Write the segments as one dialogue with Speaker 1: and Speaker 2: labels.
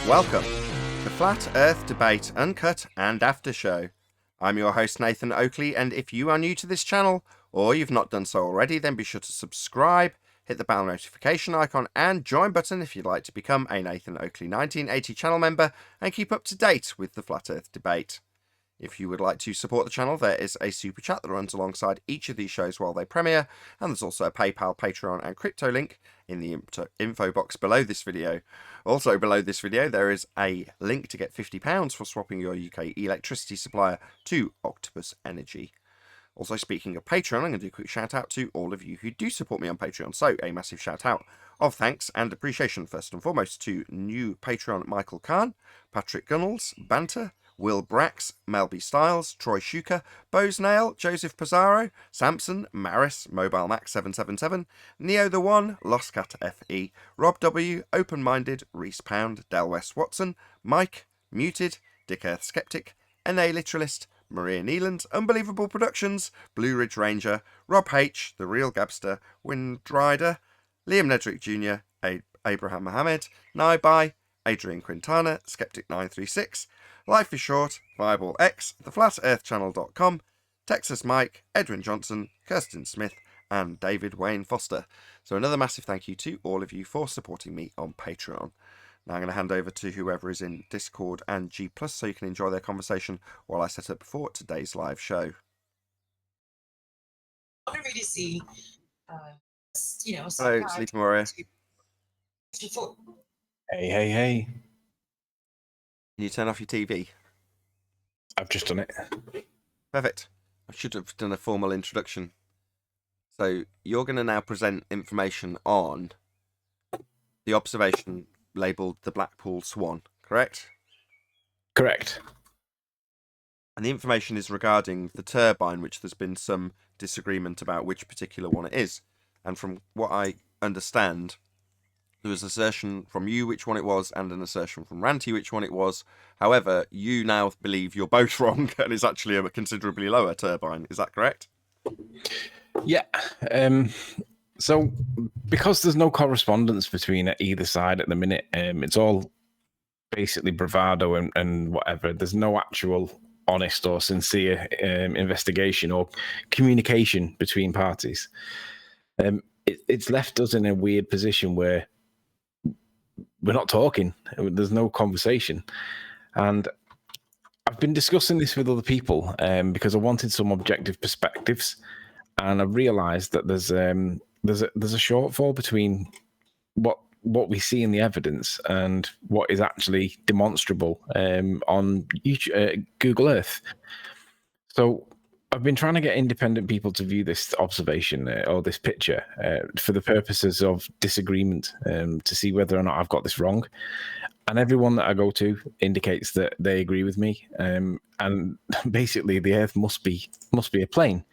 Speaker 1: Welcome to Flat Earth Debate Uncut and After Show. I'm your host Nathan Oakley, and if you are new to this channel, or you've not done so already, then be sure to subscribe, hit the bell notification icon and join button if you'd like to become a Nathan Oakley 1980 channel member and keep up to date with the Flat Earth Debate. If you would like to support the channel, there is a super chat that runs alongside each of these shows while they premiere, and there's also a PayPal, Patreon and crypto link in the info box below this video. Also below this video there is a link to get £50 for swapping your UK electricity supplier to Octopus Energy. Also, speaking of Patreon, I'm going to do a quick shout out to all of you who do support me on Patreon. So a massive shout out of thanks and appreciation first and foremost to new Patreon Michael Kahn, Patrick Gunnels, Banter, Will Brax, Melby Styles, Troy Shuker, Bosnail, Joseph Pizarro, Samson, Maris, Mobile Max 777, Neo the One, Lost Cat FE, Rob W, Open Minded, Reese Pound, Del West Watson, Mike, Muted, Dick Earth Skeptic, NA Literalist, Maria Neeland, Unbelievable Productions, Blue Ridge Ranger, Rob H, The Real Gabster, Windrider, Liam Nedrick Jr., Abraham Mohammed, Naibai, Adrian Quintana, Skeptic936, Life is Short, Fireball X, TheFlatEarthChannel.com, Texas Mike, Edwin Johnson, Kirsten Smith, and David Wayne Foster. So another massive thank you to all of you for supporting me on Patreon. Now I'm going to hand over to whoever is in Discord and G+, so you can enjoy their conversation while I set up for today's live show.
Speaker 2: I want to see,
Speaker 1: Hello, Sleeping Warrior.
Speaker 3: Hey.
Speaker 1: Can you turn off your TV?
Speaker 3: I've just done it.
Speaker 1: Perfect. I should have done a formal introduction. So you're going to now present information on the observation labelled the Blackpool Swan, correct?
Speaker 3: Correct.
Speaker 1: And the information is regarding the turbine, which there's been some disagreement about which particular one it is. And from what I understand, there was an assertion from you which one it was, and an assertion from Ranty which one it was. However, you now believe you're both wrong, and it's actually a considerably lower turbine. Is that correct?
Speaker 3: Yeah. So, because there's no correspondence between either side at the minute, it's all basically bravado and whatever. There's no actual honest or sincere investigation or communication between parties. It's left us in a weird position where we're not talking. There's no conversation. And I've been discussing this with other people because I wanted some objective perspectives, and I realised that there's a shortfall between what we see in the evidence and what is actually demonstrable on Google Earth. So I've been trying to get independent people to view this observation or this picture for the purposes of disagreement to see whether or not I've got this wrong. And everyone that I go to indicates that they agree with me. And basically, the Earth must be a plane.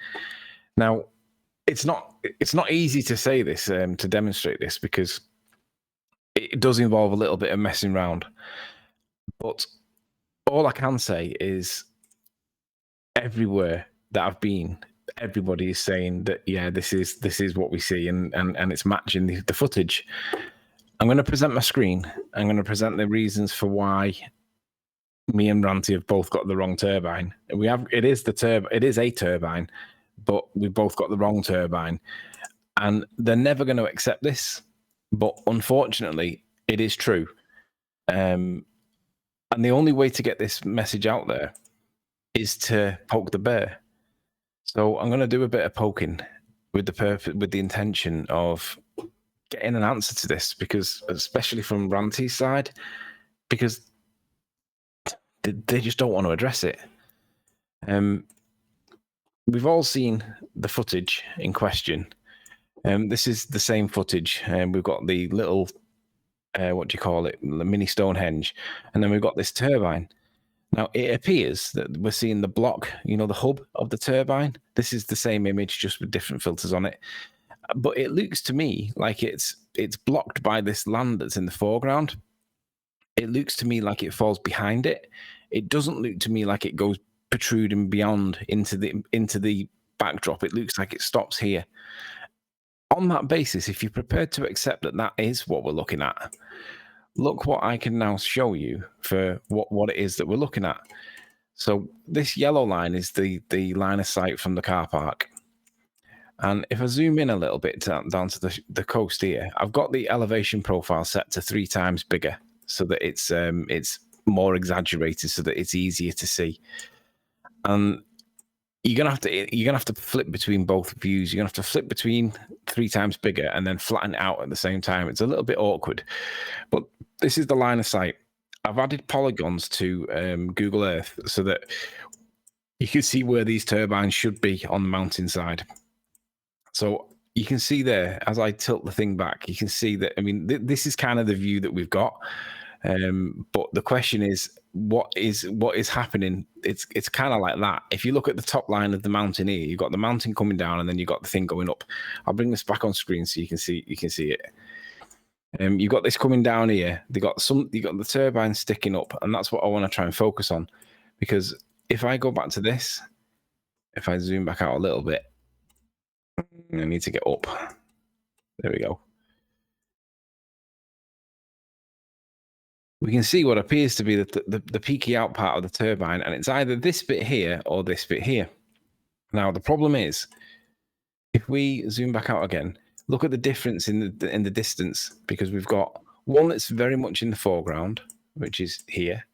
Speaker 3: Now, it's not easy to say this to demonstrate this because it does involve a little bit of messing around. But all I can say is everywhere that I've been, everybody is saying that, yeah, this is what we see, and it's matching the footage. I'm going to present my screen. I'm going to present the reasons for why me and Ranty have both got the wrong turbine. It is a turbine, but we've both got the wrong turbine, and they're never going to accept this. But unfortunately, it is true. And the only way to get this message out there is to poke the bear. So I'm going to do a bit of poking with the intention of getting an answer to this, because especially from Ranty's side, because they just don't want to address it. We've all seen the footage in question. This is the same footage. We've got the little, what do you call it, the mini Stonehenge, and then we've got this turbine. Now, it appears that we're seeing the block, the hub of the turbine. This is the same image, just with different filters on it. But it looks to me like it's blocked by this land that's in the foreground. It looks to me like it falls behind it. It doesn't look to me like it goes protruding beyond into the backdrop. It looks like it stops here. On that basis, if you're prepared to accept that is what we're looking at, look what I can now show you for what it is that we're looking at. So this yellow line is the line of sight from the car park. And if I zoom in a little bit down to the coast here, I've got the elevation profile set to 3 times bigger so that it's more exaggerated so that it's easier to see. And you're gonna have to flip between both views. You're gonna have to flip between 3 times bigger and then flatten it out at the same time. It's a little bit awkward, but this is the line of sight. I've added polygons to Google Earth so that you can see where these turbines should be on the mountainside. So you can see there, as I tilt the thing back, you can see that, I mean, this is kind of the view that we've got. But the question is, what is happening? It's kind of like that. If you look at the top line of the mountain here, you've got the mountain coming down and then you've got the thing going up. I'll bring this back on screen so you can see it. You've got this coming down here. You got the turbine sticking up, and that's what I want to try and focus on. Because if I go back to this, if I zoom back out a little bit, I need to get up. There we go. We can see what appears to be the peaky out part of the turbine, and it's either this bit here or this bit here. Now, the problem is, if we zoom back out again, look at the difference in the distance, because we've got one that's very much in the foreground, which is here.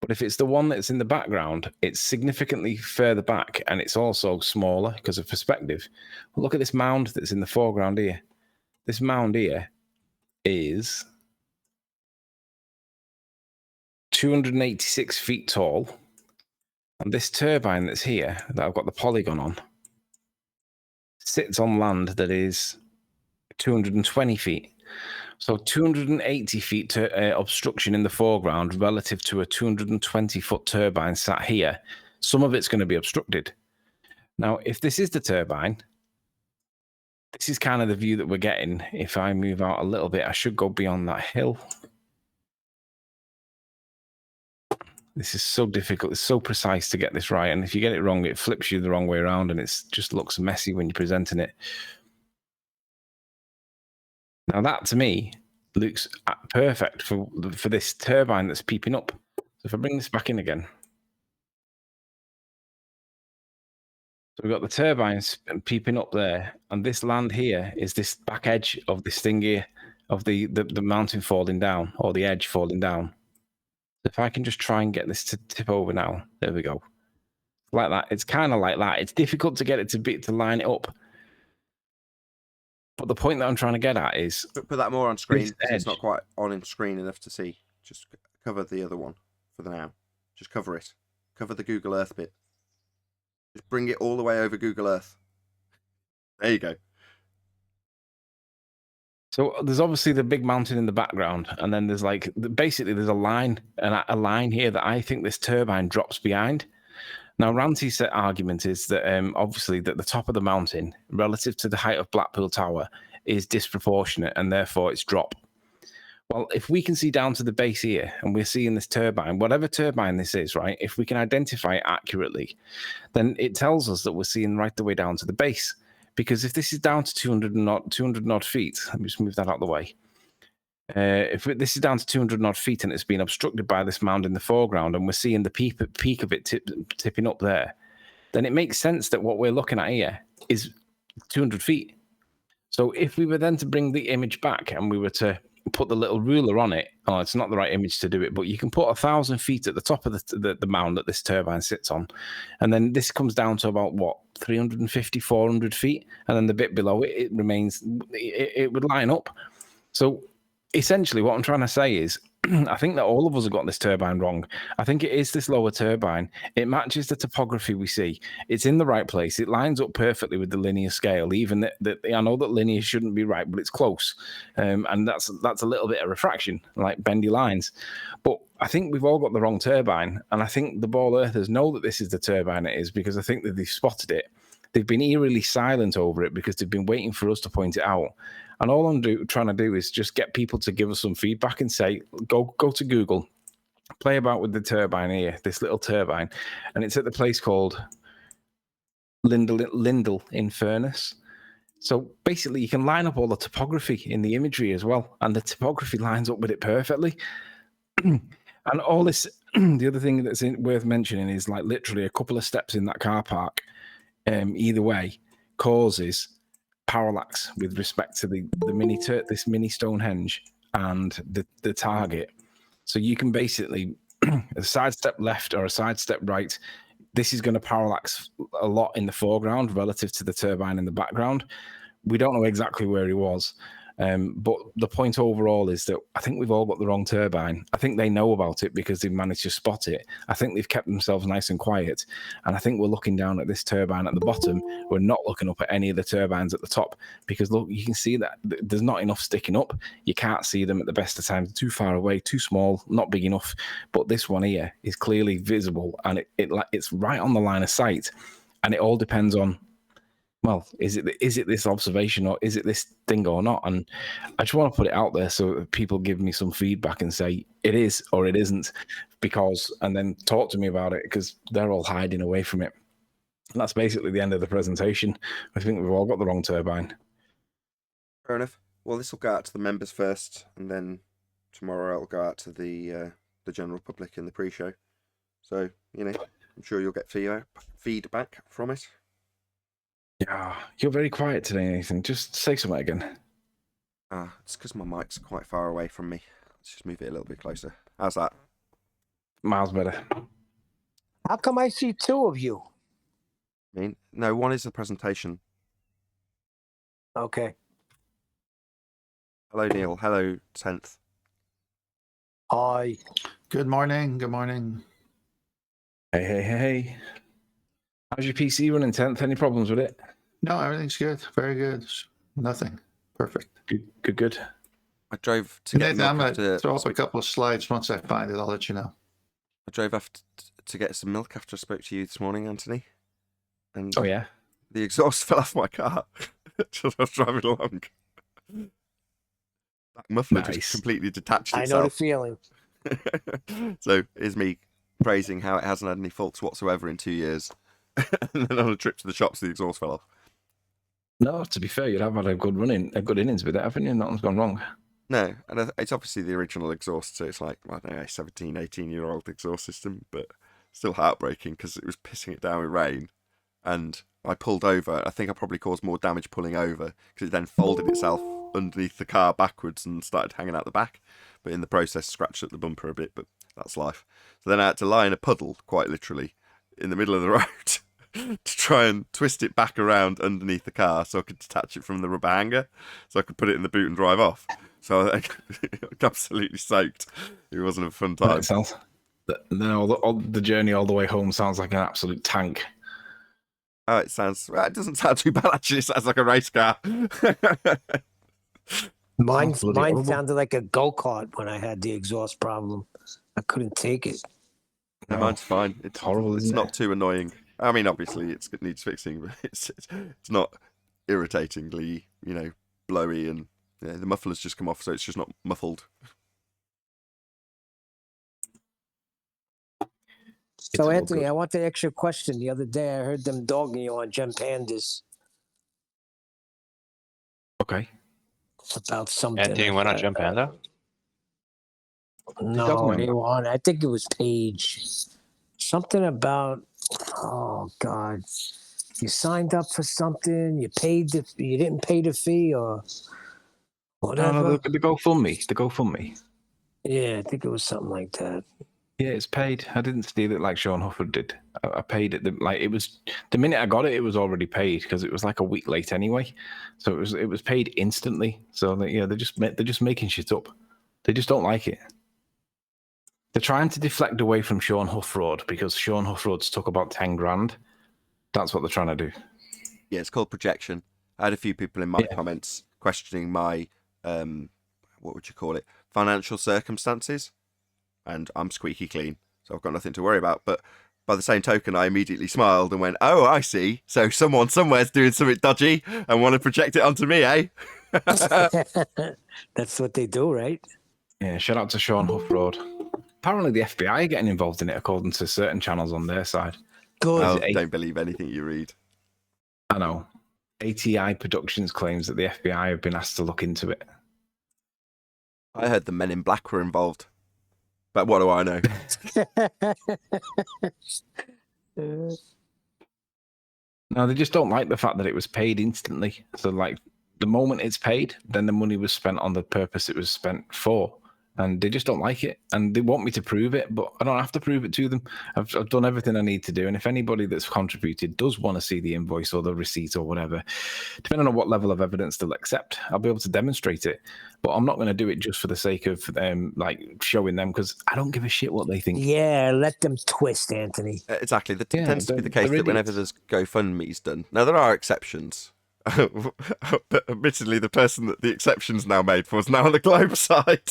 Speaker 3: But if it's the one that's in the background, it's significantly further back, and it's also smaller because of perspective. Well, look at this mound that's in the foreground here. This mound here is 286 feet tall, and this turbine that's here that I've got the polygon on sits on land that is 220 feet. So 280 feet obstruction in the foreground relative to a 220-foot turbine sat here. Some of it's going to be obstructed. Now, if this is the turbine, this is kind of the view that we're getting. If I move out a little bit, I should go beyond that hill. This is so difficult. It's so precise to get this right. And if you get it wrong, it flips you the wrong way around, and it just looks messy when you're presenting it. Now that, to me, looks perfect for this turbine that's peeping up. So if I bring this back in again. So we've got the turbines peeping up there, and this land here is this back edge of this thing here, of the mountain falling down, or the edge falling down. If I can just try and get this to tip over now. There we go. Like that. It's kind of like that. It's difficult to get it to line it up. But the point that I'm trying to get at is...
Speaker 1: Put that more on screen. It's not quite on screen enough to see. Just cover the other one for the now. Just cover it. Cover the Google Earth bit. Just bring it all the way over Google Earth. There you go.
Speaker 3: So there's obviously the big mountain in the background, and then there's basically there's a line here that I think this turbine drops behind. Now, Ranty's argument is that obviously that the top of the mountain relative to the height of Blackpool Tower is disproportionate, and therefore it's drop. Well, if we can see down to the base here, and we're seeing this turbine, whatever turbine this is, right? If we can identify it accurately, then it tells us that we're seeing right the way down to the base. Because if this is down to 200 odd feet, let me just move that out of the way. If this is down to 200 odd feet and it's been obstructed by this mound in the foreground, and we're seeing the peak of it tipping up there, then it makes sense that what we're looking at here is 200 feet. So if we were then to bring the image back and we were to put the little ruler on it, oh, it's not the right image to do it, but you can put 1,000 feet at the top of the mound that this turbine sits on, and then this comes down to about what, 350, 400 feet, and then the bit below it, it remains, it would line up. So essentially what I'm trying to say is, I think that all of us have got this turbine wrong. I think it is this lower turbine. It matches the topography we see. It's in the right place. It lines up perfectly with the linear scale. Even that I know that linear shouldn't be right, but it's close. And that's a little bit of refraction, like bendy lines. But I think we've all got the wrong turbine. And I think the ball earthers know that this is the turbine it is, because I think that they've spotted it. They've been eerily silent over it because they've been waiting for us to point it out. And all I'm trying to do is just get people to give us some feedback and say, go to Google, play about with the turbine here, this little turbine. And it's at the place called Lindell in Furness. So basically, you can line up all the topography in the imagery as well, and the topography lines up with it perfectly. And all this, the other thing that's worth mentioning is like literally a couple of steps in that car park, either way, causes parallax with respect to this mini Stonehenge and the target. So you can basically a sidestep left or a sidestep right. This is going to parallax a lot in the foreground relative to the turbine in the background. We don't know exactly where he was. But the point overall is that I think we've all got the wrong turbine. I think they know about it because they've managed to spot it. I think they've kept themselves nice and quiet. And I think we're looking down at this turbine at the bottom. We're not looking up at any of the turbines at the top because, look, you can see that there's not enough sticking up. You can't see them at the best of times. Too far away, too small, not big enough. But this one here is clearly visible and it's right on the line of sight. And it all depends on, well, is it this observation or is it this thing or not? And I just want to put it out there so people give me some feedback and say it is or it isn't, and then talk to me about it because they're all hiding away from it. And that's basically the end of the presentation. I think we've all got the wrong turbine.
Speaker 1: Fair enough. Well, this will go out to the members first, and then tomorrow it'll go out to the general public in the pre-show. So, I'm sure you'll get feedback from it.
Speaker 3: Yeah, you're very quiet today, Nathan. Just say something again.
Speaker 1: It's because my mic's quite far away from me. Let's just move it a little bit closer. How's that?
Speaker 3: Miles better.
Speaker 2: How come I see two of you?
Speaker 1: No, one is the presentation.
Speaker 2: Okay.
Speaker 1: Hello, Neil. Hello, 10th.
Speaker 2: Hi.
Speaker 4: Good morning. Good morning.
Speaker 3: Hey. How's your PC running, 10th? Any problems with it?
Speaker 4: No, everything's good. Very good. Nothing. Perfect.
Speaker 3: Good.
Speaker 1: I drove to get
Speaker 4: Nathan, I'm
Speaker 1: milk
Speaker 4: going to
Speaker 1: after...
Speaker 4: throw up a couple of slides. Once I find it, I'll let you know.
Speaker 1: I drove after to get some milk after I spoke to you this morning, Anthony. And
Speaker 3: oh, yeah?
Speaker 1: The exhaust fell off my car as I was driving along. That muffler just completely detached itself.
Speaker 2: I know the feeling.
Speaker 1: So here's me praising how it hasn't had any faults whatsoever in 2 years. And then on a trip to the shops, the exhaust fell off.
Speaker 3: No, to be fair, you'd have had a good innings with it, haven't you? Nothing's gone wrong.
Speaker 1: No, and it's obviously the original exhaust, so it's like, I don't know, 17, 18-year-old exhaust system, but still heartbreaking because it was pissing it down with rain. And I pulled over. I think I probably caused more damage pulling over because it then folded itself underneath the car backwards and started hanging out the back. But in the process, scratched at the bumper a bit, but that's life. So then I had to lie in a puddle, quite literally, in the middle of the road to try and twist it back around underneath the car so I could detach it from the rubber hanger so I could put it in the boot and drive off. So I got absolutely soaked. It wasn't a fun time.
Speaker 3: The journey all the way home sounds like an absolute tank.
Speaker 1: Oh, it doesn't sound too bad, actually. It sounds like a race car.
Speaker 2: Mine sounded like a go-kart when I had the exhaust problem. I couldn't take it.
Speaker 1: No, mine's fine. It's
Speaker 3: horrible.
Speaker 1: It's not too annoying. I mean, obviously, it needs fixing, but it's not irritatingly, blowy, and the muffler's just come off, so it's just not muffled.
Speaker 2: So, Anthony, I want to ask you a question. The other day, I heard them dogging you on Gem Pandas.
Speaker 3: Okay.
Speaker 2: About something.
Speaker 5: Anthony went on Gem Panda?
Speaker 2: No, they were on. I think it was Page. Something about. Oh God! You signed up for something. You didn't pay the fee or whatever.
Speaker 3: No, the GoFundMe.
Speaker 2: Yeah, I think it was something like that.
Speaker 3: Yeah, it's paid. I didn't steal it like Sean Hufford did. I paid it. It was the minute I got it, it was already paid because it was like a week late anyway. So it was paid instantly. So they're just making shit up. They just don't like it. They're trying to deflect away from Sean Hufford because Sean Hufford's took about 10 grand. That's what they're trying to do.
Speaker 1: Yeah, it's called projection. I had a few people in my comments questioning my what would you call it, financial circumstances. And I'm squeaky clean, so I've got nothing to worry about. But by the same token, I immediately smiled and went, oh, I see. So someone somewhere's doing something dodgy and want to project it onto me, eh?
Speaker 2: That's what they do, right?
Speaker 3: Yeah, shout out to Sean Hufford. Apparently the FBI are getting involved in it, according to certain channels on their side.
Speaker 2: Good.
Speaker 1: I don't believe anything you read.
Speaker 3: I know. ATI Productions claims that the FBI have been asked to look into it.
Speaker 1: I heard the Men in Black were involved. But what do I know?
Speaker 3: No, they just don't like the fact that it was paid instantly. So, like, the moment it's paid, then the money was spent on the purpose it was spent for. And they just don't like it. And they want me to prove it, but I don't have to prove it to them. I've done everything I need to do. And if anybody that's contributed does want to see the invoice or the receipt or whatever, depending on what level of evidence they'll accept, I'll be able to demonstrate it. But I'm not going to do it just for the sake of like showing them, because I don't give a shit what they think.
Speaker 2: Yeah, let them twist, Anthony.
Speaker 1: Exactly. That tends to be the case that whenever there's GoFundMe's done. Now, there are exceptions. But admittedly, the person that the exception's now made for is now on the Globe side.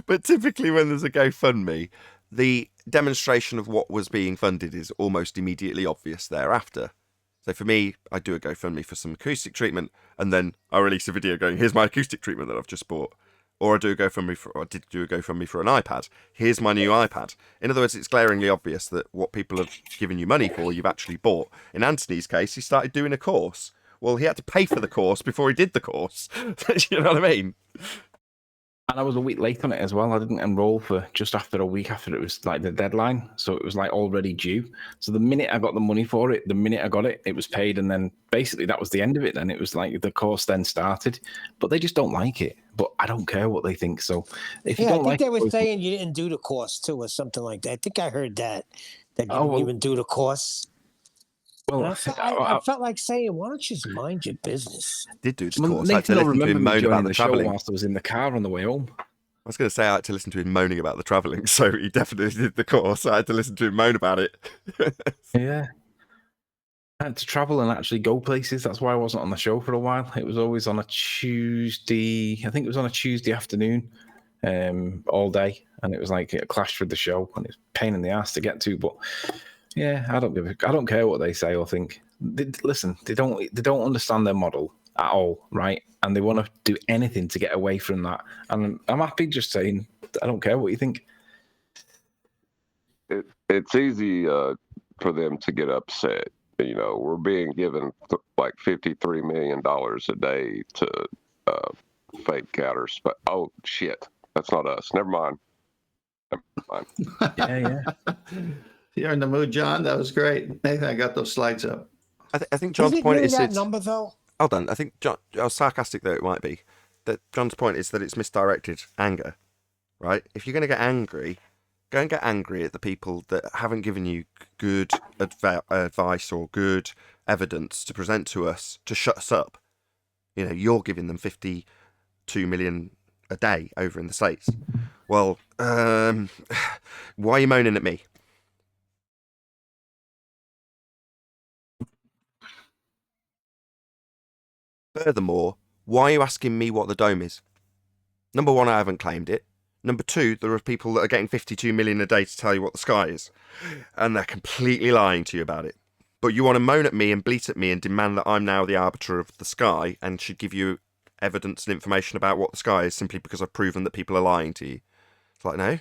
Speaker 1: But typically when there's a GoFundMe, the demonstration of what was being funded is almost immediately obvious thereafter. So for me, I do a GoFundMe for some acoustic treatment, and then I release a video going, here's my acoustic treatment that I've just bought. Or I did do a GoFundMe for an iPad. Here's my new iPad. In other words, it's glaringly obvious that what people have given you money for, you've actually bought. In Anthony's case, he started doing a course. Well, he had to pay for the course before he did the course. You know what I mean?
Speaker 3: And I was a week late on it as well. I didn't enroll for just after a week after it was like the deadline. So it was like already due. So the minute I got the money for it, the minute I got it, it was paid. And then basically that was the end of it. Then it was like the course then started. But they just don't like it. But I don't care what they think. So if you don't like
Speaker 2: they were saying you didn't do the course too, or something like that. I think I heard that you didn't even do the course.
Speaker 3: Well,
Speaker 2: I felt like saying, why don't you just mind your business?
Speaker 1: I did do the course. I had to
Speaker 3: Nathan
Speaker 1: listen to him moan about the
Speaker 3: show
Speaker 1: travelling.
Speaker 3: whilst I was in the car on the way home.
Speaker 1: I was going to say I had to listen to him moaning about the travelling, so he definitely did the course. I had to listen to him moan about it.
Speaker 3: Yeah. I had to travel and actually go places. That's why I wasn't on the show for a while. It was always on a Tuesday. I think it was on a Tuesday afternoon, all day. And it was like it clashed with the show, and it's a pain in the ass to get to. But yeah, I don't care what they say or think. Listen, they don't understand their model at all, right? And they want to do anything to get away from that. And I'm happy just saying, I don't care what you think.
Speaker 5: It's easy for them to get upset. You know, we're being given like $53 million a day to fake counters. But oh shit, that's not us. Never mind.
Speaker 3: Yeah.
Speaker 4: You're in the mood, John. That was great. Nathan, I got those slides up.
Speaker 1: I think John's point is
Speaker 2: that number though.
Speaker 1: Hold on. I think John, how sarcastic though it might be, that John's point is that it's misdirected anger, right? If you're going to get angry, go and get angry at the people that haven't given you good advice or good evidence to present to us to shut us up. You know, you're giving them 52 million a day over in the States. Well, why are you moaning at me? Furthermore, why are you asking me what the dome is? Number one, I haven't claimed it. Number two, there are people that are getting 52 million a day to tell you what the sky is. And they're completely lying to you about it. But you want to moan at me and bleat at me and demand that I'm now the arbiter of the sky and should give you evidence and information about what the sky is simply because I've proven that people are lying to you. It's like, no,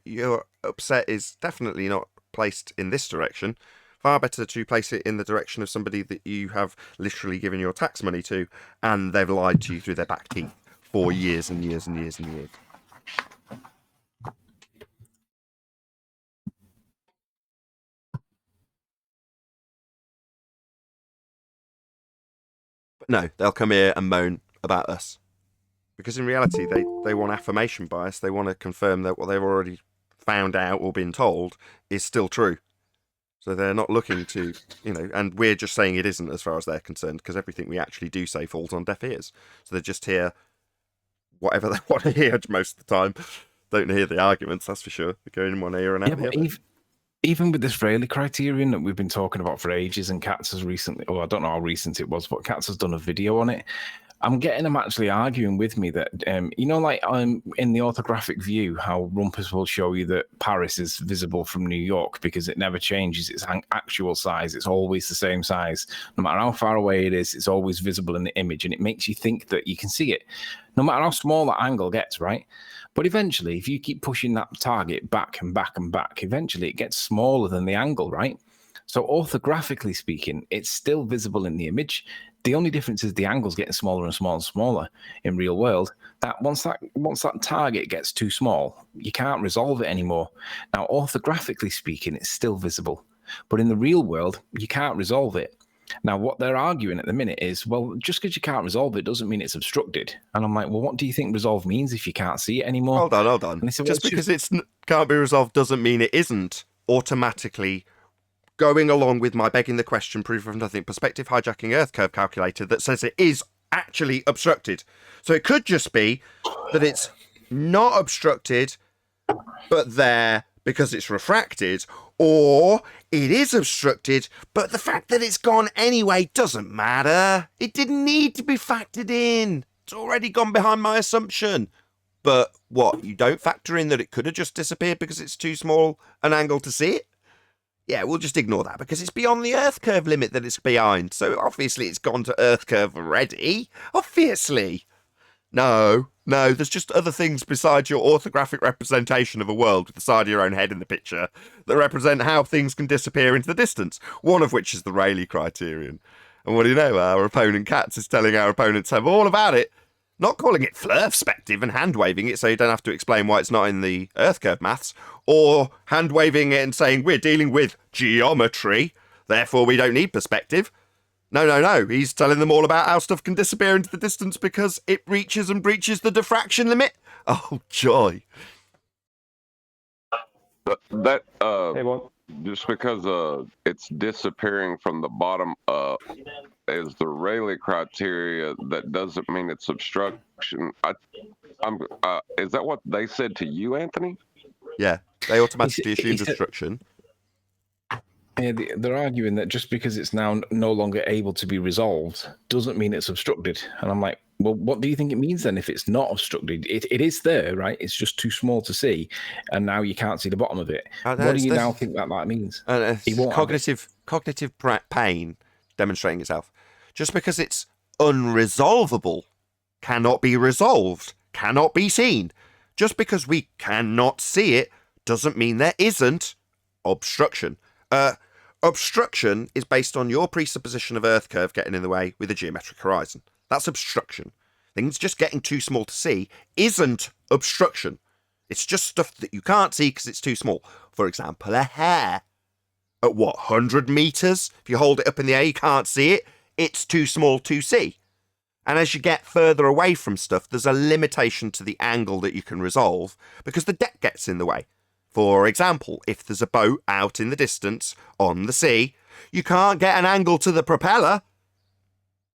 Speaker 1: your upset is definitely not placed in this direction. Far better to place it in the direction of somebody that you have literally given your tax money to, and they've lied to you through their back teeth for years and years and years and years. But no, they'll come here and moan about us. Because in reality, they want affirmation bias. They want to confirm that what they've already found out or been told is still true. So they're not looking to, and we're just saying it isn't as far as they're concerned, because everything we actually do say falls on deaf ears. So they just hear whatever they want to hear most of the time. Don't hear the arguments, that's for sure. They go in one ear and out the other.
Speaker 3: Even with this Rayleigh criterion that we've been talking about for ages, and Katz has recently, I don't know how recent it was, but Katz has done a video on it. I'm getting them actually arguing with me that, like in the orthographic view, how Rumpus will show you that Paris is visible from New York because it never changes its actual size. It's always the same size. No matter how far away it is, it's always visible in the image, and it makes you think that you can see it, no matter how small that angle gets, right? But eventually, if you keep pushing that target back and back and back, eventually it gets smaller than the angle, right? So orthographically speaking, it's still visible in the image. The only difference is the angle's getting smaller and smaller and smaller in real world. That once that target gets too small, you can't resolve it anymore. Now, orthographically speaking, it's still visible, but in the real world, you can't resolve it. Now, what they're arguing at the minute is, well, just because you can't resolve it doesn't mean it's obstructed. And I'm like, well, what do you think resolve means if you can't see it anymore?
Speaker 1: Hold on.
Speaker 3: And they said,
Speaker 1: Just because it's can't be resolved doesn't mean it isn't automatically going along with my begging the question, proof of nothing, perspective hijacking Earth curve calculator that says it is actually obstructed. So it could just be that it's not obstructed, but there because it's refracted, or it is obstructed, but the fact that it's gone anyway doesn't matter. It didn't need to be factored in. It's already gone behind my assumption. But what, you don't factor in that it could have just disappeared because it's too small an angle to see it? Yeah, we'll just ignore that because it's beyond the Earth curve limit that it's behind. So obviously it's gone to Earth curve already. Obviously. No, there's just other things besides your orthographic representation of a world with the side of your own head in the picture that represent how things can disappear into the distance, one of which is the Rayleigh criterion. And what do you know? Our opponent Katz is telling our opponents have all about it, not calling it flirtspective and hand-waving it so you don't have to explain why it's not in the Earth curve maths, or hand-waving it and saying we're dealing with geometry, therefore we don't need perspective. No. He's telling them all about how stuff can disappear into the distance because it reaches and breaches the diffraction limit. Oh, joy.
Speaker 5: That
Speaker 6: Hey, well,
Speaker 5: just because it's disappearing from the bottom up is the Rayleigh criteria. That doesn't mean it's obstruction. Is that what they said to you, Anthony?
Speaker 1: Yeah, they automatically
Speaker 3: He
Speaker 1: assumed
Speaker 3: said-
Speaker 1: obstruction.
Speaker 3: Yeah, they're arguing that just because it's now no longer able to be resolved doesn't mean it's obstructed. And I'm like, well, what do you think it means then if it's not obstructed? It is there, right? It's just too small to see, and now you can't see the bottom of it.
Speaker 1: No,
Speaker 3: What do you
Speaker 1: it's
Speaker 3: now think that means? He
Speaker 1: It's
Speaker 3: won't have it.
Speaker 1: cognitive pain demonstrating itself. Just because it's unresolvable, cannot be resolved, cannot be seen. Just because we cannot see it doesn't mean there isn't obstruction. Obstruction is based on your presupposition of Earth curve getting in the way with a geometric horizon. That's obstruction. Things just getting too small to see isn't obstruction. It's just stuff that you can't see because it's too small. For example, a hair. At what, 100 meters? If you hold it up in the air, you can't see it. It's too small to see. And as you get further away from stuff, there's a limitation to the angle that you can resolve because the deck gets in the way. For example, if there's a boat out in the distance on the sea, you can't get an angle to the propeller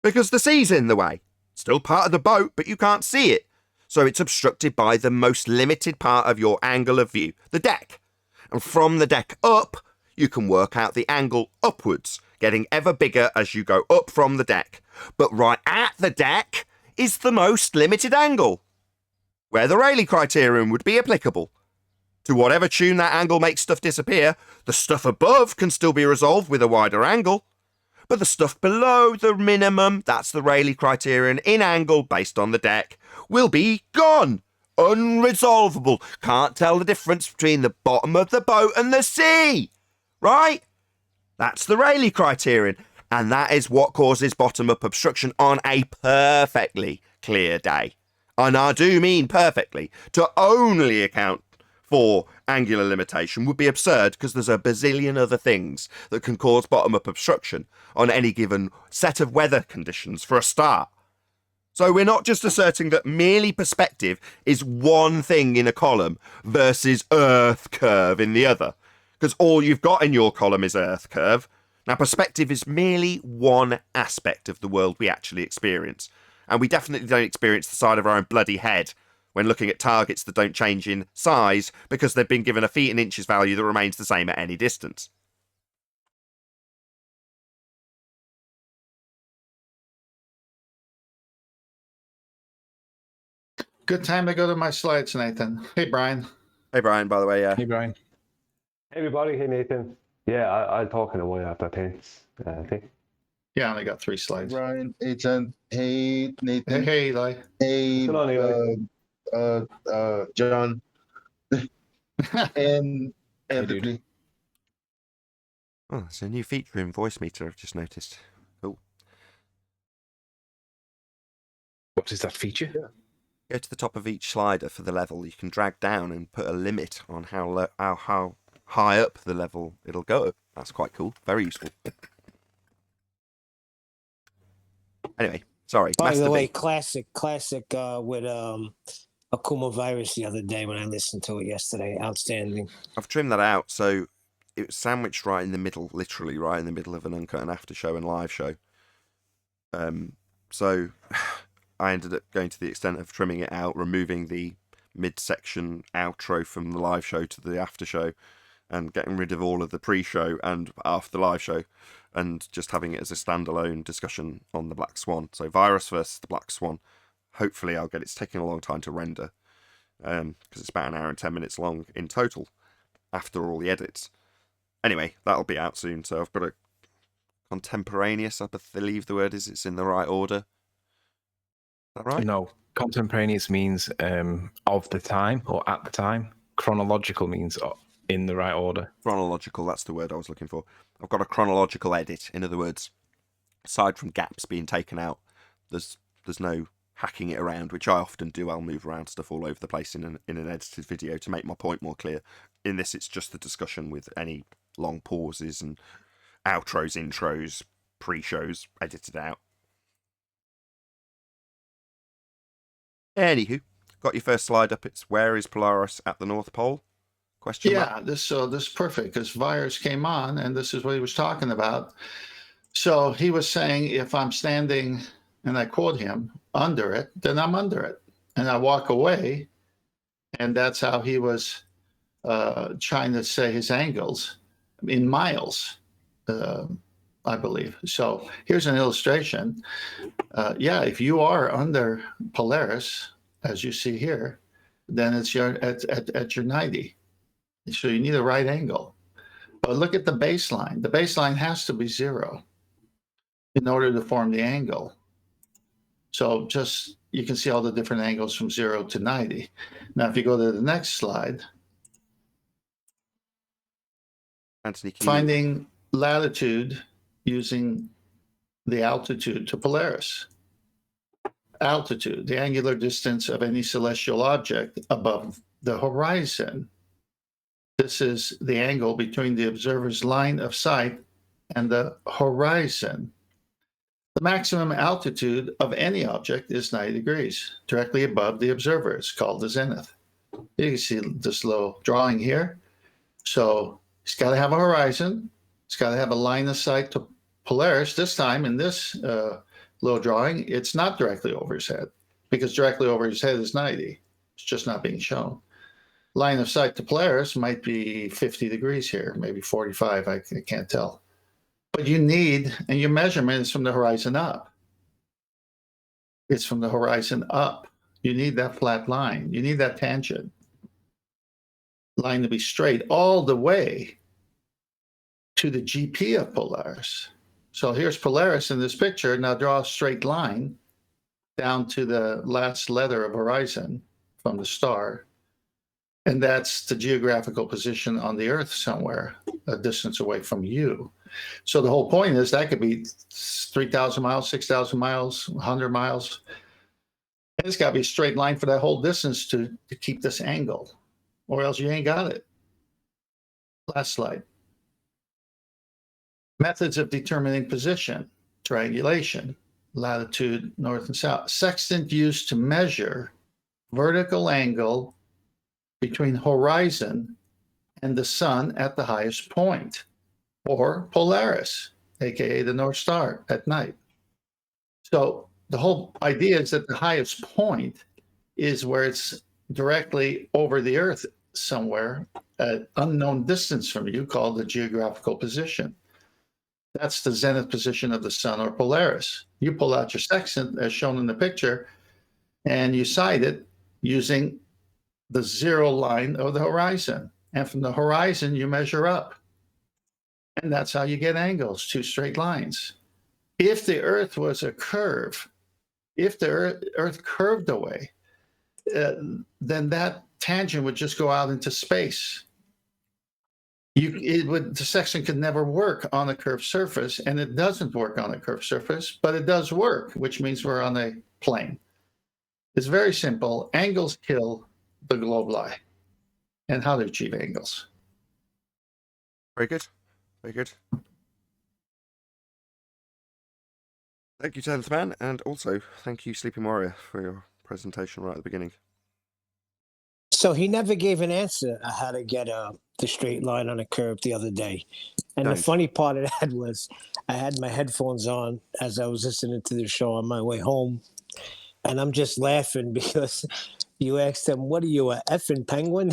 Speaker 1: because the sea's in the way. Still part of the boat, but you can't see it. So it's obstructed by the most limited part of your angle of view, the deck. And from the deck up, you can work out the angle upwards, getting ever bigger as you go up from the deck. But right at the deck is the most limited angle, where the Rayleigh criterion would be applicable. To whatever tune that angle makes stuff disappear, the stuff above can still be resolved with a wider angle. But the stuff below the minimum, that's the Rayleigh criterion in angle based on the deck, will be gone. Unresolvable. Can't tell the difference between the bottom of the boat and the sea. Right? That's the Rayleigh criterion. And that is what causes bottom-up obstruction on a perfectly clear day. And I do mean perfectly. To only account for angular limitation would be absurd because there's a bazillion other things that can cause bottom-up obstruction on any given set of weather conditions for a start. So we're not just asserting that merely perspective is one thing in a column versus Earth curve in the other, because all you've got in your column is Earth curve. Now, perspective is merely one aspect of the world we actually experience, and we definitely don't experience the side of our own bloody head when looking at targets that don't change in size because they've been given a feet and inches value that remains the same at any distance.
Speaker 4: Good time to go to my slides, Nathan. Hey, Brian.
Speaker 1: Hey, Brian, by the way,
Speaker 3: Hey, Brian.
Speaker 6: hey, everybody. Hey, Nathan. Yeah, I'll talk in a while after thanks. I think.
Speaker 4: Yeah, I only got 3 slides.
Speaker 7: Brian, hey John, hey Nathan,
Speaker 4: Hey, Eli.
Speaker 7: hey
Speaker 6: What's going on,
Speaker 7: John, and
Speaker 3: Hey, dude.
Speaker 7: Oakley.
Speaker 1: Oh, there's a new feature in Voice Meter I've just noticed. Oh,
Speaker 3: What is that feature?
Speaker 1: go to the top of each slider for the level. You can drag down and put a limit on how high up the level it'll go. That's quite cool. Very useful. Anyway, sorry.
Speaker 2: By
Speaker 1: Master
Speaker 2: the way,
Speaker 1: B.
Speaker 2: classic with Akuma Virus the other day when I listened to it yesterday. Outstanding.
Speaker 1: I've trimmed that out so it was sandwiched right in the middle, literally right in the middle of an Uncut and After show and live show. So I ended up going to the extent of trimming it out, removing the mid-section outro from the live show to the after show, and getting rid of all of the pre-show and after the live show, and just having it as a standalone discussion on the Black Swan. So Virus versus the Black Swan. Hopefully I'll get it. It's taking a long time to render, because it's about an hour and 10 minutes long in total after all the edits. Anyway, that'll be out soon. So I've got a contemporaneous, I believe the word is. It's in the right order. Is that right?
Speaker 3: No, contemporaneous means of the time or at the time. Chronological means in the right order.
Speaker 1: Chronological, that's the word I was looking for. I've got a chronological edit. In other words, aside from gaps being taken out, there's no hacking it around, which I often do. I'll move around stuff all over the place in an edited video to make my point more clear. In this, it's just the discussion with any long pauses and outros, intros, pre-shows edited out. Anywho, got your first slide up. It's where is Polaris at the North Pole? Question mark?
Speaker 4: Yeah, this is perfect because Virus came on and this is what he was talking about. So he was saying, if I'm standing, and I quote him, under it, then I'm under it. And I walk away. And that's how he was trying to say his angles in miles, I believe. So here's an illustration. Yeah, if you are under Polaris, as you see here, then it's at your 90. So you need a right angle. But look at the baseline. The baseline has to be 0 in order to form the angle. So just, you can see all the different angles from 0 to 90. Now, if you go to the next slide,
Speaker 1: Anthony,
Speaker 4: finding latitude using the altitude to Polaris. Altitude, the angular distance of any celestial object above the horizon. This is the angle between the observer's line of sight and the horizon. The maximum altitude of any object is 90 degrees, directly above the observer. It's called the zenith. You can see this little drawing here. So it's got to have a horizon. It's got to have a line of sight to Polaris. This time in this little drawing, it's not directly over his head, because directly over his head is 90. It's just not being shown. Line of sight to Polaris might be 50 degrees here, maybe 45. I can't tell. But you need, and your measurement is from the horizon up. It's from the horizon up. You need that flat line. You need that tangent line to be straight all the way to the GP of Polaris. So here's Polaris in this picture. Now draw a straight line down to the last letter of horizon from the star. And that's the geographical position on the Earth somewhere, a distance away from you. So the whole point is that could be 3,000 miles, 6,000 miles, 100 miles. And it's got to be a straight line for that whole distance to keep this angle, or else you ain't got it. Last slide. Methods of determining position, triangulation, latitude, north and south. Sextant used to measure vertical angle between horizon and the sun at the highest point, or Polaris, aka the North Star at night. So the whole idea is that the highest point is where it's directly over the Earth somewhere at unknown distance from you, called the geographical position. That's the zenith position of the sun, or Polaris. You pull out your sextant as shown in the picture, and you sight it using the 0 line of the horizon. And from the horizon, you measure up. And that's how you get angles, 2 straight lines. If the Earth was a curve, if the Earth curved away, then that tangent would just go out into space. The section could never work on a curved surface, and it doesn't work on a curved surface, but it does work, which means we're on a plane. It's very simple. Angles kill the globe lie, and how to achieve angles.
Speaker 1: Very good. Very good. Thank you, Tenth Man, and also thank you, Sleeping Warrior, for your presentation right at the beginning.
Speaker 2: So he never gave an answer on how to get the straight line on a curve the other day. And the funny part of that was I had my headphones on as I was listening to the show on my way home. And I'm just laughing because you asked him, what are you, a effing penguin?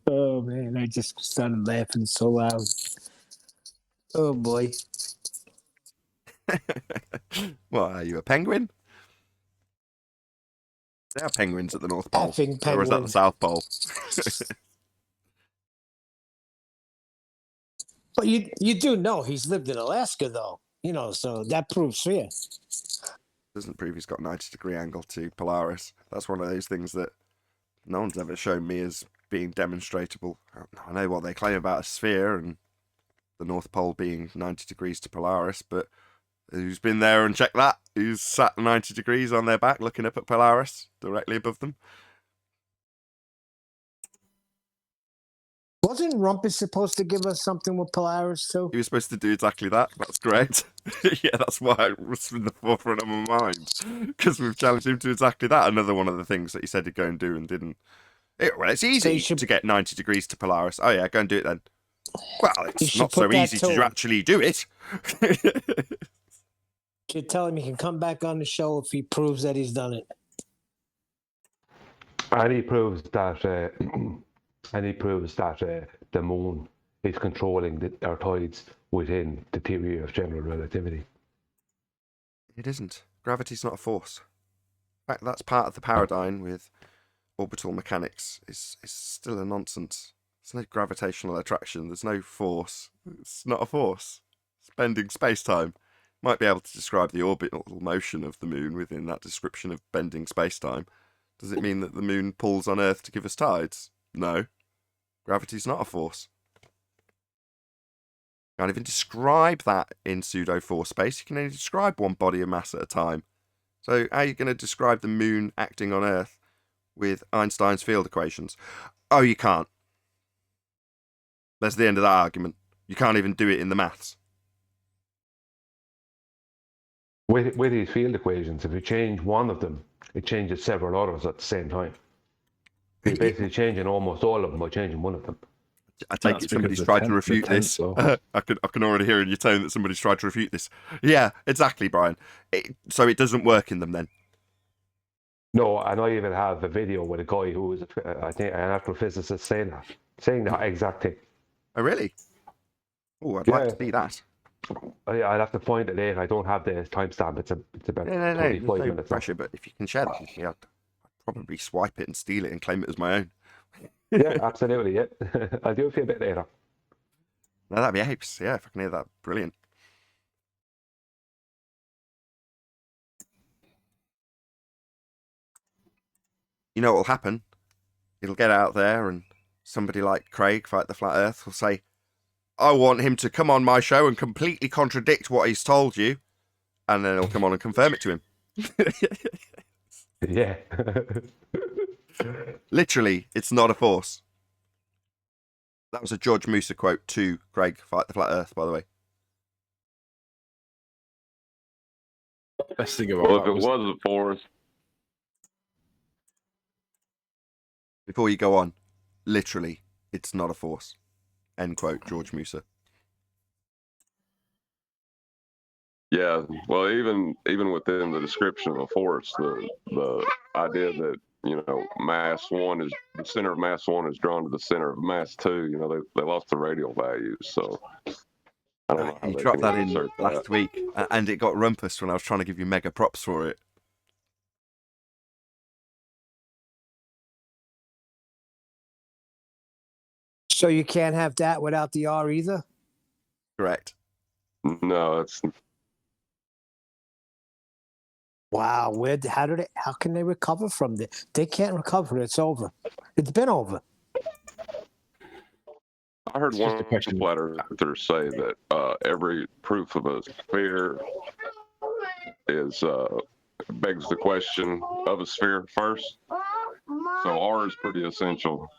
Speaker 2: Oh, man, I just started laughing so loud. Oh, boy.
Speaker 1: What, are you a penguin? There are penguins at the North Pole.
Speaker 2: Effing
Speaker 1: Or is that
Speaker 2: penguin.
Speaker 1: the South Pole?
Speaker 2: But you do know he's lived in Alaska, though. You know, so that proves fair.
Speaker 1: Doesn't prove he's got a 90-degree angle to Polaris. That's one of those things that no one's ever shown me as being demonstrable. I know what they claim about a sphere and the North Pole being 90 degrees to Polaris, but who's been there and checked that? Who's sat 90 degrees on their back looking up at Polaris directly above them?
Speaker 2: Wasn't Rumpus supposed to give us something with Polaris, too?
Speaker 1: He was supposed to do exactly that. That's great. Yeah, that's why it was in the forefront of my mind. Because we've challenged him to exactly that. Another one of the things that he said he'd go and do and didn't. Well, it's easy to get 90 degrees to Polaris. Oh, yeah, go and do it then. Well, it's not so easy to actually do it.
Speaker 2: Should tell him he can come back on the show if he proves that he's done it.
Speaker 6: And he proves that the moon is controlling our tides within the theory of general relativity.
Speaker 1: It isn't. Gravity's not a force. In fact, that's part of the paradigm with orbital mechanics. Is still a nonsense. There's no gravitational attraction. There's no force. It's not a force. It's bending space-time. Might be able to describe the orbital motion of the moon within that description of bending space-time. Does it mean that the moon pulls on Earth to give us tides? No. Gravity's not a force. Can't even describe that in pseudo-force space. You can only describe one body of mass at a time. So how are you going to describe the moon acting on Earth with Einstein's field equations? Oh, you can't. That's the end of that argument. You can't even do it in the maths.
Speaker 6: With these field equations, if you change one of them, it changes several others at the same time. You're basically changing almost all of them by changing one of them.
Speaker 1: I take it somebody's tried to refute this.
Speaker 3: So.
Speaker 1: I can already hear in your tone that somebody's tried to refute this. Yeah, exactly, Brian. So it doesn't work in them then?
Speaker 6: No, and I even have a video with a guy who was, I think, an astrophysicist saying that exact thing.
Speaker 1: Oh, really? Oh, I'd like to see that.
Speaker 6: I'd have to find it later. I don't have the timestamp. It's about 25 minutes.
Speaker 1: Pressure, but if you can share that with me, I'd probably swipe it and steal it and claim it as my own.
Speaker 6: Yeah, absolutely. Yeah, I'll do it for you a bit later.
Speaker 1: No, that'd be apes. Yeah, if I can hear that, brilliant. You know what will happen? It'll get out there, and somebody like Craig, Fight the Flat Earth, will say, "I want him to come on my show and completely contradict what he's told you," and then he'll come on and confirm it to him.
Speaker 6: Yeah.
Speaker 1: Literally, it's not a force. That was a George Musa quote to Craig, Fight the Flat Earth, by the way.
Speaker 3: Best thing about
Speaker 5: Well, if it was a force.
Speaker 1: Before you go on, literally, it's not a force. End quote, George Musa.
Speaker 5: Yeah, well, even within the description of a force, the idea that, you know, mass one is the center of mass one is drawn to the center of mass two. You know, they lost the radial values, so I don't know.
Speaker 1: He dropped that in last week, and it got rumpus when I was trying to give you mega props for it.
Speaker 2: So you can't have that without the R either?
Speaker 1: Correct.
Speaker 5: No, it's.
Speaker 2: Wow, how can they recover from this? They can't recover. It's over. It's been over.
Speaker 5: I heard
Speaker 3: It's just
Speaker 5: one
Speaker 3: a question.
Speaker 5: flat earther say that every proof of a sphere is begs the question of a sphere first. So R is pretty essential.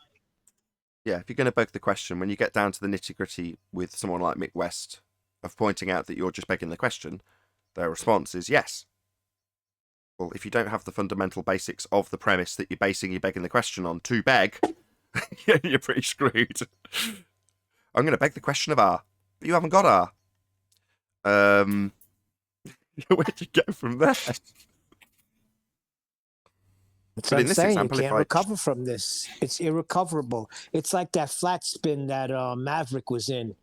Speaker 1: Yeah, if you're going to beg the question, when you get down to the nitty gritty with someone like Mick West, of pointing out that you're just begging the question, their response is yes. Well, if you don't have the fundamental basics of the premise that you're basing your begging the question on to beg, you're pretty screwed. I'm going to beg the question of R, but you haven't got R. Where'd you go from there?
Speaker 2: That's
Speaker 1: But
Speaker 2: what
Speaker 1: in
Speaker 2: I'm
Speaker 1: this
Speaker 2: saying. You
Speaker 1: example,
Speaker 2: can't recover from this. It's irrecoverable. It's like that flat spin that Maverick was in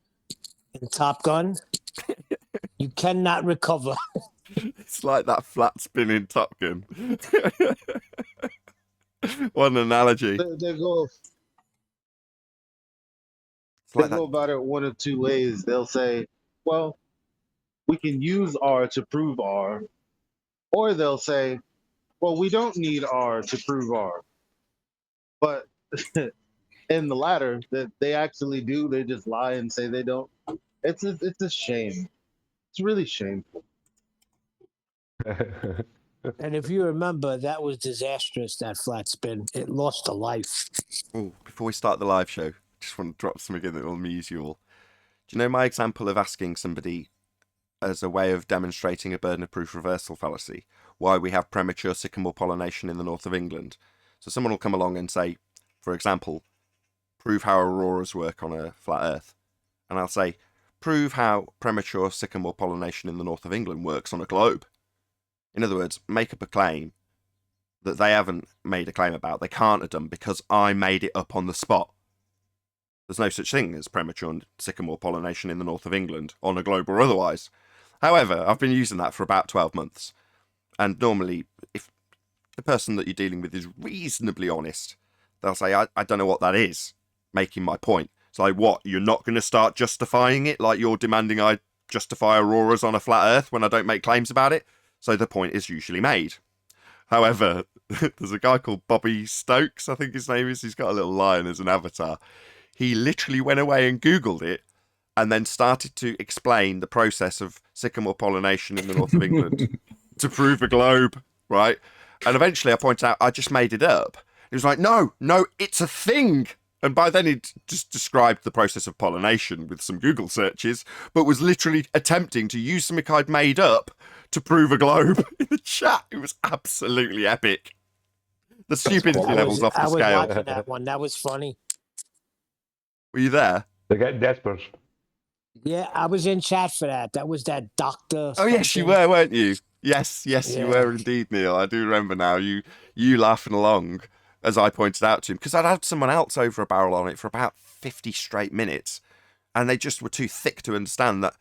Speaker 2: Top Gun. You cannot recover.
Speaker 1: It's like that flat spin in Top Gun. What an analogy.
Speaker 7: They go.
Speaker 1: It's like
Speaker 7: They go
Speaker 1: that.
Speaker 7: about it one of two ways. They'll say, well, we can use R to prove R. Or they'll say, well, we don't need R to prove R. But in the latter, that they actually do, they just lie and say they don't. It's a shame. It's really shameful.
Speaker 2: And if you remember, that was disastrous, that flat spin. It lost a life.
Speaker 1: Oh, before we start the live show, just want to drop something in that will amuse you all. Do you know my example of asking somebody as a way of demonstrating a burden of proof reversal fallacy, why we have premature sycamore pollination in the north of England? So someone will come along and say, for example, prove how auroras work on a flat earth. And I'll say, prove how premature sycamore pollination in the north of England works on a globe. In other words, make up a claim that they haven't made a claim about, they can't have done because I made it up on the spot. There's no such thing as premature sycamore pollination in the north of England, on a globe or otherwise. However, I've been using that for about 12 months. And normally, if the person that you're dealing with is reasonably honest, they'll say, I don't know what that is, making my point. It's like, what, you're not going to start justifying it like you're demanding I justify auroras on a flat earth when I don't make claims about it? So the point is usually made. However, there's a guy called Bobby Stokes, I think his name is. He's got a little lion as an avatar. He literally went away and Googled it and then started to explain the process of sycamore pollination in the north of England to prove a globe, right? And eventually I pointed out, I just made it up. He was like, no, it's a thing. And by then he'd just described the process of pollination with some Google searches, but was literally attempting to use something I'd made up to prove a globe in the chat. It was absolutely epic. The stupidity levels off the
Speaker 2: I was
Speaker 1: scale.
Speaker 2: watching that one. That was funny.
Speaker 1: Were you there?
Speaker 6: They're getting desperate.
Speaker 2: Yeah, I was in chat for that. That was that doctor.
Speaker 1: Oh, yes, you were, weren't you? Yes, you
Speaker 2: Yeah.
Speaker 1: were indeed, Neil. I do remember now. You laughing along, as I pointed out to him, because I'd had someone else over a barrel on it for about 50 straight minutes, and they just were too thick to understand that,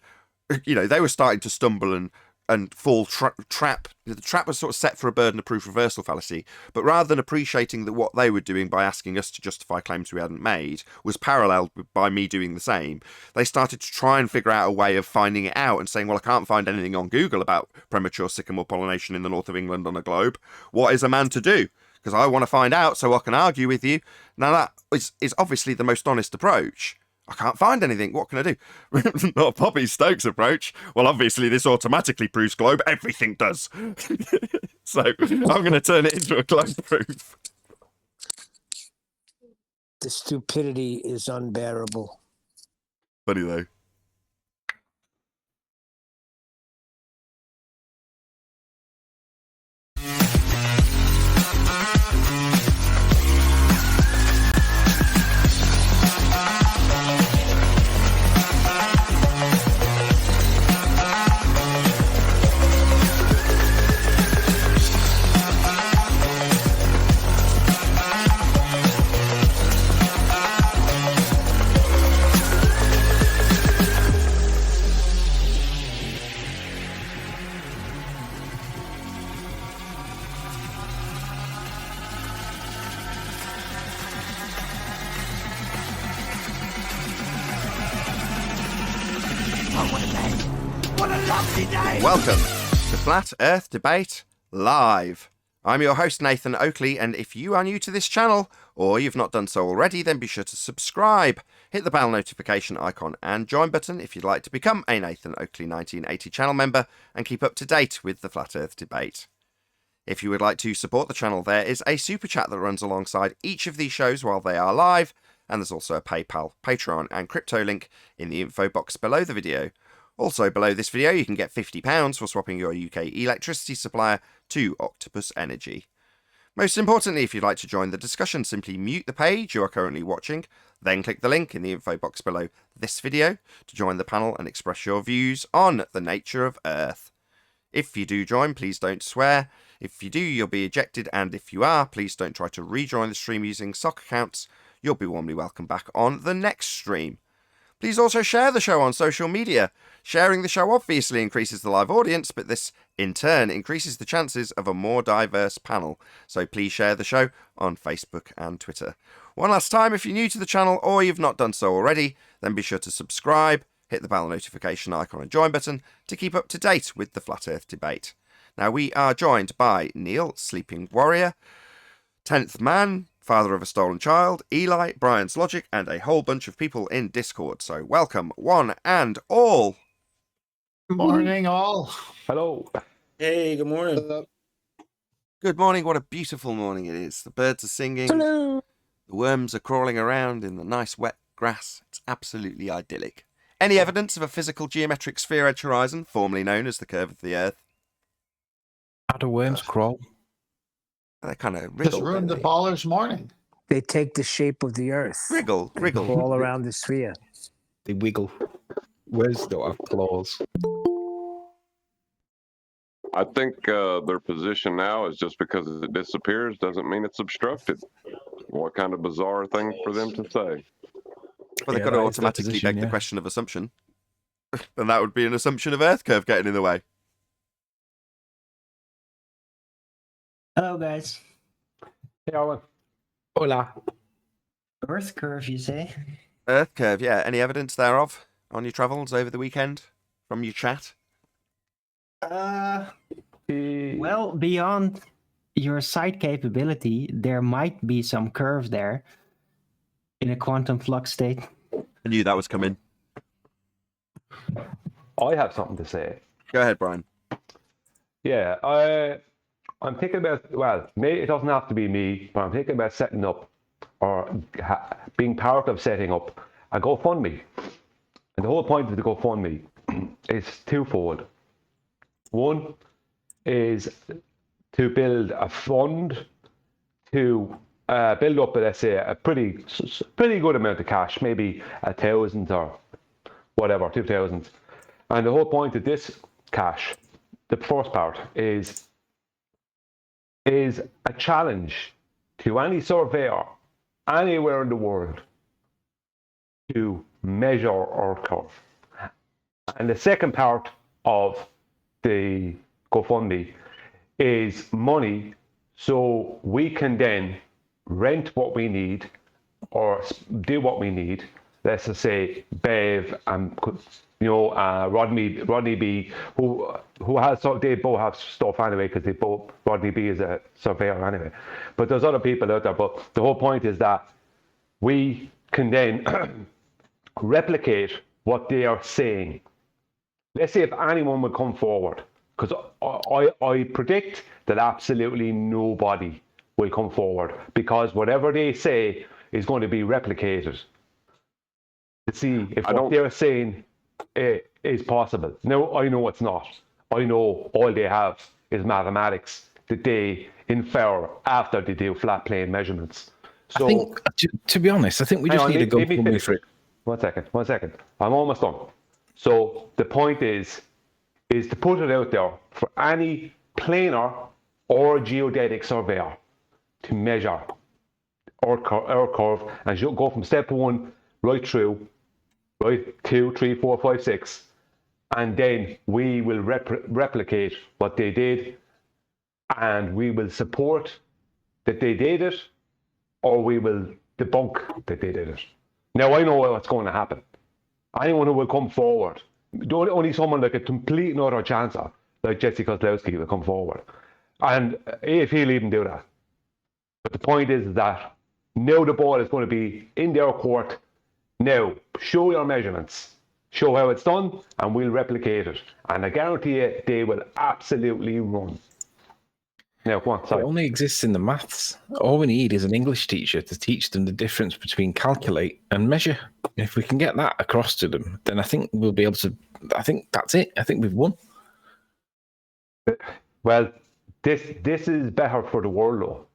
Speaker 1: they were starting to stumble and fall trap. The trap was sort of set for a burden of proof reversal fallacy, but rather than appreciating that what they were doing by asking us to justify claims we hadn't made was paralleled by me doing the same, they started to try and figure out a way of finding it out and saying, well, I can't find anything on Google about premature sycamore pollination in the north of England on a globe. What is a man to do? Because I want to find out so I can argue with you. Now that is obviously the most honest approach. I can't find anything. What can I do? Not Bobby Stokes' approach. Well, obviously, this automatically proves globe. Everything does. So I'm going to turn it into a globe proof.
Speaker 2: The stupidity is unbearable.
Speaker 1: Funny, though. Welcome to Flat Earth Debate Live. I'm your host, Nathan Oakley, and if you are new to this channel, or you've not done so already, then be sure to subscribe, hit the bell notification icon and join button if you'd like to become a Nathan Oakley 1980 channel member and keep up to date with the Flat Earth debate. If you would like to support the channel, there is a super chat that runs alongside each of these shows while they are live, and there's also a PayPal, Patreon and crypto link in the info box below the video. Also below this video you can get £50 for swapping your UK electricity supplier to Octopus Energy. Most importantly, if you'd like to join the discussion, simply mute the page you are currently watching, then click the link in the info box below this video to join the panel and express your views on the nature of Earth. If you do join, please don't swear. If you do, you'll be ejected, and if you are, please don't try to rejoin the stream using sock accounts. You'll be warmly welcome back on the next stream. Please also share the show on social media. Sharing the show obviously increases the live audience, but this in turn increases the chances of a more diverse panel. So please share the show on Facebook and Twitter. One last time, if you're new to the channel or you've not done so already, then be sure to subscribe, hit the bell notification icon and join button to keep up to date with the Flat Earth debate. Now we are joined by Neil, Sleeping Warrior, 10th Man, Father of a Stolen Child, Eli, Brian's Logic, and a whole bunch of people in Discord. So welcome, one and all.
Speaker 4: Morning, all.
Speaker 6: Hello.
Speaker 8: Hey, good morning.
Speaker 1: Good morning. What a beautiful morning it is. The birds are singing.
Speaker 2: Hello.
Speaker 1: The worms are crawling around in the nice wet grass. It's absolutely idyllic. Any evidence of a physical geometric sphere edge horizon, formerly known as the curve of the Earth?
Speaker 3: How do worms crawl?
Speaker 1: They kind of
Speaker 4: Just
Speaker 1: wriggle.
Speaker 4: ruined the
Speaker 1: don't
Speaker 4: Polaris morning.
Speaker 2: They take the shape of the Earth.
Speaker 1: they? Wriggle.
Speaker 2: All around the sphere.
Speaker 3: They wiggle. Worms don't have claws.
Speaker 5: I think their position now is just because it disappears doesn't mean it's obstructed. What kind of bizarre thing for them to say?
Speaker 1: Well, they've
Speaker 3: Yeah,
Speaker 1: got to
Speaker 3: that is their
Speaker 1: automatically
Speaker 3: position,
Speaker 1: beg the
Speaker 3: yeah.
Speaker 1: question of assumption. And that would be an assumption of Earth curve getting in the way.
Speaker 8: Hello, guys.
Speaker 6: Hey, Owen.
Speaker 3: Hola.
Speaker 8: Earth curve, you say?
Speaker 1: Earth curve, yeah. Any evidence thereof on your travels over the weekend from your chat?
Speaker 8: Well, beyond your sight capability, there might be some curve there in a quantum flux state.
Speaker 1: I knew that was coming.
Speaker 6: I have something to say.
Speaker 1: Go ahead, Brian.
Speaker 6: Yeah, I'm thinking about, well, it doesn't have to be me, but I'm thinking about setting up or being part of setting up a GoFundMe. And the whole point of the GoFundMe is twofold. One is to build a fund to build up, let's say, a pretty good amount of cash, maybe 1,000 or whatever, 2,000. And the whole point of this cash, the first part, is a challenge to any surveyor anywhere in the world to measure Earth curve. And the second part of the GoFundMe is money so we can then rent what we need or do what we need. Let's just say Bev and Rodney B, who has, so they both have stuff anyway, because Rodney B is a surveyor anyway. But there's other people out there. But the whole point is that we can then replicate what they are saying. Let's say if anyone would come forward, because I predict that absolutely nobody will come forward, because whatever they say is going to be replicated to see if what they're saying is possible. Now, I know it's not. I know all they have is mathematics that they infer after they do flat plane measurements. So,
Speaker 3: I think, to be honest, I think we just need to go for it.
Speaker 6: One second. I'm almost done. So the point is to put it out there for any planar or geodetic surveyor to measure our curve, and you'll go from step 1 right through, right, 2, 3, 4, 5, 6, and then we will replicate what they did, and we will support that they did it, or we will debunk that they did it. Now, I know what's going to happen. Anyone who will come forward, only someone like a complete and utter chancer, like Jesse Kozlowski, will come forward. And if he'll even do that. But the point is that Now the ball is going to be in their court. Now, show your measurements. Show how it's done, and we'll replicate it. And I guarantee you, they will absolutely run. Now, go on,
Speaker 3: It
Speaker 6: sorry.
Speaker 3: only exists in the maths. All we need is an English teacher to teach them the difference between calculate and measure. If we can get that across to them, then I think we'll be able to. I think that's it. I think we've won.
Speaker 6: Well, this is better for the world, though,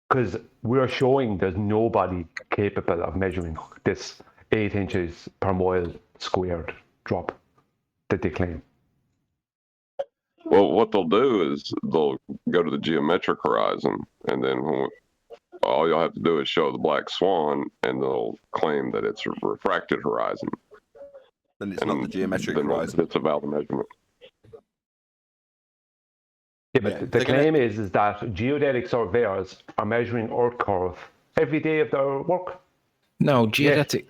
Speaker 6: because we're showing there's nobody capable of measuring this 8 inches per mile squared drop that they claim.
Speaker 5: Well, what they'll do is they'll go to the geometric horizon, and then all you'll have to do is show the black swan, and they'll claim that it's a refracted horizon.
Speaker 1: Then it's not the geometric horizon.
Speaker 5: It's a valid measurement.
Speaker 6: Yeah, but the claim is that geodetic surveyors are measuring Earth curve every day of their work.
Speaker 3: No, geodetic.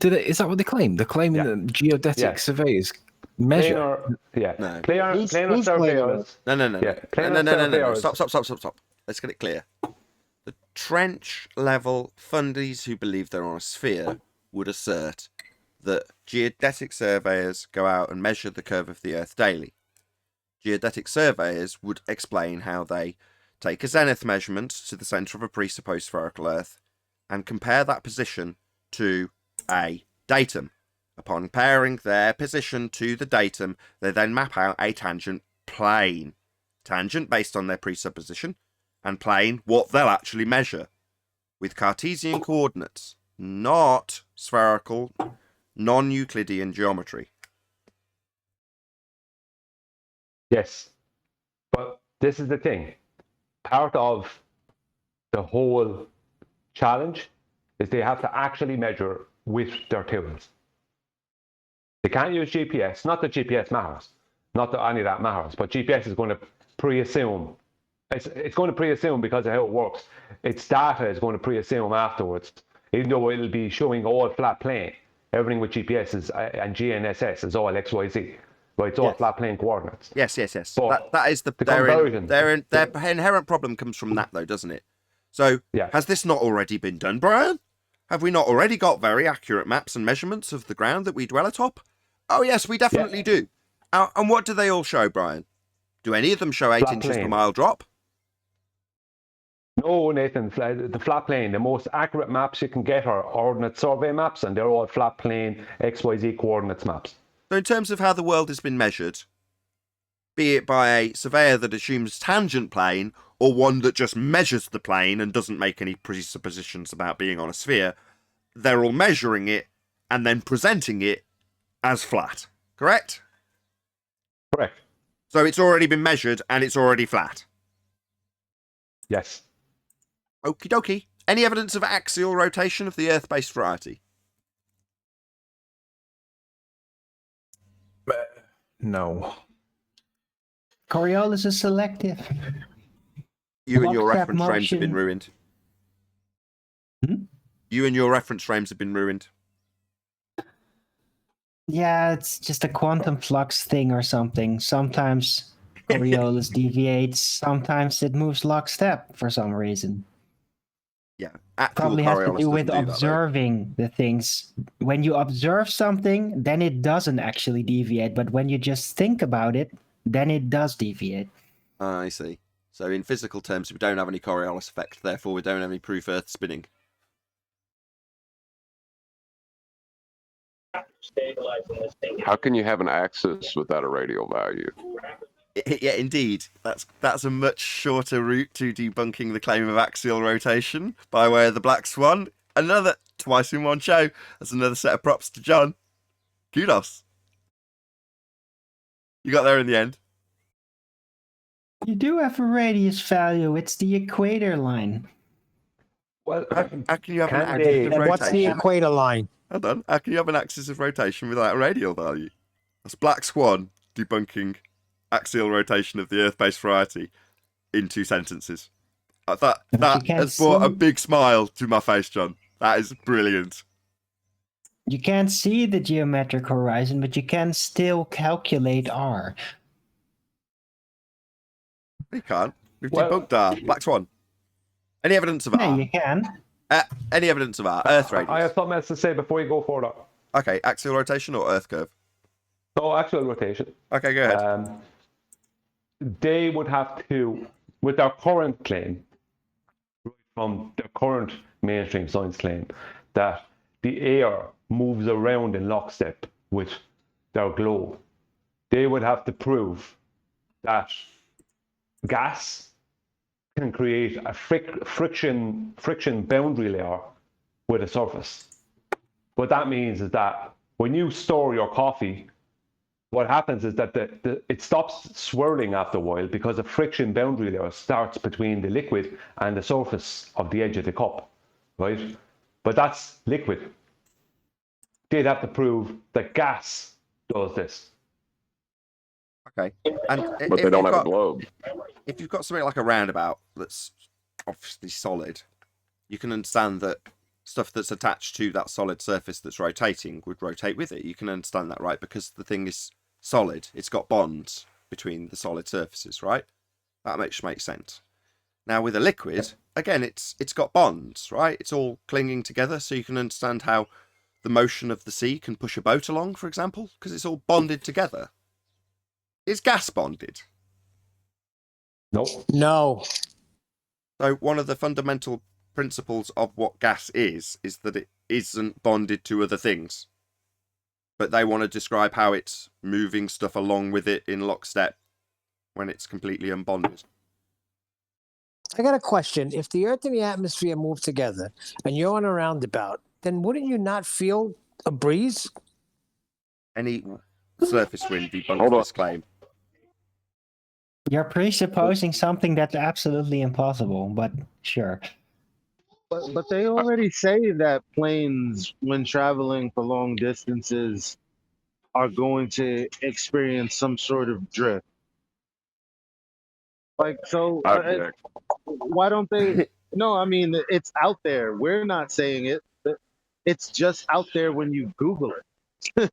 Speaker 3: Is that what they claim? They're claiming that geodetic surveyors measure.
Speaker 6: Planar surveyors.
Speaker 1: No. Stop. Let's get it clear. The trench level fundies who believe they're on a sphere would assert that geodetic surveyors go out and measure the curve of the Earth daily. Geodetic surveyors would explain how they take a zenith measurement to the centre of a presupposed spherical Earth and compare that position to a datum. Upon pairing their position to the datum, they then map out a tangent plane. Tangent based on their presupposition, and plane what they'll actually measure. With Cartesian coordinates, not spherical, non-Euclidean geometry.
Speaker 6: Yes, but this is the thing. Part of the whole challenge is they have to actually measure with their tools. They can't use GPS. Not that GPS matters. Not that any of that matters. But GPS is going to pre-assume. It's going to pre-assume because of how it works. Its data is going to pre-assume afterwards. Even though it'll be showing all flat plane. Everything with GPS is, and GNSS is all XYZ. Right, it's all flat plane coordinates.
Speaker 1: Yes.
Speaker 6: But
Speaker 1: that is the
Speaker 6: conversion.
Speaker 1: Their inherent problem comes from that, though, doesn't it? So, has this not already been done, Brian? Have we not already got very accurate maps and measurements of the ground that we dwell atop? Oh, yes, we definitely do. And what do they all show, Brian? Do any of them show 8 inches per mile drop?
Speaker 6: No, Nathan. The flat plane, the most accurate maps you can get are ordnance survey maps, and they're all flat plane XYZ coordinates maps.
Speaker 1: So in terms of how the world has been measured, be it by a surveyor that assumes tangent plane or one that just measures the plane and doesn't make any presuppositions about being on a sphere, they're all measuring it and then presenting it as flat, correct?
Speaker 6: Correct.
Speaker 1: So it's already been measured and it's already flat.
Speaker 6: Yes.
Speaker 1: Okie dokie. Any evidence of axial rotation of the Earth-based variety?
Speaker 3: No.
Speaker 8: Coriolis is selective.
Speaker 1: You and your
Speaker 8: Lockstep
Speaker 1: reference frames have been
Speaker 8: motion.
Speaker 1: ruined.
Speaker 8: Hmm?
Speaker 1: You and your reference frames have been ruined.
Speaker 8: Yeah, it's just a quantum flux thing or something. Sometimes Coriolis deviates, sometimes it moves lockstep for some reason.
Speaker 1: Yeah. Actual
Speaker 8: Probably has to
Speaker 1: Coriolis
Speaker 8: do with
Speaker 1: doesn't do that, though.
Speaker 8: observing the things. When you observe something, then it doesn't actually deviate. But when you just think about it, then it does deviate.
Speaker 1: I see. So in physical terms, we don't have any Coriolis effect, therefore we don't have any proof Earth spinning.
Speaker 5: How can you have an axis without a radial value?
Speaker 1: Yeah, indeed. That's a much shorter route to debunking the claim of axial rotation by way of the Black Swan. Another twice in one show. That's another set of props to John. Kudos. You got there in the end.
Speaker 8: You do have a radius value. It's the equator line.
Speaker 6: Well,
Speaker 1: How can you have an
Speaker 6: Can
Speaker 1: axis
Speaker 6: they-
Speaker 1: of
Speaker 2: And what's the
Speaker 1: rotation?
Speaker 2: equator line?
Speaker 1: Hold on. How can you have an axis of rotation without a radial value? That's Black Swan debunking axial rotation of the Earth-based variety in 2 sentences. That
Speaker 8: you can't
Speaker 1: has brought a
Speaker 8: see-
Speaker 1: big smile to my face, John. That is brilliant.
Speaker 8: You can't see the geometric horizon, but you can still calculate R.
Speaker 1: You can't. We've
Speaker 6: Well-
Speaker 1: debunked our Black Swan. Any evidence of
Speaker 8: Yeah,
Speaker 1: R?
Speaker 8: you can.
Speaker 1: Any evidence of our Earth radius?
Speaker 6: I have something else to say before you go further.
Speaker 1: Okay, axial rotation or Earth curve?
Speaker 6: So axial rotation.
Speaker 1: Okay, go ahead.
Speaker 6: They would have to, with their current claim, from their current mainstream science claim, that the air moves around in lockstep with their globe, they would have to prove that gas can create a friction boundary layer with a surface. What that means is that when you store your coffee, what happens is that it stops swirling after a while because a friction boundary layer starts between the liquid and the surface of the edge of the cup, right? But that's liquid. They'd have to prove that gas does this.
Speaker 1: Okay. And
Speaker 5: But they don't have a globe.
Speaker 1: if you've got something like a roundabout that's obviously solid, you can understand that stuff that's attached to that solid surface that's rotating would rotate with it. You can understand that, right? Because the thing is solid. It's got bonds between the solid surfaces, right? That makes sense. Now with a liquid, again, it's got bonds, right? It's all clinging together, so you can understand how the motion of the sea can push a boat along, for example, because it's all bonded together. Is gas bonded?
Speaker 6: Nope.
Speaker 2: No.
Speaker 1: So one of the fundamental principles of what gas is that it isn't bonded to other things. But they want to describe how it's moving stuff along with it in lockstep when it's completely unbonded.
Speaker 2: I got a question. If the Earth and the atmosphere move together and you're on a roundabout, then wouldn't you not feel a breeze?
Speaker 1: Any surface wind
Speaker 5: Hold
Speaker 1: debunks
Speaker 5: on.
Speaker 1: this claim.
Speaker 8: You're presupposing something that's absolutely impossible, but sure.
Speaker 7: But they already say that planes, when traveling for long distances, are going to experience some sort of drift. Like, so
Speaker 5: I object.
Speaker 7: why don't they? No, I mean, it's out there. We're not saying it. It's just out there when you Google it.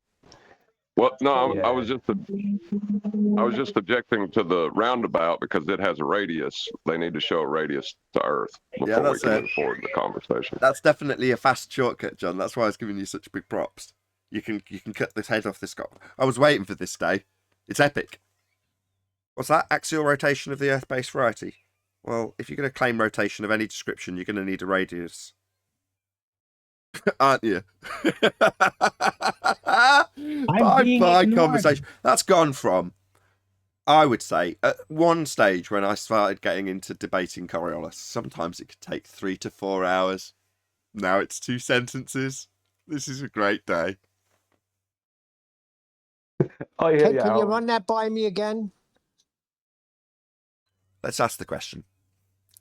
Speaker 5: Well, no,
Speaker 6: Yeah.
Speaker 5: I was just objecting to the roundabout because it has a radius. They need to show a radius to Earth before we
Speaker 1: that's
Speaker 5: can
Speaker 1: it.
Speaker 5: move forward in the conversation.
Speaker 1: That's definitely a fast shortcut, John. That's why I was giving you such big props. You can cut this head off this guy. I was waiting for this day. It's epic. What's that? Axial rotation of the Earth-based variety. Well, if you're going to claim rotation of any description, you're going to need a radius. Aren't you? Bye conversation. That's gone from, I would say, at one stage when I started getting into debating Coriolis, sometimes it could take 3 to 4 hours. Now it's 2 sentences. This is a great day.
Speaker 6: Oh yeah,
Speaker 2: Can you run that by me again?
Speaker 1: Let's ask the question.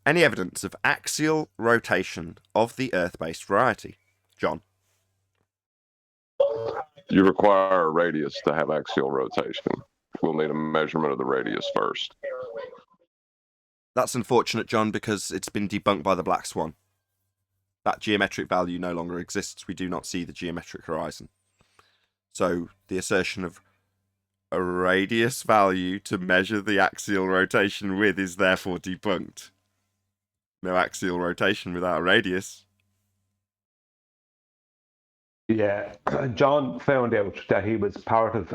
Speaker 1: Any evidence of axial rotation of the Earth-based variety? John?
Speaker 5: You require a radius to have axial rotation. We'll need a measurement of the radius first.
Speaker 1: That's unfortunate, John, because it's been debunked by the Black Swan. That geometric value no longer exists. We do not see the geometric horizon. So the assertion of a radius value to measure the axial rotation with is therefore debunked. No axial rotation without a radius.
Speaker 6: Yeah, John found out that he was part of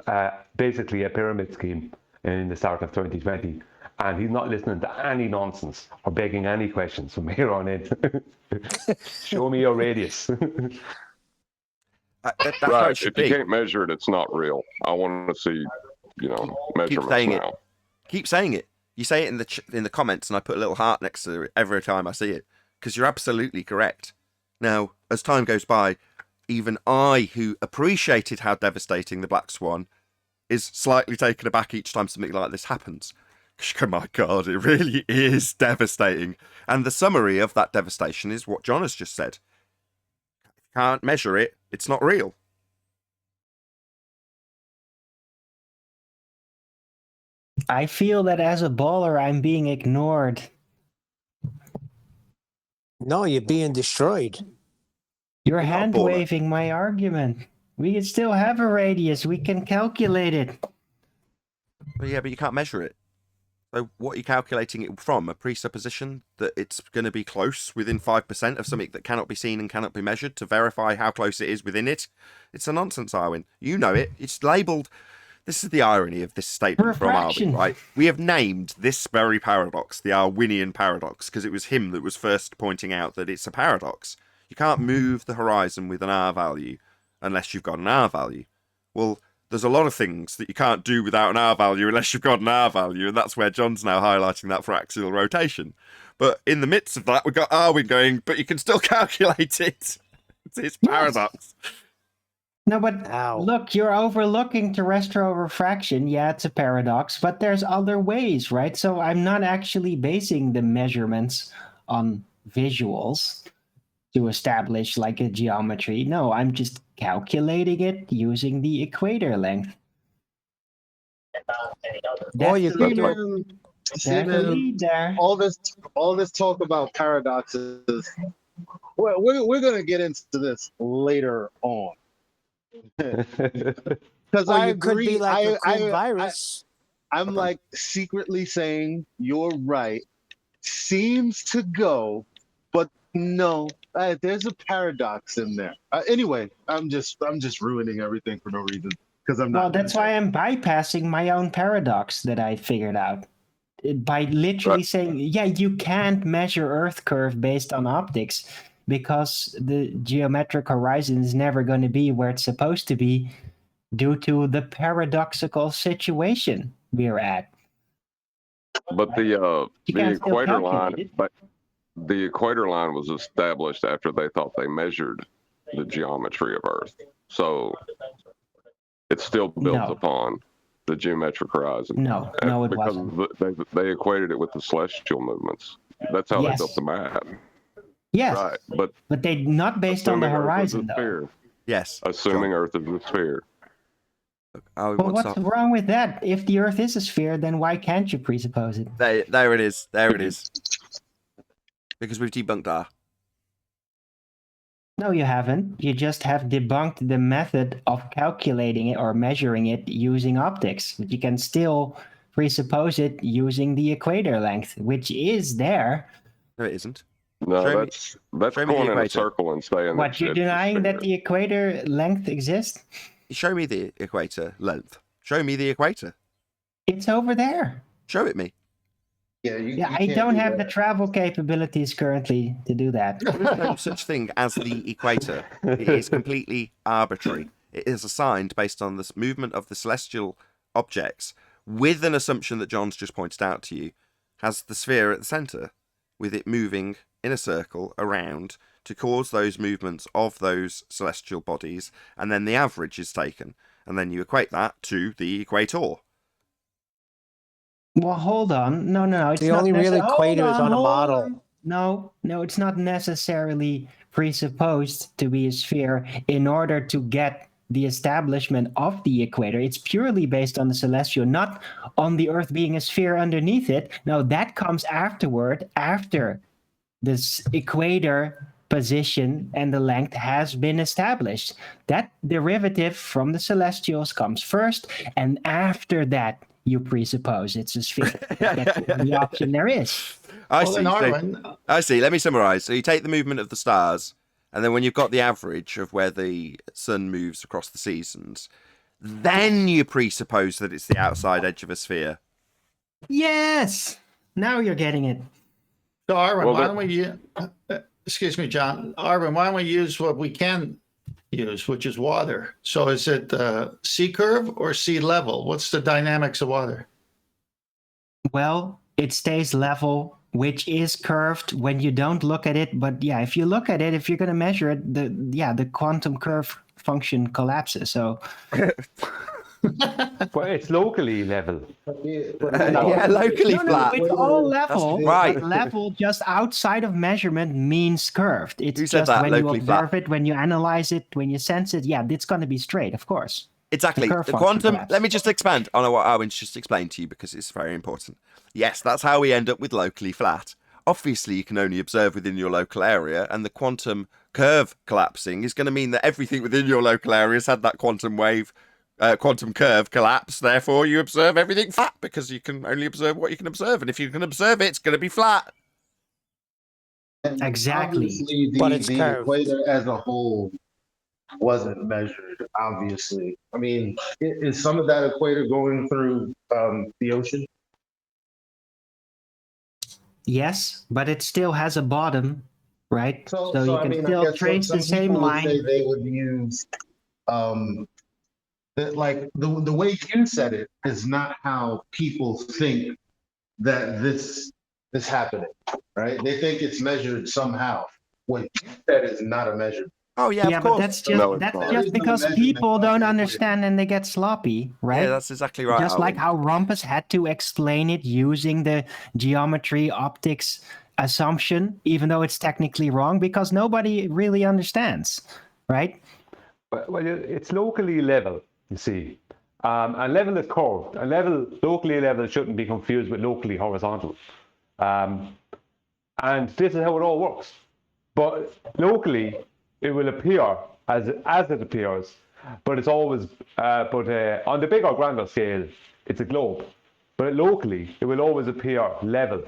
Speaker 6: basically a pyramid scheme in the start of 2020, and he's not listening to any nonsense or begging any questions from here on in. Show me your radius.
Speaker 1: That's how
Speaker 5: Right.
Speaker 1: it should
Speaker 5: If you
Speaker 1: be.
Speaker 5: can't measure it, it's not real. I want to see, measurements
Speaker 1: saying it.
Speaker 5: now.
Speaker 1: Keep saying it. You say it in the comments, and I put a little heart next to it every time I see it, because you're absolutely correct. Now, as time goes by, even I, who appreciated how devastating the Black Swan, is slightly taken aback each time something like this happens. Oh my God, it really is devastating. And the summary of that devastation is what John has just said. If you can't measure it, it's not real.
Speaker 8: I feel that as a baller, I'm being ignored.
Speaker 2: No, you're being destroyed.
Speaker 8: You're
Speaker 1: You're not a
Speaker 8: hand
Speaker 1: baller.
Speaker 8: waving my argument. We can still have a radius. We can calculate it.
Speaker 1: But yeah, but you can't measure it. So what are you calculating it from? A presupposition that it's going to be close, within 5% of something that cannot be seen and cannot be measured, to verify how close it is within it? It's a nonsense, Arwin. You know it. It's labelled... This is the irony of this statement from Arwin, right? We have named this very paradox the Arwinian paradox because it was him that was first pointing out that it's a paradox. You can't move the horizon with an R value unless you've got an R value. Well, there's a lot of things that you can't do without an R value unless you've got an R value, and that's where John's now highlighting that for axial rotation. But in the midst of that, we've got Arwin going, but you can still calculate it. It's paradox.
Speaker 8: No, but look, you're overlooking terrestrial refraction. Yeah, it's a paradox, but there's other ways, right? So I'm not actually basing the measurements on visuals to establish like a geometry. No, I'm just calculating it using the equator length.
Speaker 2: Or you could
Speaker 7: Steven, all this talk about paradoxes. We're gonna get into this later on. Because I agree.
Speaker 2: Could be like a cool virus.
Speaker 7: I'm like secretly saying you're right. Seems to go, but no, there's a paradox in there. Anyway, I'm just ruining everything for no reason because I'm not.
Speaker 8: Well, that's why I'm bypassing my own paradox that I figured out by literally saying, yeah, you can't measure Earth curve based on optics because the geometric horizon is never going to be where it's supposed to be due to the paradoxical situation we're at.
Speaker 5: But the equator line, the equator line was established after they thought they measured the geometry of Earth, so it still builds upon the geometric horizon.
Speaker 8: No, it wasn't.
Speaker 5: They equated it with the celestial movements. That's how they built the map.
Speaker 8: Yes,
Speaker 5: right,
Speaker 8: but they not based on the horizon, though.
Speaker 1: Yes,
Speaker 5: assuming Earth is a sphere.
Speaker 8: Well, what's wrong with that? If the Earth is a sphere, then why can't you presuppose it?
Speaker 1: There it is. There it is. Because we've debunked R.
Speaker 8: No, you haven't. You just have debunked the method of calculating it or measuring it using optics. But you can still presuppose it using the equator length, which is there.
Speaker 1: No, it isn't.
Speaker 5: No, that's going in a circle and saying
Speaker 8: what, you're denying that the equator length exists?
Speaker 1: Show me the equator length. Show me the equator.
Speaker 8: It's over there.
Speaker 1: Show it me.
Speaker 7: Yeah,
Speaker 8: I don't have the travel capabilities currently to do that.
Speaker 1: There is no such thing as the equator. It is completely arbitrary. It is assigned based on the movement of the celestial objects with an assumption that John's just pointed out to you, has the sphere at the centre, with it moving in a circle around to cause those movements of those celestial bodies, and then the average is taken, and then you equate that to the equator.
Speaker 8: Well, hold on. No. It's
Speaker 2: the only real equator is on a model.
Speaker 8: No, it's not necessarily presupposed to be a sphere in order to get the establishment of the equator. It's purely based on the celestial, not on the Earth being a sphere underneath it. No, that comes afterward, after this equator position and the length has been established. That derivative from the celestials comes first, and after that, you presuppose it's a sphere. That's the only option there is.
Speaker 1: I see. Let me summarize. So you take the movement of the stars, and then when you've got the average of where the sun moves across the seasons, then you presuppose that it's the outside edge of a sphere.
Speaker 8: Yes! Now you're getting it.
Speaker 4: So, Arvin, why don't we... excuse me, John. Arvin, why don't we use what we can use, which is water? So is it sea curve or sea level? What's the dynamics of water?
Speaker 8: Well, it stays level, which is curved when you don't look at it. But yeah, if you look at it, if you're going to measure it, the quantum curve function collapses. So...
Speaker 6: But it's locally level.
Speaker 1: Locally flat.
Speaker 8: It's all level.
Speaker 1: Right.
Speaker 8: Level just outside of measurement means curved. It's
Speaker 1: Who said
Speaker 8: just
Speaker 1: that?
Speaker 8: when
Speaker 1: Locally
Speaker 8: you observe
Speaker 1: flat.
Speaker 8: it, when you analyze it, when you sense it. Yeah, it's going to be straight, of course.
Speaker 1: Exactly.
Speaker 8: The curve
Speaker 1: The
Speaker 8: function
Speaker 1: quantum.
Speaker 8: collapses.
Speaker 1: Let me just expand on what Arwin's just explained to you because it's very important. Yes, that's how we end up with locally flat. Obviously, you can only observe within your local area, and the quantum curve collapsing is going to mean that everything within your local area has had that quantum wave quantum curve collapse. Therefore, you observe everything flat because you can only observe what you can observe, and if you can observe it, it's going to be flat.
Speaker 7: And
Speaker 8: Exactly.
Speaker 7: obviously,
Speaker 2: But it's
Speaker 7: the
Speaker 2: curved.
Speaker 7: equator as a whole wasn't measured. Obviously, I mean, is some of that equator going through the ocean?
Speaker 8: Yes, but it still has a bottom, right? So you
Speaker 7: I
Speaker 8: can
Speaker 7: mean, I
Speaker 8: still
Speaker 7: guess
Speaker 8: trace the
Speaker 7: some
Speaker 8: same
Speaker 7: people would
Speaker 8: line.
Speaker 7: say they would use that, like the way you said it is not how people think that this is happening, right? They think it's measured somehow. What you said is not a measure.
Speaker 1: Oh yeah,
Speaker 8: Yeah,
Speaker 1: of
Speaker 8: but
Speaker 1: course.
Speaker 8: that's just
Speaker 5: No, it's
Speaker 8: that's
Speaker 5: not.
Speaker 7: There
Speaker 8: just
Speaker 7: is no
Speaker 8: because
Speaker 7: measurement
Speaker 8: people
Speaker 7: of
Speaker 8: don't
Speaker 7: the equator.
Speaker 8: understand and they get sloppy, right?
Speaker 1: Yeah, that's exactly right.
Speaker 8: Just like
Speaker 1: Alwyn.
Speaker 8: how Rumpus had to explain it using the geometry optics assumption, even though it's technically wrong, because nobody really understands, right?
Speaker 6: Well, it's locally level, you see. And level is curved. And locally level shouldn't be confused with locally horizontal. And this is how it all works. But locally, it will appear as it appears, but it's always, on the big or grander scale, it's a globe. But locally, it will always appear level.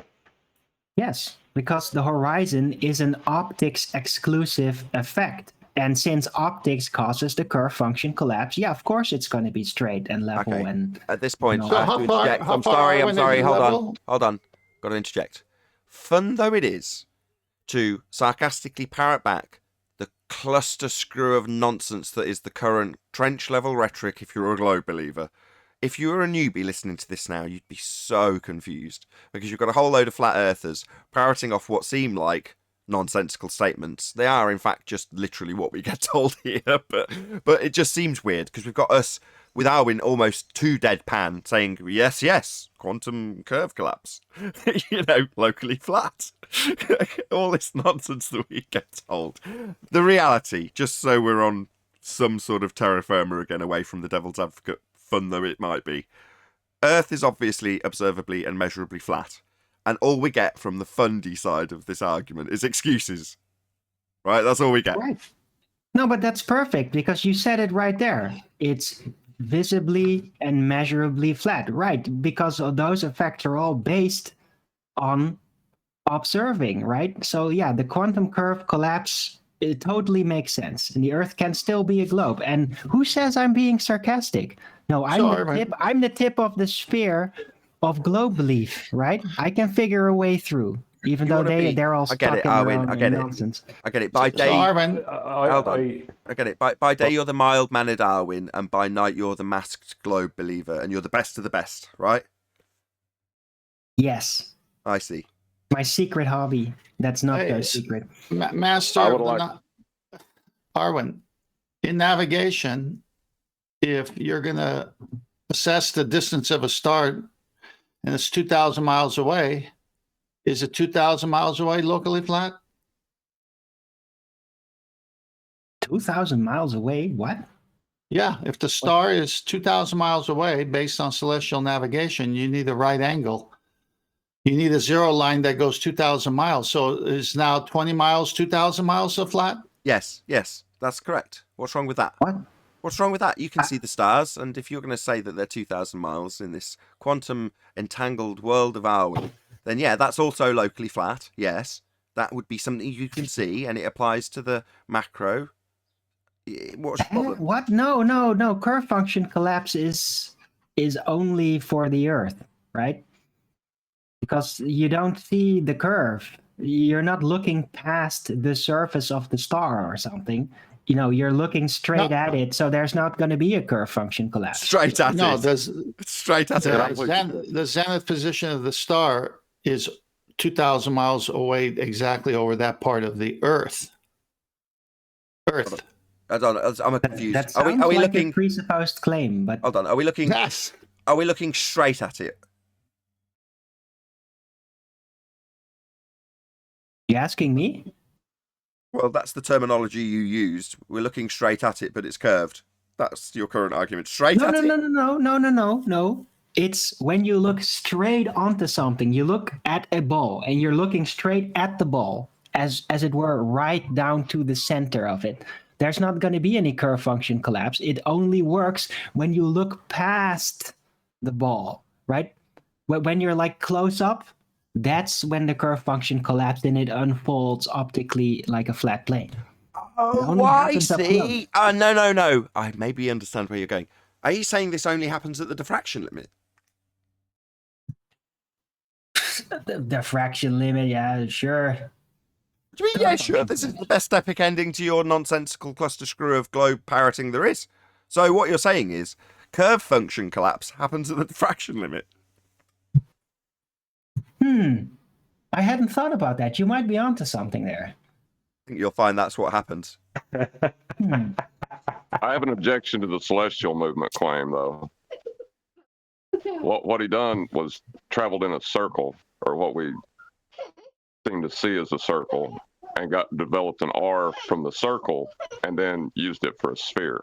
Speaker 8: Yes, because the horizon is an optics exclusive effect. And since optics causes the curve function collapse, yeah, of course it's going to be straight and level.
Speaker 1: Okay.
Speaker 8: And
Speaker 1: At this point,
Speaker 8: No.
Speaker 1: I
Speaker 8: So
Speaker 1: have
Speaker 4: how
Speaker 1: to
Speaker 4: far-
Speaker 1: interject.
Speaker 4: how
Speaker 1: I'm
Speaker 4: far
Speaker 1: sorry.
Speaker 4: are
Speaker 1: I'm
Speaker 4: we
Speaker 1: sorry.
Speaker 4: in
Speaker 1: Hold
Speaker 4: level?
Speaker 1: on. Got to interject. Fun though it is to sarcastically parrot back the cluster screw of nonsense that is the current trench level rhetoric if you're a globe believer. If you were a newbie listening to this now, you'd be so confused because you've got a whole load of flat earthers parroting off what seem like nonsensical statements. They are in fact just literally what we get told here, but it just seems weird because we've got us with Arwin almost too deadpan saying yes, quantum curve collapse, locally flat. All this nonsense that we get told. The reality, just so we're on some sort of terra firma again, away from the devil's advocate fun though it might be, Earth is obviously observably and measurably flat. And all we get from the fundy side of this argument is excuses. Right? That's all we get.
Speaker 8: right. No, but that's perfect because you said it right there. It's visibly and measurably flat, right? Because of those effects are all based on observing, right? So yeah, the quantum curve collapse, it totally makes sense. And the Earth can still be a globe. And who says I'm being sarcastic? No, I'm the tip of the sphere of globe belief, right? I can figure a way through, even though they're all
Speaker 1: I get
Speaker 8: stuck
Speaker 1: it,
Speaker 8: in
Speaker 1: Arwin,
Speaker 8: their
Speaker 1: I get
Speaker 8: own
Speaker 1: it.
Speaker 8: nonsense.
Speaker 1: I get it. By
Speaker 4: So
Speaker 1: day,
Speaker 4: Arvin,
Speaker 1: hold on. I get it. By day, you're the mild-mannered Arwin, and by night, you're the masked globe believer, and you're the best of the best, right?
Speaker 8: Yes,
Speaker 1: I see.
Speaker 8: my secret hobby. That's not
Speaker 4: Hey,
Speaker 8: so
Speaker 4: it's-
Speaker 8: secret.
Speaker 4: Master
Speaker 5: I
Speaker 4: of
Speaker 5: would
Speaker 4: the
Speaker 5: like-
Speaker 4: Arwin, in navigation, if you're going to assess the distance of a star and it's 2,000 miles away, is it 2,000 miles away locally flat?
Speaker 8: 2,000 miles away? What?
Speaker 4: Yeah, if the star is 2,000 miles away based on celestial navigation, you need a right angle. You need a zero line that goes 2,000 miles. So is now 20 miles, 2,000 miles of flat?
Speaker 1: Yes, that's correct. What's wrong with that?
Speaker 8: What?
Speaker 1: What's wrong with that? You can see the stars, and if you're going to say that they're 2,000 miles in this quantum entangled world of Arwin, then yeah, that's also locally flat. Yes, that would be something you can see, and it applies to the macro. What's the problem?
Speaker 8: What? No. Curve function collapse is only for the Earth, right? Because you don't see the curve. You're not looking past the surface of the star or something. You're looking straight at it, so there's not going to be a curve function collapse.
Speaker 1: Straight at
Speaker 4: No,
Speaker 1: it. Straight at it.
Speaker 4: the zenith position of the star is 2,000 miles away exactly over that part of the Earth. Earth.
Speaker 1: I'm confused.
Speaker 8: That
Speaker 1: Are
Speaker 8: sounds
Speaker 1: we
Speaker 8: like
Speaker 1: looking?
Speaker 8: a presupposed claim, but
Speaker 1: Hold on. Are we looking?
Speaker 4: Yes.
Speaker 1: Are we looking straight at it?
Speaker 8: you asking me?
Speaker 1: Well, that's the terminology you used. We're looking straight at it, but it's curved. That's your current argument. Straight
Speaker 8: No,
Speaker 1: at
Speaker 8: no,
Speaker 1: it.
Speaker 8: no. It's when you look straight onto something. You look at a ball, and you're looking straight at the ball, as it were, right down to the center of it. There's not going to be any curve function collapse. It only works when you look past the ball, right? When you're like close up, that's when the curve function collapsed and it unfolds optically like a flat plane.
Speaker 1: Oh,
Speaker 8: only
Speaker 1: I
Speaker 8: happens up
Speaker 1: see. No. I maybe understand where you're going. Are you saying this only happens at the diffraction limit?
Speaker 8: The diffraction limit, yeah, sure.
Speaker 1: What do you mean, yeah, sure, this is the best epic ending to your nonsensical cluster screw of globe parroting there is. So what you're saying is, curve function collapse happens at the diffraction limit.
Speaker 8: I hadn't thought about that. You might be onto something there.
Speaker 1: I think you'll find that's what happens.
Speaker 5: I have an objection to the celestial movement claim, though. What he done was traveled in a circle, or what we seem to see as a circle, and developed an R from the circle, and then used it for a sphere.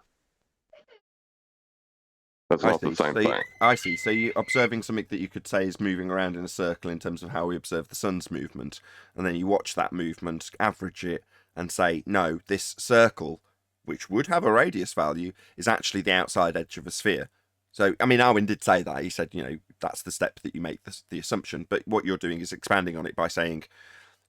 Speaker 5: That's not the same thing.
Speaker 1: I see. So you're observing something that you could say is moving around in a circle in terms of how we observe the sun's movement, and then you watch that movement, average it, and say, no, this circle, which would have a radius value, is actually the outside edge of a sphere. So, I mean, Arwin did say that. He said, that's the step that you make the assumption. But what you're doing is expanding on it by saying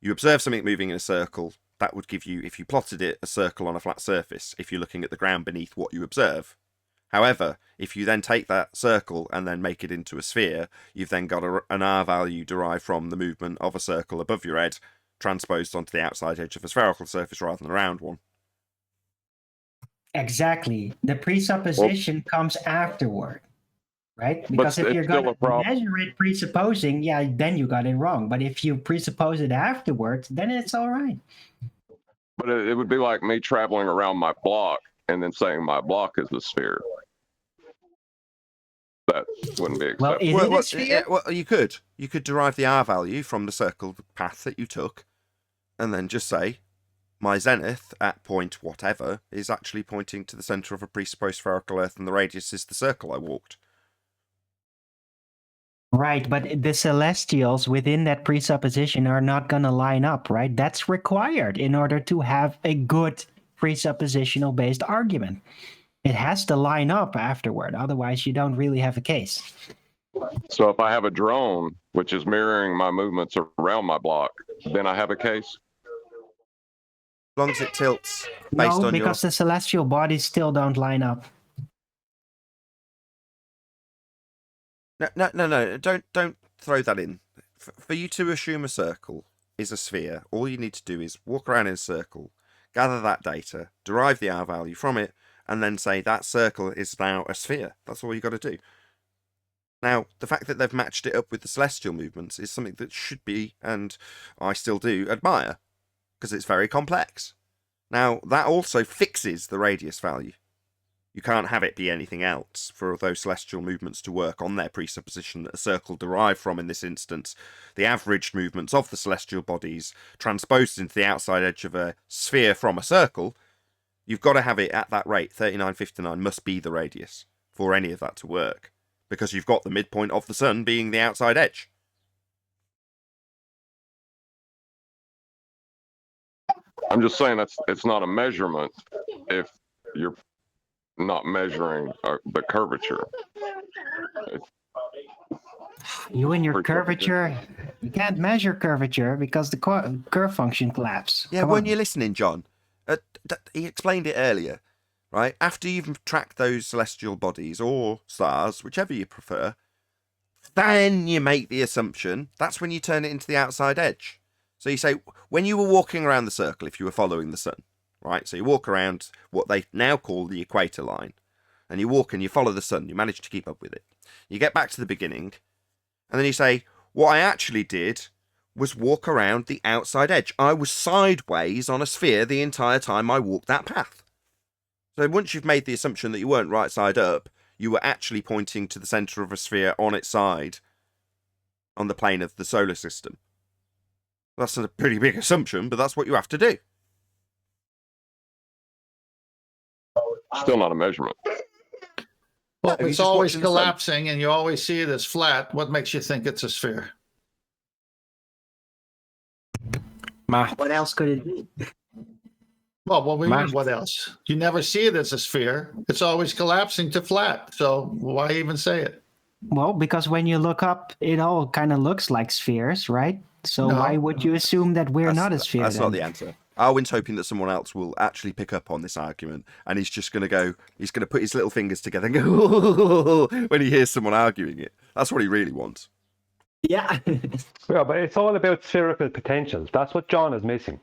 Speaker 1: you observe something moving in a circle. That would give you, if you plotted it, a circle on a flat surface, if you're looking at the ground beneath what you observe. However, if you then take that circle and then make it into a sphere, you've then got an R value derived from the movement of a circle above your head, transposed onto the outside edge of a spherical surface rather than a round one.
Speaker 8: Exactly. The presupposition comes afterward, right? Because if you're going to measure it presupposing, yeah, then you got it wrong. But if you presuppose it afterwards, then it's all right.
Speaker 5: But it would be like me traveling around my block and then saying my block is a sphere. That wouldn't be acceptable.
Speaker 8: Well, is it a sphere?
Speaker 1: Well, you could derive the R value from the circle path that you took, and then just say, my zenith at point whatever is actually pointing to the center of a presupposed spherical Earth, and the radius is the circle I walked.
Speaker 8: Right, but the celestials within that presupposition are not going to line up, right? That's required in order to have a good presuppositional based argument. It has to line up afterward, otherwise you don't really have a case.
Speaker 5: So if I have a drone, which is mirroring my movements around my block, then I have a case?
Speaker 1: As long as it tilts based on
Speaker 8: because the celestial bodies still don't line up.
Speaker 1: No. Don't throw that in. For you to assume a circle is a sphere, all you need to do is walk around in a circle, gather that data, derive the R value from it, and then say that circle is now a sphere. That's all you got to do. Now, the fact that they've matched it up with the celestial movements is something that should be, and I still do, admire, because it's very complex. Now, that also fixes the radius value. You can't have it be anything else for those celestial movements to work on their presupposition that a circle derived from, in this instance, the averaged movements of the celestial bodies transposed into the outside edge of a sphere from a circle. You've got to have it at that rate. 3959 must be the radius for any of that to work, because you've got the midpoint of the sun being the outside edge.
Speaker 5: I'm just saying it's not a measurement if you're not measuring the curvature.
Speaker 8: You and your curvature, you can't measure curvature because the curve function collapses.
Speaker 1: Yeah, weren't you listening, John? He explained it earlier, right? After you've tracked those celestial bodies or stars, whichever you prefer, then you make the assumption. That's when you turn it into the outside edge. So you say, when you were walking around the circle, if you were following the sun, right? So you walk around what they now call the equator line, and you walk and you follow the sun. You manage to keep up with it. You get back to the beginning, and then you say, what I actually did was walk around the outside edge. I was sideways on a sphere the entire time I walked that path. So once you've made the assumption that you weren't right side up, you were actually pointing to the center of a sphere on its side on the plane of the solar system. That's a pretty big assumption, but that's what you have to do.
Speaker 5: Still not a measurement.
Speaker 4: Well,
Speaker 1: No,
Speaker 4: it's always collapsing and you always see it as flat. What makes you think it's a sphere?
Speaker 3: Math.
Speaker 8: What else could it be?
Speaker 4: Well, what,
Speaker 3: Math.
Speaker 4: what else? You never see it as a sphere. It's always collapsing to flat. So why even say it?
Speaker 8: Well, because when you look up, it all kind of looks like spheres, right? So
Speaker 4: No.
Speaker 8: why would you assume that we're not a sphere?
Speaker 1: That's not
Speaker 8: then?
Speaker 1: the answer. Arwen's hoping that someone else will actually pick up on this argument, and he's just going to put his little fingers together and go when he hears someone arguing it. That's what he really wants.
Speaker 8: Yeah.
Speaker 6: Yeah, but it's all about spherical potential. That's what John is missing.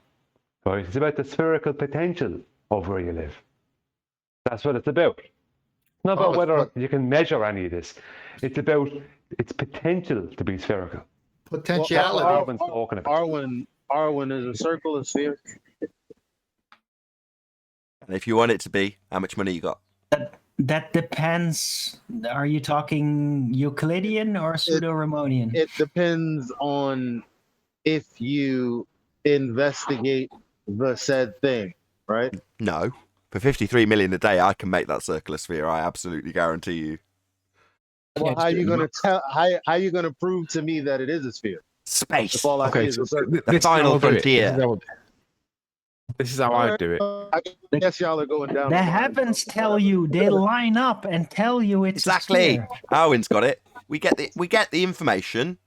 Speaker 6: Right? It's about the spherical potential of where you live. That's what it's about. It's not about whether you can measure any of this. It's about its potential to be spherical.
Speaker 4: Potentiality.
Speaker 6: Arwen's talking about.
Speaker 7: Arwen is a circle a sphere.
Speaker 1: And if you want it to be, how much money you got?
Speaker 8: That depends. Are you talking Euclidean or Pseudo-Riemannian?
Speaker 7: It depends on if you investigate the said thing, right?
Speaker 1: No. For 53 million a day, I can make that circular sphere. I absolutely guarantee you.
Speaker 7: Well, how you gonna prove to me that it is a sphere?
Speaker 1: Space.
Speaker 7: If all I see is a circle.
Speaker 1: The final frontier.
Speaker 3: This is how I do it.
Speaker 7: I guess y'all are going down.
Speaker 8: The
Speaker 7: line.
Speaker 8: heavens tell you, they line up and tell you it's a
Speaker 1: Exactly.
Speaker 8: sphere.
Speaker 1: Arwen's got it. We get the information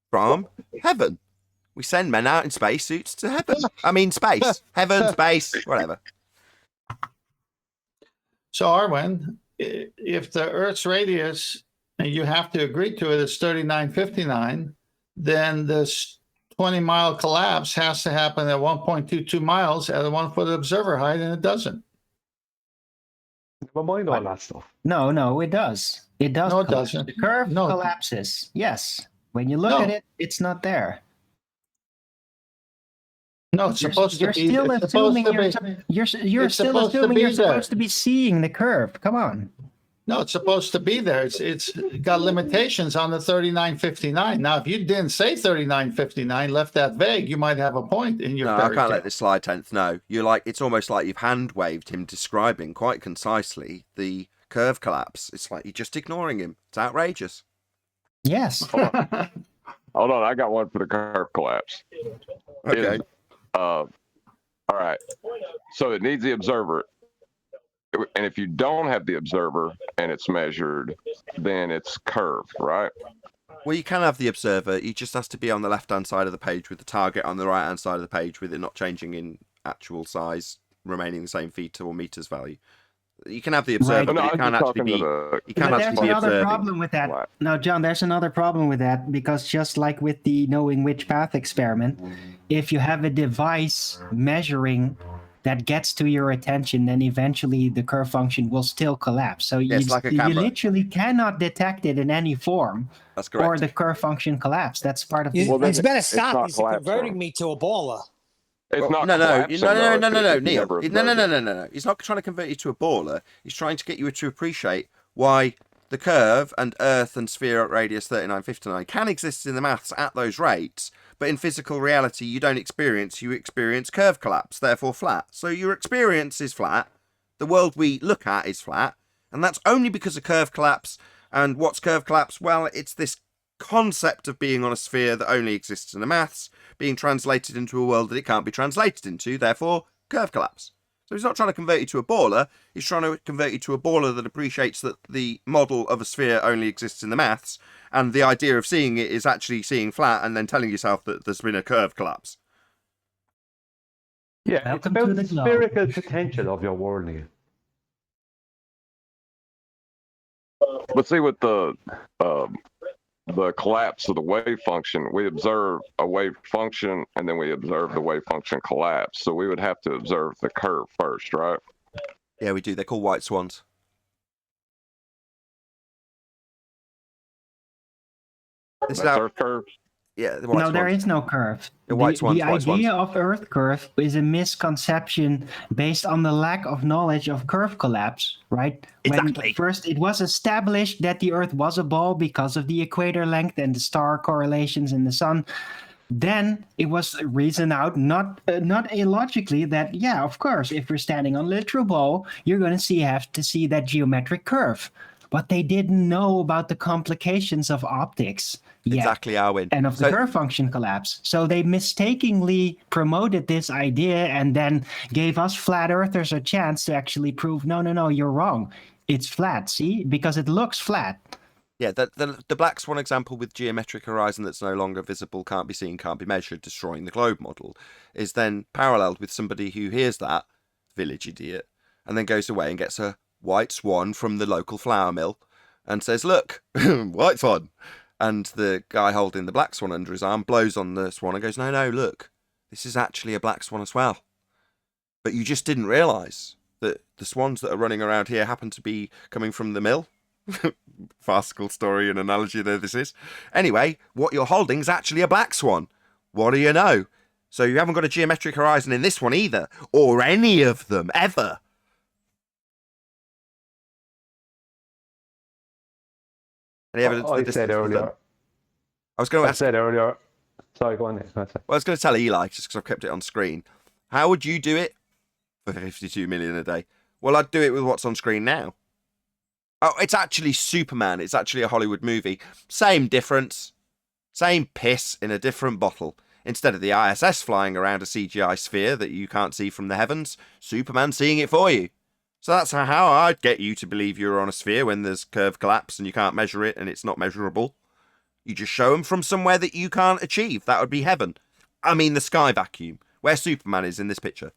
Speaker 1: from heaven. We send men out in spacesuits to heaven. I mean space. Heaven, space, whatever.
Speaker 4: So Arwen, if the Earth's radius, and you have to agree to it, is 3959, then this 20-mile collapse has to happen at 1.22 miles at a 1 foot observer height, and it doesn't.
Speaker 6: Never mind all that stuff.
Speaker 8: No, it does. It does.
Speaker 4: No, it
Speaker 8: collapse.
Speaker 4: doesn't.
Speaker 8: The curve
Speaker 4: No.
Speaker 8: collapses. Yes. When you look
Speaker 4: No.
Speaker 8: at it, it's not there.
Speaker 4: No, it's supposed to be.
Speaker 8: Still
Speaker 4: It's supposed
Speaker 8: assuming
Speaker 4: to
Speaker 8: you're,
Speaker 4: be.
Speaker 8: you're
Speaker 4: It's
Speaker 8: still
Speaker 4: supposed to
Speaker 8: assuming
Speaker 4: be
Speaker 8: you're
Speaker 4: there.
Speaker 8: supposed to be seeing the curve. Come on.
Speaker 4: No, it's supposed to be there. It's got limitations on the 3959. Now, if you didn't say 3959, left that vague, you might have a point in your
Speaker 1: No, I
Speaker 4: fairy
Speaker 1: can't
Speaker 4: tale.
Speaker 1: let this slide, 10th. No, it's almost like you've hand waved him describing quite concisely the curve collapse. It's like you're just ignoring him. It's outrageous.
Speaker 8: Yes.
Speaker 5: Hold on, I got one for the curve collapse.
Speaker 1: Okay.
Speaker 5: All right. So it needs the observer. And if you don't have the observer and it's measured, then it's curved, right?
Speaker 1: Well, you can have the observer. He just has to be on the left-hand side of the page with the target on the right-hand side of the page with it not changing in actual size, remaining the same feet or meters value. You can have the observer,
Speaker 8: Right.
Speaker 1: but you can't actually be. You can't
Speaker 8: But there's
Speaker 1: actually be
Speaker 8: another
Speaker 1: observing.
Speaker 8: problem with that.
Speaker 5: What?
Speaker 8: No, John, there's another problem with that because just like with the knowing which path experiment, if you have a device measuring that gets to your attention, then eventually the curve function will still collapse. So
Speaker 1: Yeah, it's like a
Speaker 8: you
Speaker 1: camera.
Speaker 8: literally cannot detect it in any form,
Speaker 1: That's
Speaker 8: or
Speaker 1: correct.
Speaker 8: the curve function collapse. That's part of
Speaker 2: You,
Speaker 8: the.
Speaker 5: Well, then
Speaker 2: it's better
Speaker 5: it's
Speaker 2: stop.
Speaker 5: not
Speaker 2: He's
Speaker 5: collapsing.
Speaker 2: converting me to a baller.
Speaker 5: It's
Speaker 1: Well,
Speaker 5: not
Speaker 1: no,
Speaker 5: collapsing, though, if
Speaker 1: Neil.
Speaker 5: never
Speaker 1: No.
Speaker 5: observed.
Speaker 1: No. He's not trying to convert you to a baller. He's trying to get you to appreciate why the curve and Earth and sphere at radius 3959 can exist in the maths at those rates, but in physical reality you don't experience. You experience curve collapse, therefore flat. So your experience is flat. The world we look at is flat, and that's only because of curve collapse. And what's curve collapse? Well, it's this concept of being on a sphere that only exists in the maths being translated into a world that it can't be translated into, therefore curve collapse. So he's not trying to convert you to a baller, he's trying to convert you to a baller that appreciates that the model of a sphere only exists in the maths, and the idea of seeing it is actually seeing flat and then telling yourself that there's been a curve collapse.
Speaker 6: Yeah, it's
Speaker 8: Welcome to
Speaker 6: about
Speaker 8: the
Speaker 6: the
Speaker 8: globe.
Speaker 6: spherical potential of your world, Neil.
Speaker 5: But see, with the collapse of the wave function, we observe a wave function and then we observe the wave function collapse. So we would have to observe the curve first, right?
Speaker 1: Yeah, we do. They're called white swans. This is
Speaker 5: That's
Speaker 1: how,
Speaker 5: our curve.
Speaker 1: yeah, the white
Speaker 8: No, there
Speaker 1: swans.
Speaker 8: is no curve.
Speaker 1: The white swans,
Speaker 8: the
Speaker 1: white
Speaker 8: idea
Speaker 1: swans.
Speaker 8: of Earth curve is a misconception based on the lack of knowledge of curve collapse, right?
Speaker 1: Exactly.
Speaker 8: When first it was established that the Earth was a ball because of the equator length and the star correlations in the sun. Then it was reasoned out, not illogically, that yeah, of course, if you're standing on a literal ball, you're going to have to see that geometric curve. but they didn't know about the complications of optics yet.
Speaker 1: Exactly, Arwin.
Speaker 8: And of the curve function collapse. So they mistakenly promoted this idea and then gave us flat earthers a chance to actually prove, no, you're wrong. It's flat, see? Because it looks flat.
Speaker 1: Yeah, the black swan example with geometric horizon that's no longer visible, can't be seen, can't be measured, destroying the globe model, is then paralleled with somebody who hears that, village idiot, and then goes away and gets a white swan from the local flour mill and says, look, white swan. And the guy holding the black swan under his arm blows on the swan and goes, no, look, this is actually a black swan as well. But you just didn't realise that the swans that are running around here happen to be coming from the mill. Farcical story and analogy there this is. Anyway, what you're holding is actually a black swan. What do you know? So you haven't got a geometric horizon in this one either, or any of them, ever. Any evidence
Speaker 6: I
Speaker 1: that
Speaker 6: said earlier.
Speaker 1: I was going to ask.
Speaker 6: Said earlier. Sorry, go on. Well,
Speaker 1: I was going to tell Eli, just because I've kept it on screen. How would you do it for 52 million a day? Well, I'd do it with what's on screen now. Oh, it's actually Superman. It's actually a Hollywood movie. Same difference. Same piss in a different bottle. Instead of the ISS flying around a CGI sphere that you can't see from the heavens, Superman seeing it for you. So that's how I'd get you to believe you're on a sphere when there's curve collapse and you can't measure it and it's not measurable. You just show them from somewhere that you can't achieve. That would be heaven. I mean the sky vacuum, where Superman is in this picture.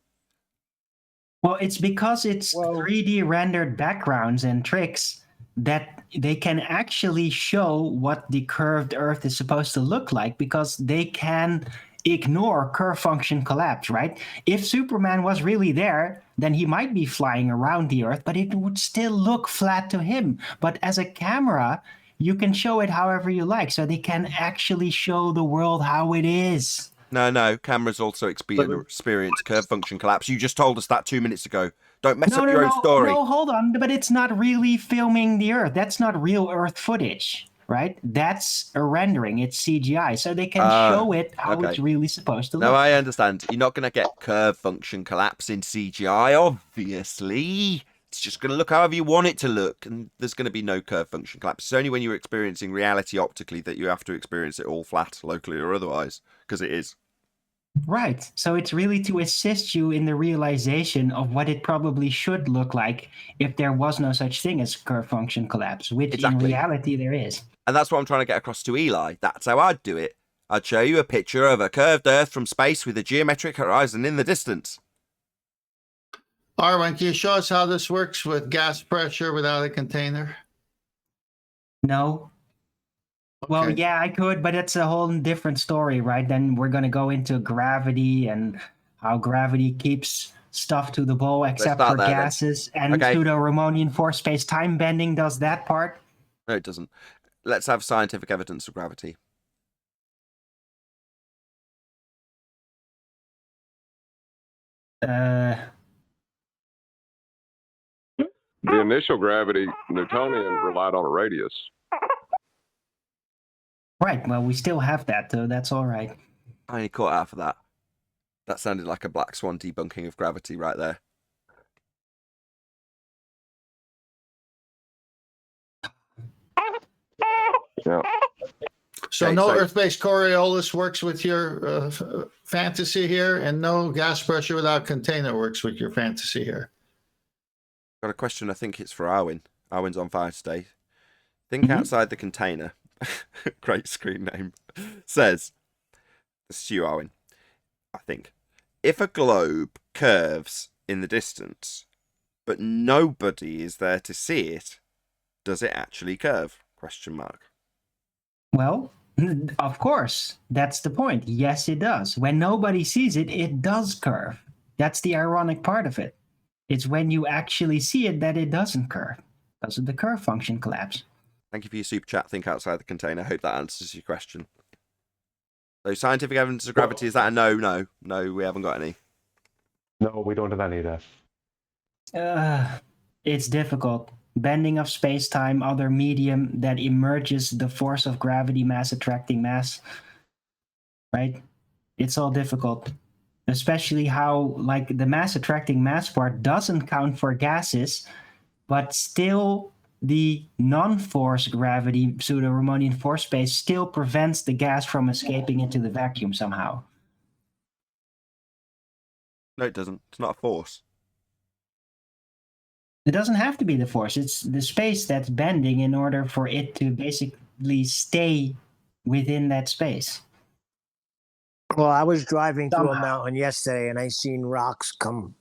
Speaker 8: Well, it's because it's 3D rendered backgrounds and tricks that they can actually show what the curved Earth is supposed to look like, because they can ignore curve function collapse, right? If Superman was really there, then he might be flying around the Earth, but it would still look flat to him. But as a camera, you can show it however you like, so they can actually show the world how it is.
Speaker 1: No, cameras also experience curve function collapse. You just told us that 2 minutes ago. Don't mess up your own story.
Speaker 8: No, hold on. But it's not really filming the Earth. That's not real Earth footage, right? That's a rendering. It's CGI. So they can show it how it's really supposed to look.
Speaker 1: No, I understand. You're not going to get curve function collapse in CGI, obviously. It's just going to look however you want it to look. And there's going to be no curve function collapse. It's only when you're experiencing reality optically that you have to experience it all flat, locally or otherwise, because it is.
Speaker 8: Right. So it's really to assist you in the realization of what it probably should look like if there was no such thing as curve function collapse, which in reality there is.
Speaker 1: And that's what I'm trying to get across to Eli. That's how I'd do it. I'd show you a picture of a curved Earth from space with a geometric horizon in the distance.
Speaker 4: Arwen, can you show us how this works with gas pressure without a container?
Speaker 8: No. Well, yeah, I could, but it's a whole different story, right? Then we're going to go into gravity and how gravity keeps stuff to the bowl except for gases. And pseudo-Ramonian force space-time bending does that part.
Speaker 1: No, it doesn't. Let's have scientific evidence of gravity.
Speaker 5: The initial gravity, Newtonian relied on a radius.
Speaker 8: Right. Well, we still have that, though. That's all right.
Speaker 1: I only caught half of that. That sounded like a black swan debunking of gravity right there.
Speaker 5: Yeah.
Speaker 4: So no Earth-based Coriolis works with your fantasy here, and no gas pressure without container works with your fantasy here.
Speaker 1: Got a question. I think it's for Arwen. Arwen's on fire today. Think outside the container. Great screen name. Says, this is you, Arwen. I think. If a globe curves in the distance, but nobody is there to see it, does it actually curve? Question mark.
Speaker 8: Well, of course. That's the point. Yes, it does. When nobody sees it, it does curve. That's the ironic part of it. It's when you actually see it that it doesn't curve. Because of the curve function collapse.
Speaker 1: Thank you for your super chat. Think outside the container. Hope that answers your question. So scientific evidence of gravity, is that a no? No, we haven't got any.
Speaker 6: No, we don't have any of that.
Speaker 8: It's difficult. Bending of space-time, other medium that emerges the force of gravity, mass attracting mass. Right? It's all difficult. Especially how, like, the mass attracting mass part doesn't count for gases, but still the non-force gravity pseudo-Riemannian force space still prevents the gas from escaping into the vacuum somehow.
Speaker 1: No, it doesn't. It's not a force.
Speaker 8: It doesn't have to be the force. It's the space that's bending in order for it to basically stay within that space.
Speaker 2: Well, I was driving through a
Speaker 8: Somehow.
Speaker 2: mountain yesterday and I seen rocks come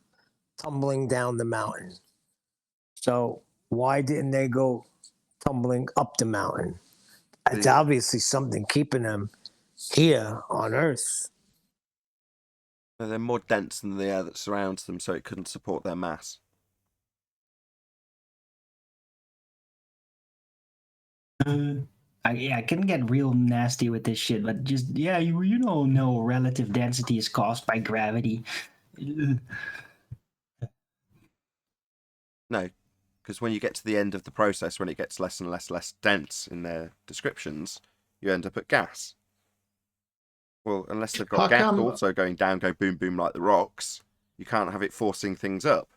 Speaker 2: tumbling down the mountain. So why didn't they go tumbling up the mountain? It's obviously something keeping them here on Earth.
Speaker 1: No, they're more dense than the air that surrounds them, so it couldn't support their mass.
Speaker 8: I can get real nasty with this shit, but just you don't know relative density is caused by gravity.
Speaker 1: No, because when you get to the end of the process, when it gets less and less dense in their descriptions, you end up at gas. Well, unless they've got gas also going down, go boom boom like the rocks, you can't have it forcing things up.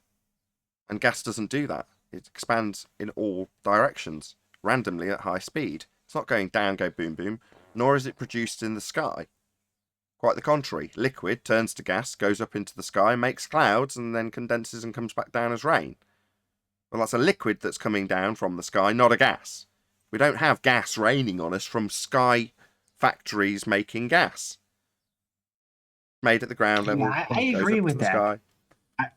Speaker 1: And gas doesn't do that. It expands in all directions, randomly at high speed. It's not going down, go boom boom, nor is it produced in the sky. Quite the contrary. Liquid turns to gas, goes up into the sky, makes clouds, and then condenses and comes back down as rain. Well, that's a liquid that's coming down from the sky, not a gas. We don't have gas raining on us from sky factories making gas. Made at the ground level.
Speaker 8: Yeah, I agree with that.
Speaker 1: Sky.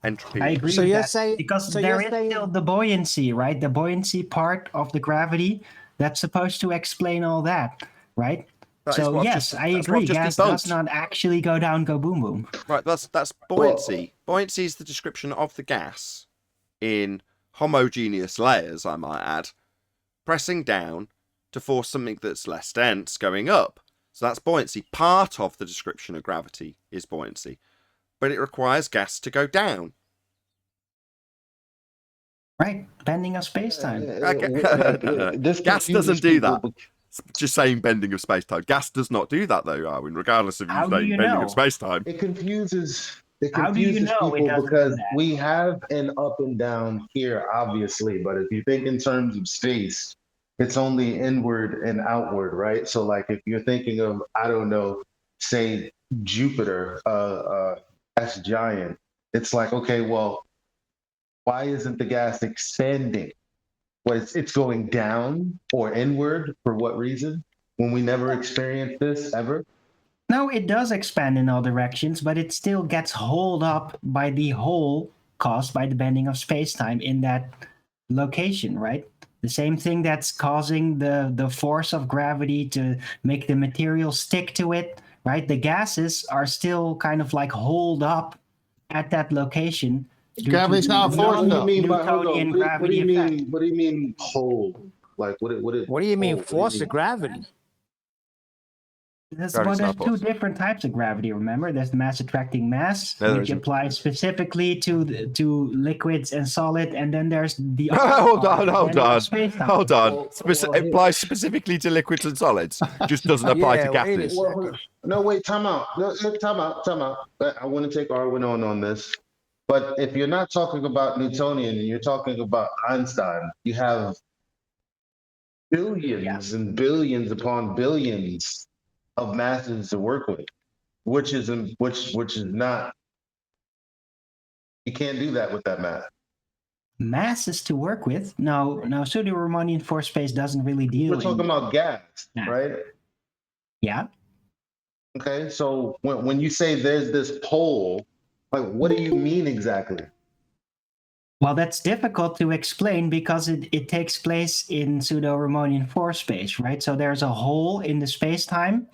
Speaker 1: Entropy.
Speaker 8: I agree
Speaker 2: So
Speaker 8: with
Speaker 2: you're
Speaker 8: that
Speaker 2: saying-
Speaker 8: because
Speaker 2: so
Speaker 8: there
Speaker 2: you're
Speaker 8: is
Speaker 2: saying-
Speaker 8: still the buoyancy, right? The buoyancy part of the gravity that's supposed to explain all that, right?
Speaker 1: That is
Speaker 8: So
Speaker 1: what I've
Speaker 8: yes,
Speaker 1: just-
Speaker 8: I
Speaker 1: that's what I've
Speaker 8: agree.
Speaker 1: just
Speaker 8: Gas
Speaker 1: debunked.
Speaker 8: does not actually go down, go boom boom.
Speaker 1: Right, that's buoyancy. Buoyancy is the description of the gas in homogeneous layers, I might add, pressing down to force something that's less dense going up. So that's buoyancy. Part of the description of gravity is buoyancy. But it requires gas to go down.
Speaker 8: Right, bending of space-time.
Speaker 7: This
Speaker 1: Gas
Speaker 7: confuses
Speaker 1: doesn't do
Speaker 7: people
Speaker 1: that. Just saying bending of space-time. Gas does not do that, though, Arwin, regardless of you
Speaker 8: How do
Speaker 1: saying
Speaker 8: you
Speaker 1: bending
Speaker 8: know?
Speaker 1: of space-time.
Speaker 7: It confuses
Speaker 8: How do you know it
Speaker 7: people
Speaker 8: doesn't do
Speaker 7: because
Speaker 8: that?
Speaker 7: we have an up and down here, obviously, but if you think in terms of space, it's only inward and outward, right? So like if you're thinking of, I don't know, say Jupiter, as giant, it's like, okay, well, why isn't the gas expanding? Well, it's going down or inward for what reason? When we never experienced this ever?
Speaker 8: No, it does expand in all directions, but it still gets hauled up by the hole caused by the bending of space-time in that location, right? The same thing that's causing the force of gravity to make the material stick to it, right? The gases are still kind of like hauled up at that location.
Speaker 9: Gravity's not a force,
Speaker 7: What do you
Speaker 9: though.
Speaker 7: mean by hold
Speaker 8: Newtonian
Speaker 7: on?
Speaker 8: gravity effect.
Speaker 7: What do you mean hold? Like what
Speaker 2: What do you mean
Speaker 7: hold?
Speaker 2: force of gravity?
Speaker 8: There's
Speaker 1: Gravity's not a
Speaker 8: two
Speaker 1: force.
Speaker 8: different types of gravity. Remember, there's the mass attracting mass,
Speaker 1: No, there
Speaker 8: which
Speaker 1: isn't.
Speaker 8: applies specifically to liquids and solid, and then there's the
Speaker 1: Hold
Speaker 8: other
Speaker 1: on, hold
Speaker 8: bending of
Speaker 1: on,
Speaker 8: space-time.
Speaker 1: hold on.
Speaker 7: Well,
Speaker 1: It applies specifically to liquids and solids. Just doesn't apply to
Speaker 2: Yeah, wait a
Speaker 1: gases.
Speaker 2: second.
Speaker 7: No, wait, time out. No, time out. I want to take Arwin on this. But if you're not talking about Newtonian and you're talking about Einstein, you have billions and billions upon billions of masses to work with, which is not. You can't do that with that math.
Speaker 8: Masses to work with. No, pseudo-Riemannian force space doesn't really deal.
Speaker 7: We're talking about gas,
Speaker 8: Yeah.
Speaker 7: right?
Speaker 8: Yeah.
Speaker 7: Okay, so when you say there's this pole, like what do you mean exactly?
Speaker 8: Well, that's difficult to explain because it takes place in pseudo-Riemannian force space, right? So there's a hole in the space-time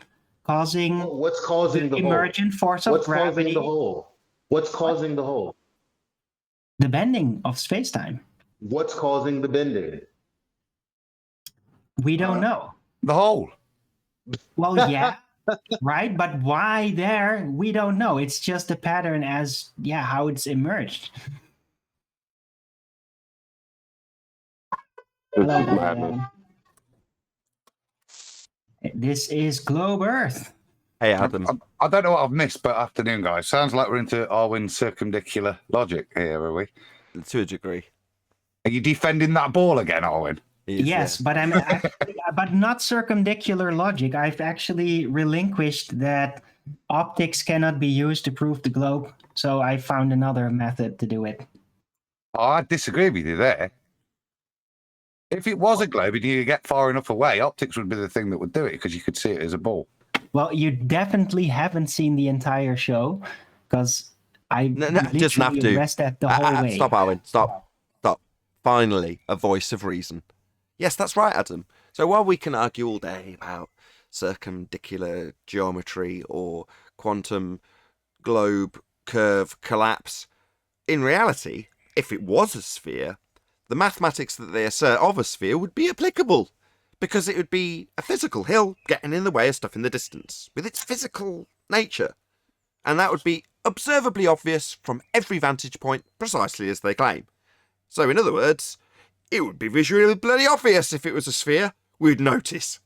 Speaker 8: causing
Speaker 7: What's causing the hole?
Speaker 8: emergent force of
Speaker 7: What's
Speaker 8: gravity,
Speaker 7: causing the hole? What's causing the hole?
Speaker 8: the bending of space-time.
Speaker 7: What's causing the bending?
Speaker 8: We don't know.
Speaker 9: The hole.
Speaker 8: Well, yeah, right? But why there? We don't know. It's just a pattern as, how it's emerged.
Speaker 5: It's
Speaker 8: Hello,
Speaker 5: madness.
Speaker 8: This is Globe Earth.
Speaker 1: Hey, Adam.
Speaker 9: I don't know what I've missed, but afternoon, guys. Sounds like we're into Arwin's circumdicular logic here, are we?
Speaker 1: To a degree.
Speaker 9: Are you defending that ball again, Owen?
Speaker 8: Yes, but I'm actually, but not circumdicular logic. I've actually relinquished that optics cannot be used to prove the globe. So I found another method to do it.
Speaker 9: Oh, I disagree with you there. If it was a globe and you get far enough away, optics would be the thing that would do it because you could see it as a ball.
Speaker 8: Well, you definitely haven't seen the entire show because I
Speaker 1: doesn't have to.
Speaker 8: addressed that the whole way.
Speaker 1: Stop, Owen. Stop. Finally, a voice of reason. Yes, that's right, Adam. So while we can argue all day about circumdicular geometry or quantum globe curve collapse, in reality, if it was a sphere, the mathematics that they assert of a sphere would be applicable, because it would be a physical hill getting in the way of stuff in the distance, with its physical nature. And that would be observably obvious from every vantage point, precisely as they claim. So in other words, it would be visually bloody obvious if it was a sphere. We'd notice.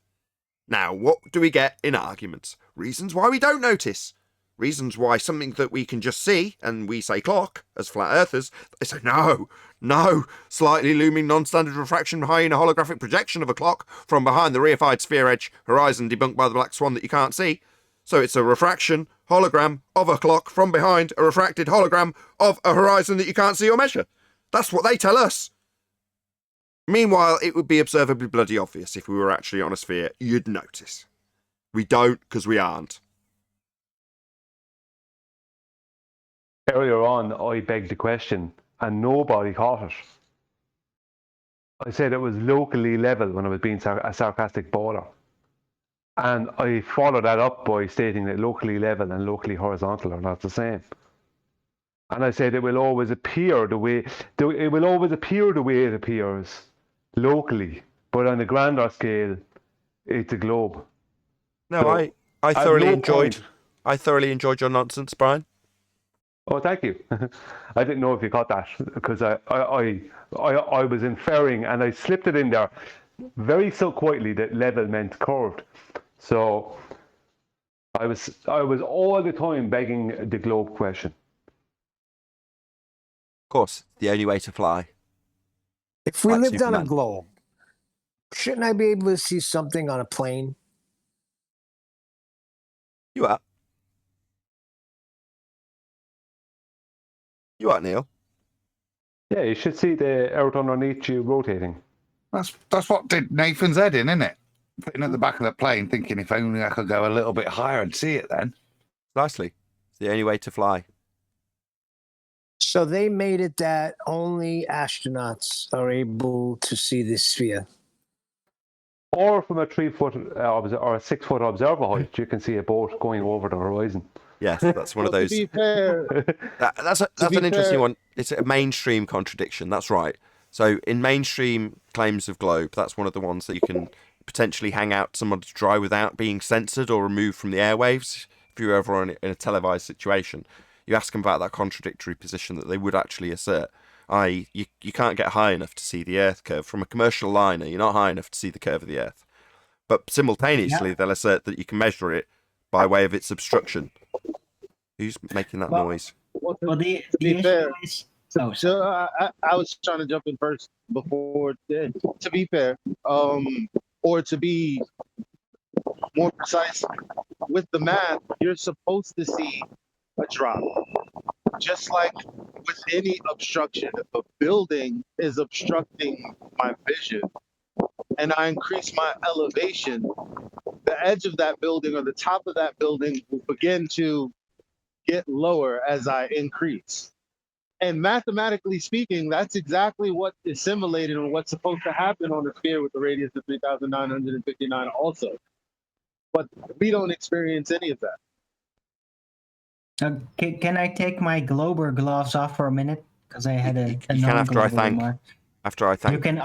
Speaker 1: Now, what do we get in arguments? Reasons why we don't notice. Reasons why something that we can just see, and we say clock, as flat earthers, they say no, slightly looming non-standard refraction behind a holographic projection of a clock from behind the reified sphere edge horizon debunked by the black swan that you can't see. So it's a refraction hologram of a clock from behind a refracted hologram of a horizon that you can't see or measure. That's what they tell us. Meanwhile, it would be observably bloody obvious if we were actually on a sphere. You'd notice. We don't, because we aren't.
Speaker 6: Earlier on, I begged the question, and nobody caught it. I said it was locally level when I was being a sarcastic baller. And I followed that up by stating that locally level and locally horizontal are not the same. And I said it will always appear the way it appears locally, but on a grander scale, it's a globe.
Speaker 1: No,
Speaker 6: So,
Speaker 1: I thoroughly enjoyed your nonsense, Brian.
Speaker 6: Oh, thank you. I didn't know if you caught that because I was inferring and I slipped it in there very so quietly that level meant curved. So I was all the time begging the globe question.
Speaker 1: Of course, the only way to fly.
Speaker 2: If we
Speaker 1: Like
Speaker 2: lived on a
Speaker 1: Superman.
Speaker 2: globe, shouldn't I be able to see something on a plane?
Speaker 1: You are. You are, Neil.
Speaker 6: Yeah, you should see the earth underneath you rotating.
Speaker 9: That's what did Nathan's head in, isn't it? Sitting at the back of the plane thinking if only I could go a little bit higher and see it then.
Speaker 1: Precisely. It's the only way to fly.
Speaker 2: So they made it that only astronauts are able to see this sphere.
Speaker 6: Or from a 3-foot or a 6-foot observer height, you can see a boat going over the horizon.
Speaker 1: Yes, that's one of those.
Speaker 7: To be fair,
Speaker 1: That's an interesting one. It's a mainstream contradiction. That's right. So in mainstream claims of globe, that's one of the ones that you can potentially hang out someone to dry without being censored or removed from the airwaves. If you're ever in a televised situation, you ask them about that contradictory position that they would actually assert. I.e., you can't get high enough to see the Earth curve. From a commercial liner, you're not high enough to see the curve of the Earth. But simultaneously, they'll assert that you can measure it by way of its obstruction. Who's making that noise?
Speaker 7: well,
Speaker 8: Well, the
Speaker 7: be
Speaker 8: issue
Speaker 7: fair,
Speaker 8: is...
Speaker 7: so I was trying to jump in first before. To be fair, or to be more precise, with the math, you're supposed to see a drop. Just like with any obstruction, if a building is obstructing my vision and I increase my elevation, the edge of that building or the top of that building will begin to get lower as I increase. And mathematically speaking, that's exactly what is simulated and what's supposed to happen on a sphere with a radius of 3,959 also. But we don't experience any of that.
Speaker 8: Can I take my Glober gloves off for a minute? Because I had a
Speaker 1: You can after I
Speaker 8: non-Glober
Speaker 1: thank.
Speaker 8: remark.
Speaker 1: After I thank.
Speaker 8: You can.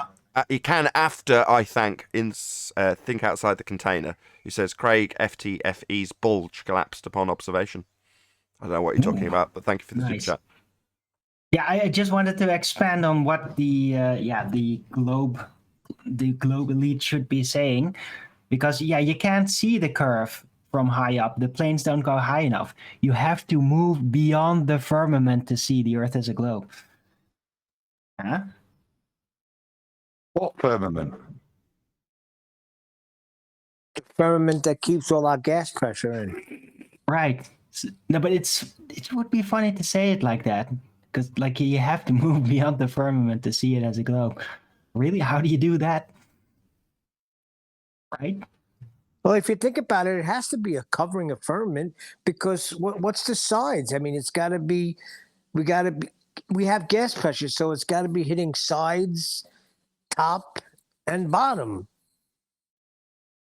Speaker 1: You can after I thank. Think outside the container. Who says Craig FTFE's bulge collapsed upon observation? I don't know what you're talking about, but thank you for the super
Speaker 8: Nice.
Speaker 1: chat.
Speaker 8: Yeah, I just wanted to expand on what the globe elite should be saying, because you can't see the curve from high up. The planes don't go high enough. You have to move beyond the firmament to see the Earth as a globe. Huh?
Speaker 9: What firmament?
Speaker 2: The firmament that keeps all our gas pressure in.
Speaker 8: Right. No, but it would be funny to say it like that, because like you have to move beyond the firmament to see it as a globe. Really, how do you do that? Right.
Speaker 2: Well, if you think about it, it has to be a covering of firmament, because what's the sides? I mean, it's got to be. We have gas pressure, so it's got to be hitting sides, top, and bottom.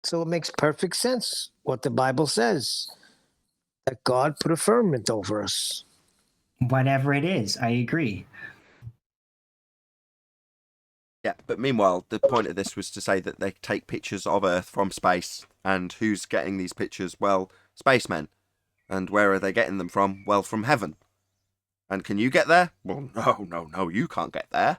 Speaker 2: So it makes perfect sense what the Bible says, that God put a firmament over us.
Speaker 8: Whatever it is, I agree.
Speaker 1: Yeah, but meanwhile, the point of this was to say that they take pictures of Earth from space, and who's getting these pictures? Well, spacemen. And where are they getting them from? Well, from heaven. And can you get there? Well, no, you can't get there.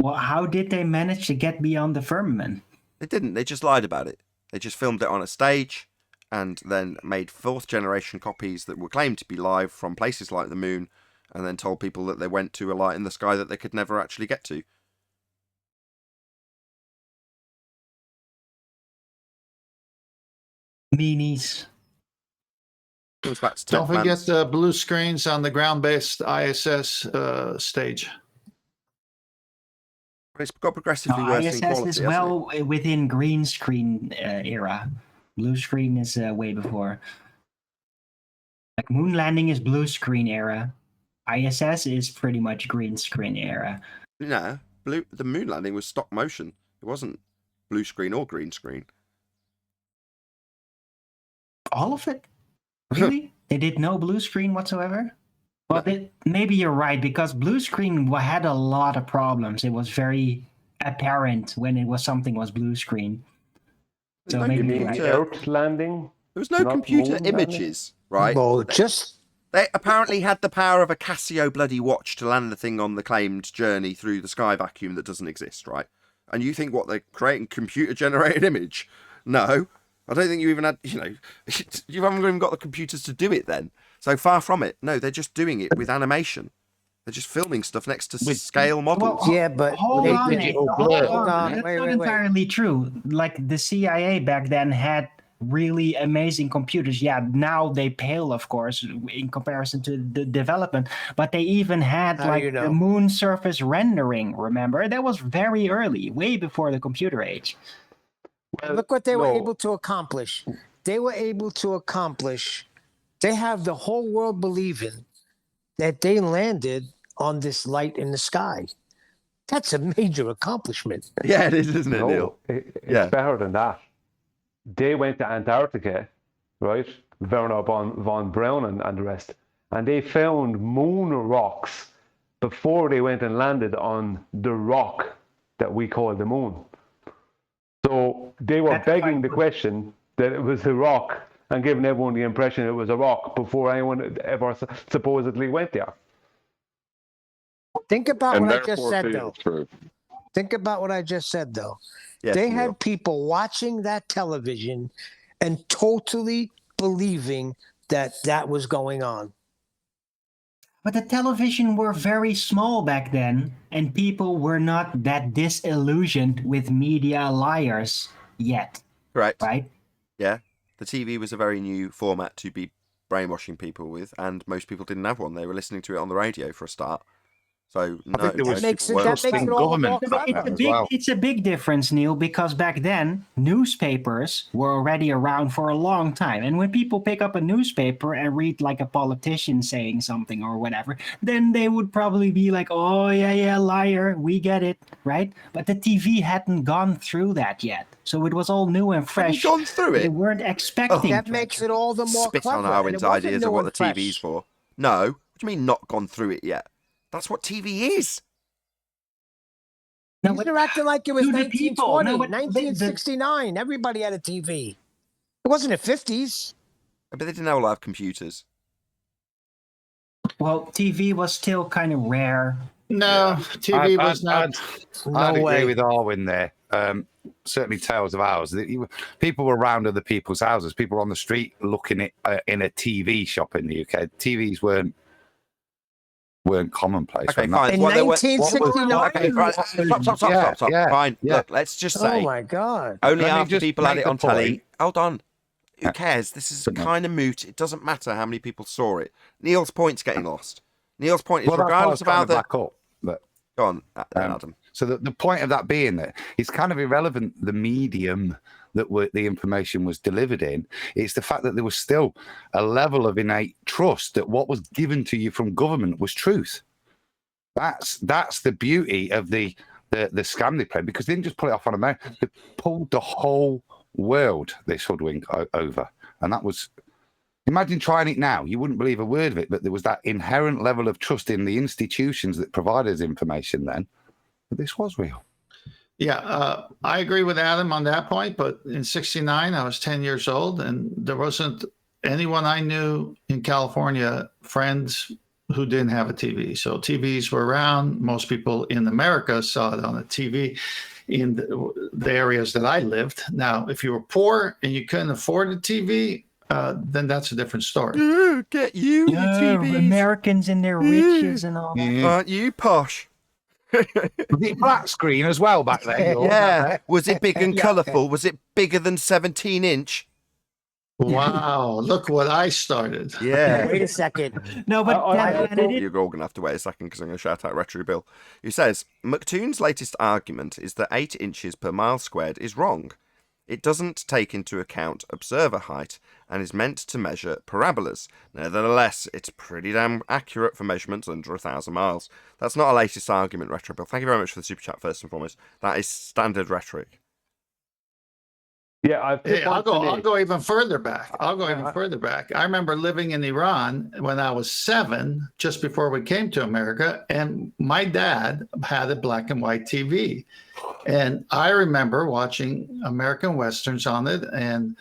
Speaker 8: Well, how did they manage to get beyond the firmament?
Speaker 1: They didn't. They just lied about it. They just filmed it on a stage and then made fourth generation copies that were claimed to be live from places like the moon, and then told people that they went to a light in the sky that they could never actually get to.
Speaker 8: Meanies.
Speaker 1: Goes back to
Speaker 4: Don't
Speaker 1: Ted
Speaker 4: forget
Speaker 1: Vance.
Speaker 4: the blue screens on the ground-based ISS stage.
Speaker 1: It's got progressively
Speaker 8: No,
Speaker 1: worse
Speaker 8: ISS
Speaker 1: in quality,
Speaker 8: is
Speaker 1: hasn't
Speaker 8: well within green screen era. Blue screen is way before. Like moon landing is blue screen era. ISS is pretty much green screen era.
Speaker 1: it? No, the moon landing was stop motion. It wasn't blue screen or green screen.
Speaker 8: All of it? Really? They did no blue screen whatsoever? Well, maybe you're right, because blue screen had a lot of problems. It was very apparent when something was blue screen. So
Speaker 1: No
Speaker 8: maybe
Speaker 6: You
Speaker 8: you're
Speaker 6: mean
Speaker 8: right.
Speaker 6: the Earth landing?
Speaker 1: There was no
Speaker 6: Not
Speaker 1: computer
Speaker 6: moon landing?
Speaker 1: images, right?
Speaker 2: Well, just
Speaker 1: They apparently had the power of a Casio bloody watch to land the thing on the claimed journey through the sky vacuum that doesn't exist, right? And you think what, they're creating computer-generated image? No. I don't think you even had, you haven't even got the computers to do it then. So far from it. No, they're just doing it with animation. They're just filming stuff next to scale models.
Speaker 8: Well,
Speaker 2: yeah, but
Speaker 8: hold on,
Speaker 7: digital
Speaker 8: Nate,
Speaker 7: blur.
Speaker 8: hold on. That's
Speaker 2: Wait,
Speaker 8: not
Speaker 2: wait.
Speaker 8: entirely true. Like the CIA back then had really amazing computers. Yeah, now they pale, of course, in comparison to the development. But they even had
Speaker 2: How do you know?
Speaker 8: the moon surface rendering. Remember, that was very early, way before the computer age.
Speaker 2: Look what they were
Speaker 6: no.
Speaker 2: able to accomplish. They were able to accomplish. They have the whole world believing that they landed on this light in the sky. That's a major accomplishment.
Speaker 1: Yeah, it is, isn't it, Neil?
Speaker 6: No, it's
Speaker 1: Yeah.
Speaker 6: better than that. They went to Antarctica, right? Werner von Braun and the rest, and they found moon rocks before they went and landed on the rock that we call the moon. So they were
Speaker 8: That's
Speaker 6: begging
Speaker 8: fine.
Speaker 6: the question that it was a rock and giving everyone the impression it was a rock before anyone ever supposedly went there.
Speaker 2: Think about
Speaker 5: And
Speaker 2: what I just
Speaker 5: therefore,
Speaker 2: said,
Speaker 5: it
Speaker 2: though.
Speaker 5: is true.
Speaker 2: Think about what I just said, though.
Speaker 1: Yes,
Speaker 2: They
Speaker 1: Neil.
Speaker 2: had people watching that television and totally believing that that was going on.
Speaker 8: But the television were very small back then, and people were not that disillusioned with media liars yet,
Speaker 1: Correct.
Speaker 8: right?
Speaker 1: Yeah. The TV was a very new format to be brainwashing people with, and most people didn't have one. They were listening to it on the radio for a start. So, no,
Speaker 9: think there was-
Speaker 1: most
Speaker 2: Makes
Speaker 1: people
Speaker 2: it,
Speaker 1: weren't.
Speaker 2: that makes it all
Speaker 9: government
Speaker 2: more
Speaker 9: back
Speaker 8: It's
Speaker 9: then
Speaker 8: a
Speaker 9: as
Speaker 8: big,
Speaker 9: well.
Speaker 8: it's a big difference, Neil, because back then newspapers were already around for a long time, and when people pick up a newspaper and read like a politician saying something or whatever, then they would probably be like, "Oh yeah, liar, we get it," right? But the TV hadn't gone through that yet, so it was all new and
Speaker 1: Have
Speaker 8: fresh.
Speaker 1: you gone through
Speaker 8: They
Speaker 1: it?
Speaker 8: weren't expecting.
Speaker 2: That makes it all the more
Speaker 1: Spit
Speaker 2: clever.
Speaker 1: on
Speaker 2: and it
Speaker 1: Arwen's
Speaker 2: wasn't
Speaker 1: ideas of
Speaker 2: new
Speaker 1: what the
Speaker 2: and fresh.
Speaker 1: TV's for. No. What do you mean not gone through it yet? That's what TV is.
Speaker 8: No,
Speaker 2: These
Speaker 8: but
Speaker 2: are acting like it was
Speaker 8: to the people.
Speaker 2: 1920,
Speaker 8: No, but
Speaker 2: 1969. Everybody had a TV. It wasn't the 50s.
Speaker 1: But they didn't all have computers.
Speaker 8: well, TV was still kind of rare.
Speaker 4: No, TV was not.
Speaker 9: I'd agree
Speaker 2: way.
Speaker 9: with Arwen there. Certainly, tales of ours. People were around other people's houses. People were on the street looking at in a TV shop in the UK. TVs weren't weren't commonplace.
Speaker 1: Okay,
Speaker 9: when that-
Speaker 1: fine.
Speaker 2: In
Speaker 1: Well, there were-
Speaker 2: 1969.
Speaker 1: Okay, right. Stop.
Speaker 9: Yeah,
Speaker 1: Fine.
Speaker 9: yeah.
Speaker 1: Look, let's just
Speaker 2: Oh
Speaker 1: say
Speaker 2: my God.
Speaker 1: only
Speaker 9: Let me
Speaker 1: after
Speaker 9: just
Speaker 1: people had
Speaker 9: make
Speaker 1: it
Speaker 9: the
Speaker 1: on telly.
Speaker 9: point.
Speaker 1: Hold on. Who
Speaker 9: Yeah.
Speaker 1: cares? This is
Speaker 9: But no.
Speaker 1: kind of moot. It doesn't matter how many people saw it. Neil's point's getting lost. Neil's point is
Speaker 9: Well, that's why I
Speaker 1: regardless
Speaker 9: was
Speaker 1: of how
Speaker 9: trying to
Speaker 1: the...
Speaker 9: back up. But
Speaker 1: Go on, Adam.
Speaker 9: so the point of that being that it's kind of irrelevant the medium that the information was delivered in. It's the fact that there was still a level of innate trust that what was given to you from government was truth. That's the beauty of the scam they played, because they didn't just pull it off on America. They pulled the whole world, this hoodwink over. And that was... Imagine trying it now. You wouldn't believe a word of it, but there was that inherent level of trust in the institutions that provided us information then. But this was real.
Speaker 4: Yeah, I agree with Adam on that point. But in '69, I was 10 years old, and there wasn't anyone I knew in California, friends, who didn't have a TV. So TVs were around. Most people in America saw it on a TV in the areas that I lived. Now, if you were poor and you couldn't afford a TV, then that's a different story.
Speaker 1: Get you your TVs.
Speaker 8: Americans and their riches and all that.
Speaker 1: Aren't you posh?
Speaker 9: Was it flat screen as well back then?
Speaker 1: Yeah. Was it big and colourful? Was it bigger than 17-inch?
Speaker 4: Wow, look what I started.
Speaker 1: Yeah.
Speaker 2: Wait a second.
Speaker 8: No, but
Speaker 1: You're all going to have to wait a second because I'm going to shout out Retro Bill, who says, McToon's latest argument is that 8 inches per mile squared is wrong. It doesn't take into account observer height and is meant to measure parabolas. Nevertheless, it's pretty damn accurate for measurements under 1,000 miles. That's not a latest argument, Retro Bill. Thank you very much for the super chat, first and foremost. That is standard rhetoric.
Speaker 6: Yeah,
Speaker 4: I'll go even further back. I remember living in Iran when I was 7, just before we came to America, and my dad had a black and white TV. And I remember watching American Westerns on it and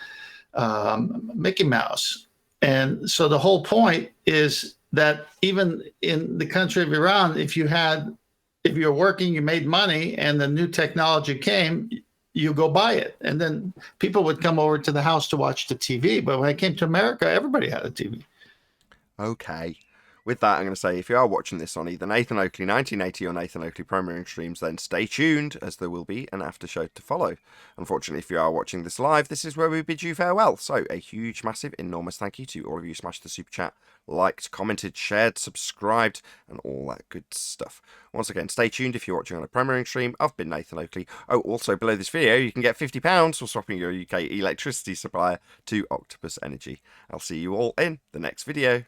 Speaker 4: Mickey Mouse. And so the whole point is that even in the country of Iran, if you're working, you made money, and the new technology came, you go buy it. And then people would come over to the house to watch the TV. But when I came to America, everybody had a TV.
Speaker 1: Okay. With that, I'm going to say, if you are watching this on either Nathan Oakley 1980 or Nathan Oakley Premiering Streams, then stay tuned, as there will be an after show to follow. Unfortunately, if you are watching this live, this is where we bid you farewell. So, a huge, massive, enormous thank you to all of you who smashed the super chat, liked, commented, shared, subscribed, and all that good stuff. Once again, stay tuned if you're watching on a Premiering Stream. I've been Nathan Oakley. Oh, also, below this video, you can get £50 for swapping your UK electricity supplier to Octopus Energy. I'll see you all in the next video.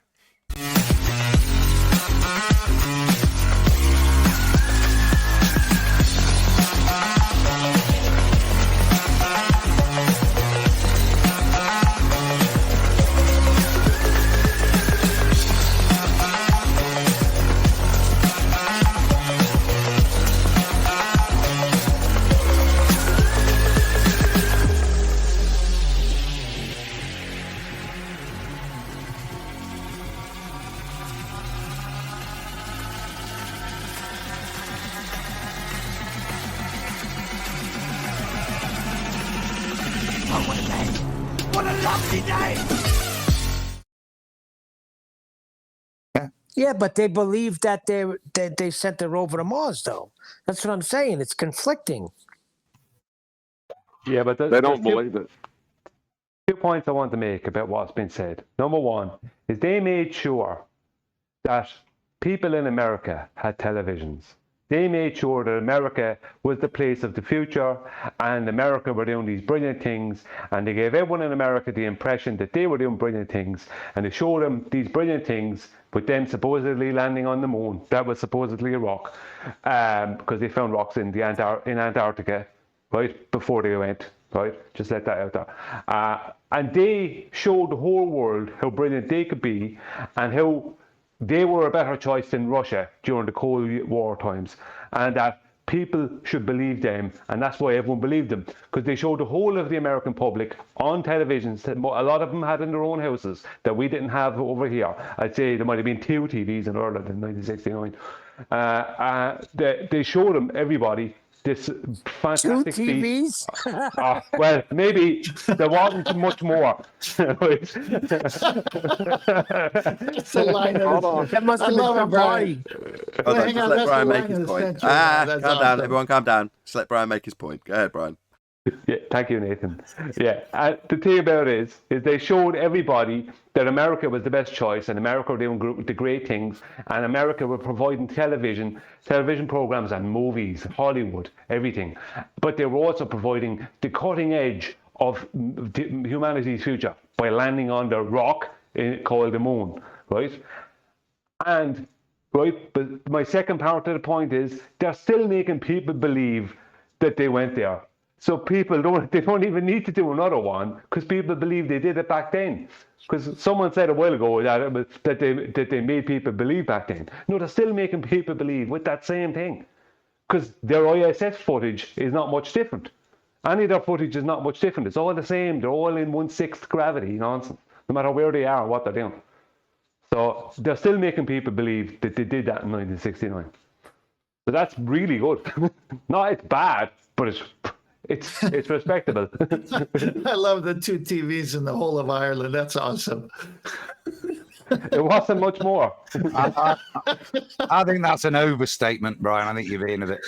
Speaker 2: Yeah, but they believe that they sent the rover to Mars, though. That's what I'm saying. It's conflicting.
Speaker 6: Yeah, but
Speaker 5: They don't believe it.
Speaker 6: 2 points I want to make about what's been said. Number one is they made sure that people in America had televisions. They made sure that America was the place of the future, and America were doing these brilliant things, and they gave everyone in America the impression that they were doing brilliant things, and they showed them these brilliant things, with them supposedly landing on the moon. That was supposedly a rock, because they found rocks in Antarctica, right, before they went, right? Just let that out there. And they showed the whole world how brilliant they could be, and how they were a better choice than Russia during the Cold War times, and that people should believe them, and that's why everyone believed them, because they showed the whole of the American public on televisions that a lot of them had in their own houses that we didn't have over here. I'd say there might have been 2 TVs in Ireland in 1969. They showed them, everybody, this
Speaker 2: Two
Speaker 6: fantastic feat.
Speaker 2: TVs.
Speaker 6: Well, maybe there wasn't much more.
Speaker 4: It's the line
Speaker 5: Hold
Speaker 4: of
Speaker 5: on.
Speaker 2: That must
Speaker 4: I
Speaker 2: have been
Speaker 4: love it,
Speaker 2: some
Speaker 4: Brian.
Speaker 2: party.
Speaker 1: Hold on,
Speaker 4: hang
Speaker 1: just
Speaker 4: on,
Speaker 1: let
Speaker 4: that's
Speaker 1: Brian
Speaker 4: the
Speaker 1: make
Speaker 4: line
Speaker 1: his
Speaker 4: of the
Speaker 1: point.
Speaker 4: century. That's
Speaker 1: Calm down,
Speaker 4: awesome.
Speaker 1: everyone, calm down. Just let Brian make his point. Go ahead, Brian.
Speaker 6: Yeah, thank you, Nathan. Yeah, the thing about it is they showed everybody that America was the best choice, and America were doing the great things, and America were providing television programs and movies, Hollywood, everything. But they were also providing the cutting edge of humanity's future by landing on the rock called the moon, right? And right, but my second part of the point is they're still making people believe that they went there. So people don't even need to do another one because people believe they did it back then. Because someone said a while ago that they made people believe back then. No, they're still making people believe with that same thing. Because their ISS footage is not much different. Any of their footage is not much different. It's all the same. They're all in 1/6 gravity nonsense, no matter where they are or what they're doing. So they're still making people believe that they did that in 1969. So that's really good. No, it's bad, but it's respectable.
Speaker 4: I love the 2 TVs in the whole of Ireland. That's awesome.
Speaker 6: It wasn't much more.
Speaker 9: I think that's an overstatement, Brian. I think you're being a bit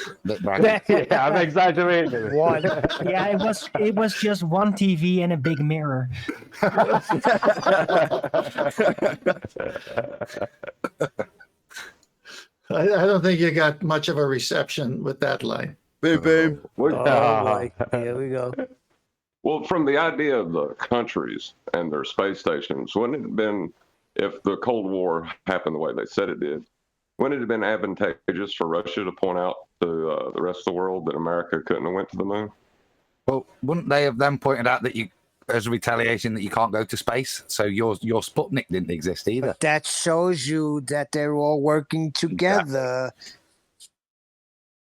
Speaker 9: braggy.
Speaker 6: Yeah, I'm exaggerating.
Speaker 2: One.
Speaker 8: Yeah, it was just one TV and a big mirror.
Speaker 4: I don't think you got much of a reception with that line.
Speaker 1: Boom, boom.
Speaker 2: Oh boy. Here we go.
Speaker 5: Well, from the idea of the countries and their space stations, wouldn't it have been, if the Cold War happened the way they said it did, wouldn't it have been advantageous for Russia to point out to the rest of the world that America couldn't have went to the moon?
Speaker 9: Well, wouldn't they have then pointed out that you, as a retaliation, that you can't go to space? So your Sputnik didn't exist either.
Speaker 2: But that shows you that they're all working together.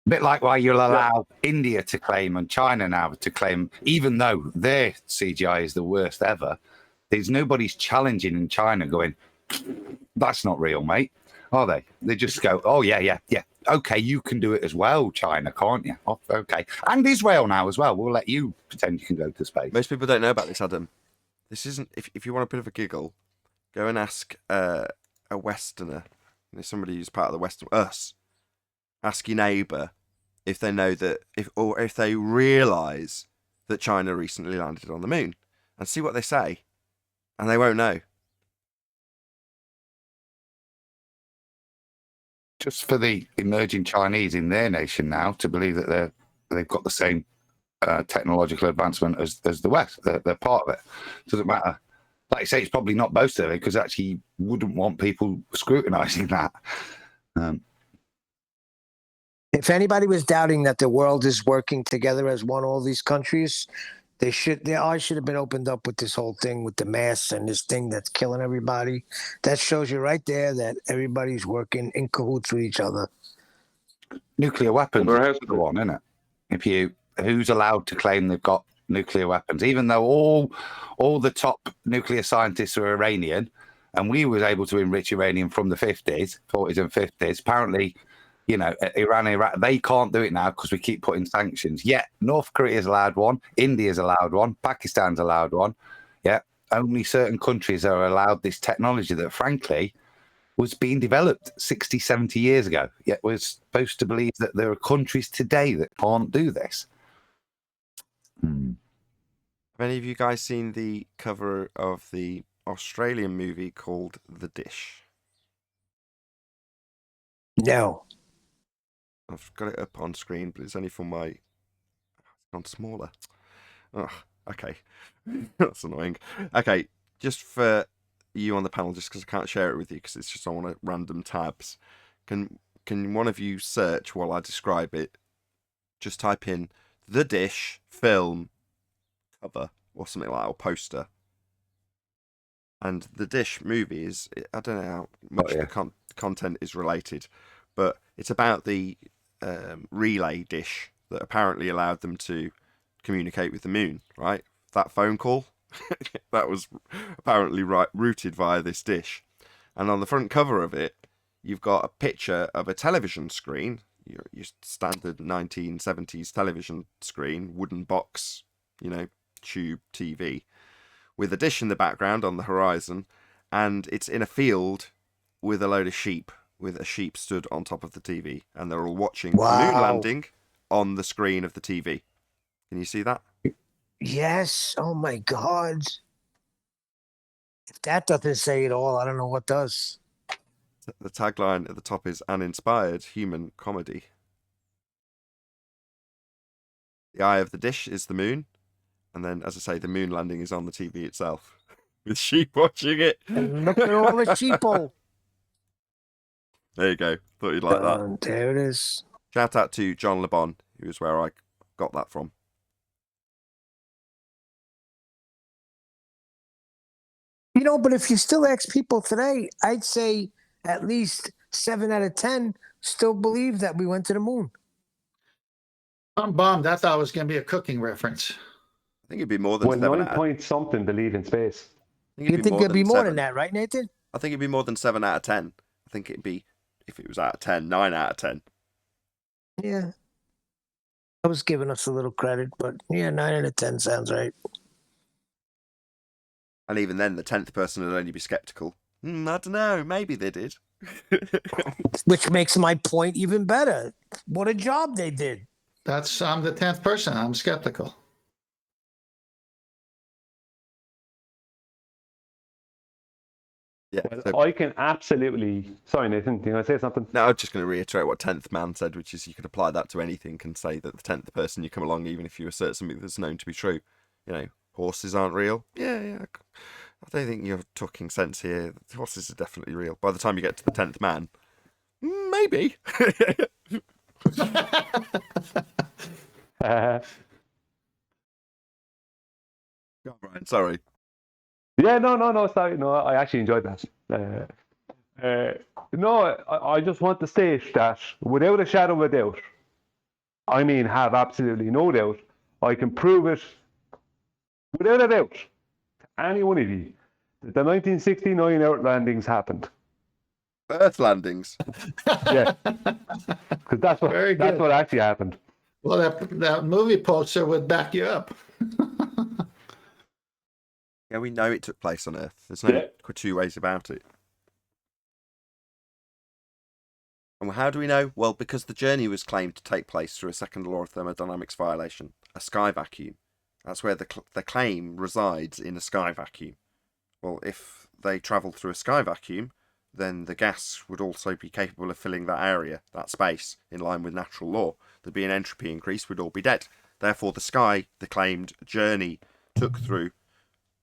Speaker 9: A bit like why you'll allow India to claim and China now to claim, even though their CGI is the worst ever, there's nobody's challenging in China going, that's not real, mate, are they? They just go, oh, yeah. Okay, you can do it as well, China, can't you? Oh, okay. And Israel now as well. We'll let you pretend you can go to space.
Speaker 1: Most people don't know about this, Adam. This isn't, if you want a bit of a giggle, go and ask a Westerner, somebody who's part of the Western, us, ask your neighbour if they know that, if they realise that China recently landed on the moon, and see what they say, and they won't know.
Speaker 9: Just for the emerging Chinese in their nation now to believe that they've got the same technological advancement as the West. They're part of it. Doesn't matter. Like you say, it's probably not boasted of it because actually you wouldn't want people scrutinising that.
Speaker 2: If anybody was doubting that the world is working together as one, all these countries, their eyes should have been opened up with this whole thing with the masks and this thing that's killing everybody. That shows you right there that everybody's working in cahoots with each other.
Speaker 9: Nuclear weapons
Speaker 5: Well, there has
Speaker 9: is the one, isn't it? Who's allowed to claim they've got nuclear weapons, even though all the top nuclear scientists are Iranian, and we was able to enrich uranium from the 40s and 50s. Apparently, Iran, Iraq, they can't do it now because we keep putting sanctions. Yet North Korea's allowed one, India's allowed one, Pakistan's allowed one. Yeah, only certain countries are allowed this technology that, frankly, was being developed 60, 70 years ago. Yet we're supposed to believe that there are countries today that can't do this.
Speaker 1: Have any of you guys seen the cover of the Australian movie called The Dish?
Speaker 2: No.
Speaker 1: I've got it up on screen, but it's only for my... It's gone smaller. Oh, okay. That's annoying. Okay, just for you on the panel, just because I can't share it with you, because it's just on one of random tabs. Can one of you search while I describe it? Just type in The Dish film cover or something like that, or poster. And The Dish movie is, I don't know how much the content is related, but it's about the relay dish that apparently allowed them to communicate with the moon, right? That phone call, that was apparently routed via this dish. And on the front cover of it, you've got a picture of a television screen, your standard 1970s television screen, wooden box, tube TV, with a dish in the background on the horizon, and it's in a field with a load of sheep, with a sheep stood on top of the TV, and they're all watching the moon landing on the screen of the TV. Can you see that?
Speaker 2: Yes. Oh my God. If that doesn't say it all, I don't know what does.
Speaker 1: The tagline at the top is "An inspired human comedy." The eye of the dish is the moon, and then, as I say, the moon landing is on the TV itself, with sheep watching it.
Speaker 2: And look at all the sheeple.
Speaker 1: There you go. Thought you'd like that.
Speaker 2: There it is.
Speaker 1: Shout out to John Le Bon, who is where I got that from.
Speaker 2: But if you still ask people today, I'd say at least 7 out of 10 still believe that we went to the moon.
Speaker 4: I'm bummed. I thought it was going to be a cooking reference.
Speaker 1: I think it'd be more than
Speaker 6: Well,
Speaker 1: 7
Speaker 6: 9 point something believe in space.
Speaker 2: You think it'd be more than that, right, Nathan?
Speaker 1: I think it'd be more than 7 out of 10. I think it'd be, if it was out of 10, 9 out of 10.
Speaker 2: Yeah. I was giving us a little credit, but yeah, 9 out of 10 sounds right.
Speaker 1: And even then, the 10th person would only be skeptical. I don't know, maybe they did.
Speaker 2: Which makes my point even better. What a job they did.
Speaker 4: I'm the 10th person. I'm skeptical.
Speaker 1: Yeah.
Speaker 6: Well, I can absolutely. Sorry, Nathan. Do you want to say something?
Speaker 1: No, I'm just going to reiterate what 10th man said, which is you could apply that to anything and say that the 10th person you come along, even if you assert something that's known to be true. Horses aren't real. Yeah. I don't think you're talking sense here. Horses are definitely real. By the time you get to the 10th man, maybe. Brian, sorry.
Speaker 6: Yeah, no, sorry. No, I actually enjoyed that. No, I just want to state that without a shadow of a doubt, I mean have absolutely no doubt, I can prove it without a doubt to any one of you that the 1969 Earth landings happened.
Speaker 1: Earth landings?
Speaker 6: Yeah. Because that's what actually happened.
Speaker 4: Well, that movie poster would back you up.
Speaker 1: Yeah, we know it took place on Earth. There's no two ways about it. And how do we know? Well, because the journey was claimed to take place through a second law of thermodynamics violation, a sky vacuum. That's where the claim resides, in a sky vacuum. Well, if they travelled through a sky vacuum, then the gas would also be capable of filling that area, that space, in line with natural law. There'd be an entropy increase, we'd all be dead. Therefore, the sky the claimed journey took through,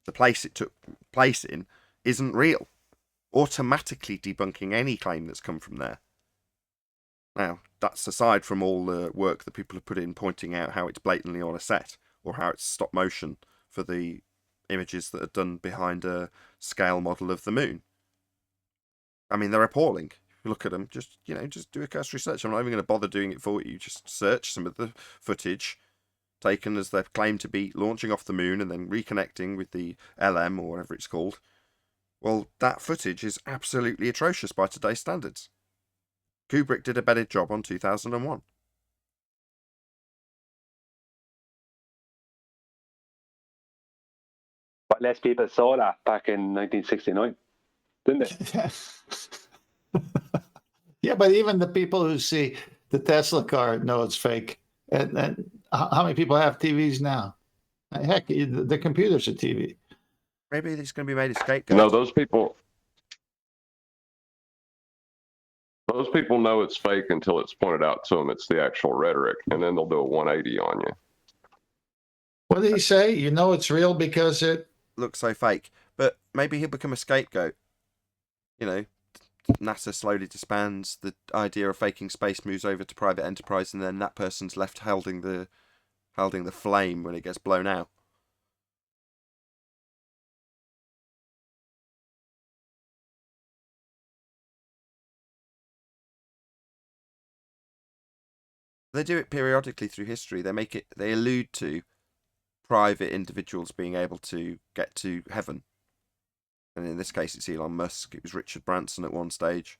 Speaker 1: the place it took place in, isn't real, automatically debunking any claim that's come from there. Now, that's aside from all the work that people have put in pointing out how it's blatantly on a set, or how it's stop motion for the images that are done behind a scale model of the moon. I mean, they're appalling. If you look at them, just do a cursory search. I'm not even going to bother doing it for you. Just search some of the footage taken as they're claimed to be launching off the moon and then reconnecting with the LM or whatever it's called. Well, that footage is absolutely atrocious by today's standards. Kubrick did a better job on 2001.
Speaker 6: But less people saw that back in 1969, didn't they?
Speaker 4: Yeah, but even the people who see the Tesla car know it's fake. And how many people have TVs now? Heck, the computer's a TV.
Speaker 1: Maybe it's going to be made a scapegoat.
Speaker 5: No, those people know it's fake until it's pointed out to them it's the actual rhetoric, and then they'll do a 180 on you.
Speaker 4: What did he say? You know it's real because it
Speaker 1: looks so fake. But maybe he'll become a scapegoat. NASA slowly disbands, the idea of faking space moves over to private enterprise, and then that person's left holding the flame when it gets blown out. They do it periodically through history. They allude to private individuals being able to get to heaven. And in this case, it's Elon Musk. It was Richard Branson at one stage.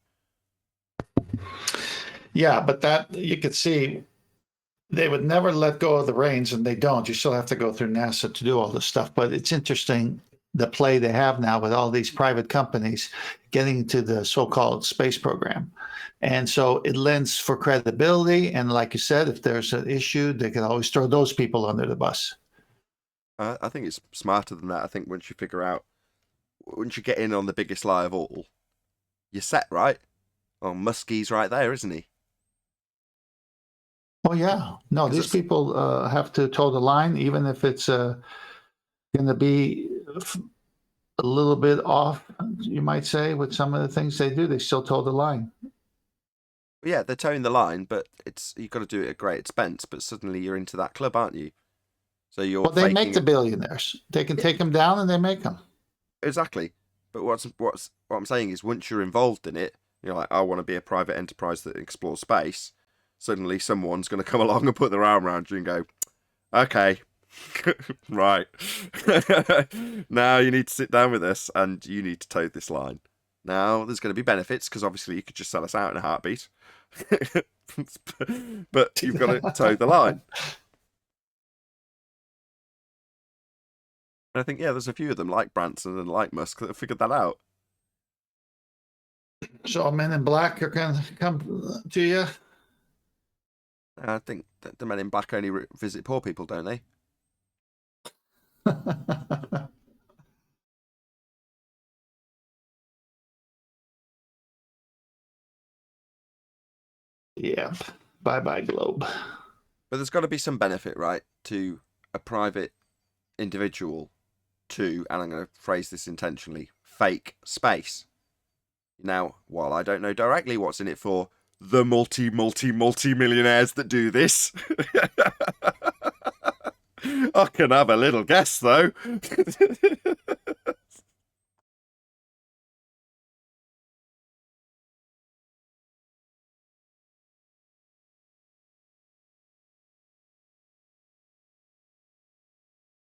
Speaker 4: Yeah, but that you could see they would never let go of the reins, and they don't. You still have to go through NASA to do all this stuff. But it's interesting the play they have now with all these private companies getting to the so-called space program. And so it lends for credibility. And like you said, if there's an issue, they can always throw those people under the bus.
Speaker 1: I think it's smarter than that. I think once you get in on the biggest lie of all, you're set, right? Well, Muskie's right there, isn't he?
Speaker 4: Oh yeah, no, these people have to toe the line, even if it's going to be a little bit off, you might say, with some of the things they do. They still toe the line.
Speaker 1: Yeah, they're towing the line, but you've got to do it at great expense. But suddenly you're into that club, aren't you? So you're.
Speaker 4: Well, they make the billionaires. They can take them down, and they make them.
Speaker 1: Exactly. But what I'm saying is, once you're involved in it, you're like, I want to be a private enterprise that explores space. Suddenly, someone's going to come along and put their arm around you and go, "Okay, right, now you need to sit down with us, and you need to toe this line." Now, there's going to be benefits because obviously you could just sell us out in a heartbeat, but you've got to toe the line. And I think, yeah, there's a few of them like Branson and like Musk that have figured that out.
Speaker 4: So Men in Black are going to come to you?
Speaker 1: I think that the Men in Black only visit poor people, don't they?
Speaker 4: Yeah. Bye-bye, Globe.
Speaker 1: But there's got to be some benefit, right, to a private individual to, and I'm going to phrase this intentionally, fake space. Now, while I don't know directly what's in it for the multi-millionaires that do this, I can have a little guess, though.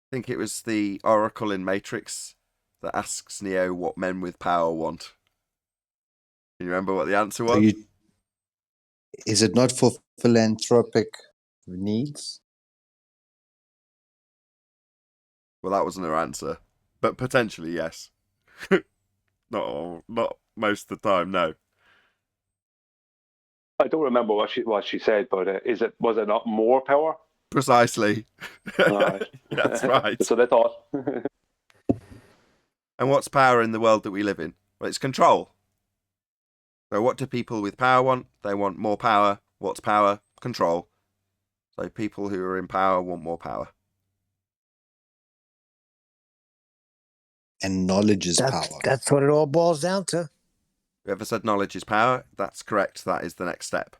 Speaker 1: I think it was the Oracle in Matrix that asks Neo what men with power want. Can you remember what the answer was?
Speaker 10: Is it not for philanthropic needs?
Speaker 1: Well, that wasn't her answer, but potentially yes. not most of the time, no.
Speaker 6: I don't remember what she said, but was it not more power?
Speaker 1: Precisely.
Speaker 6: Right.
Speaker 1: That's right.
Speaker 6: So they thought.
Speaker 1: And what's power in the world that we live in? Well, it's control. So what do people with power want? They want more power. What's power? Control. So people who are in power want more power.
Speaker 10: And knowledge is power.
Speaker 2: That's what it all boils down to.
Speaker 1: Whoever said knowledge is power, that's correct. That is the next step.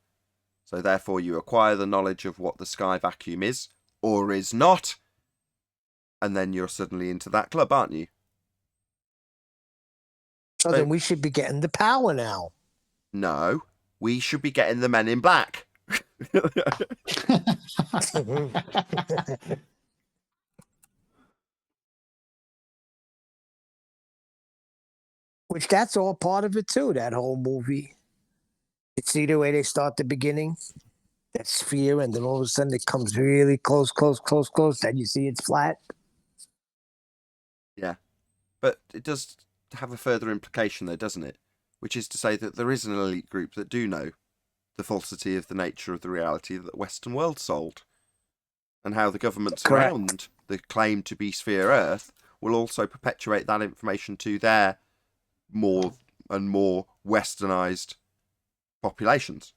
Speaker 1: So therefore you acquire the knowledge of what the sky vacuum is, or is not, and then you're suddenly into that club, aren't you?
Speaker 2: So then we should be getting the power now.
Speaker 1: No, we should be getting the Men in Black.
Speaker 2: Which that's all part of it too, that whole movie. You see the way they start the beginning? That sphere, and then all of a sudden it comes really close, then you see it's flat.
Speaker 1: Yeah. But it does have a further implication though, doesn't it? Which is to say that there is an elite group that do know the falsity of the nature of the reality that the Western world sold. And how the governments around the claim to be sphere Earth will also perpetuate that information to their more and more westernized populations.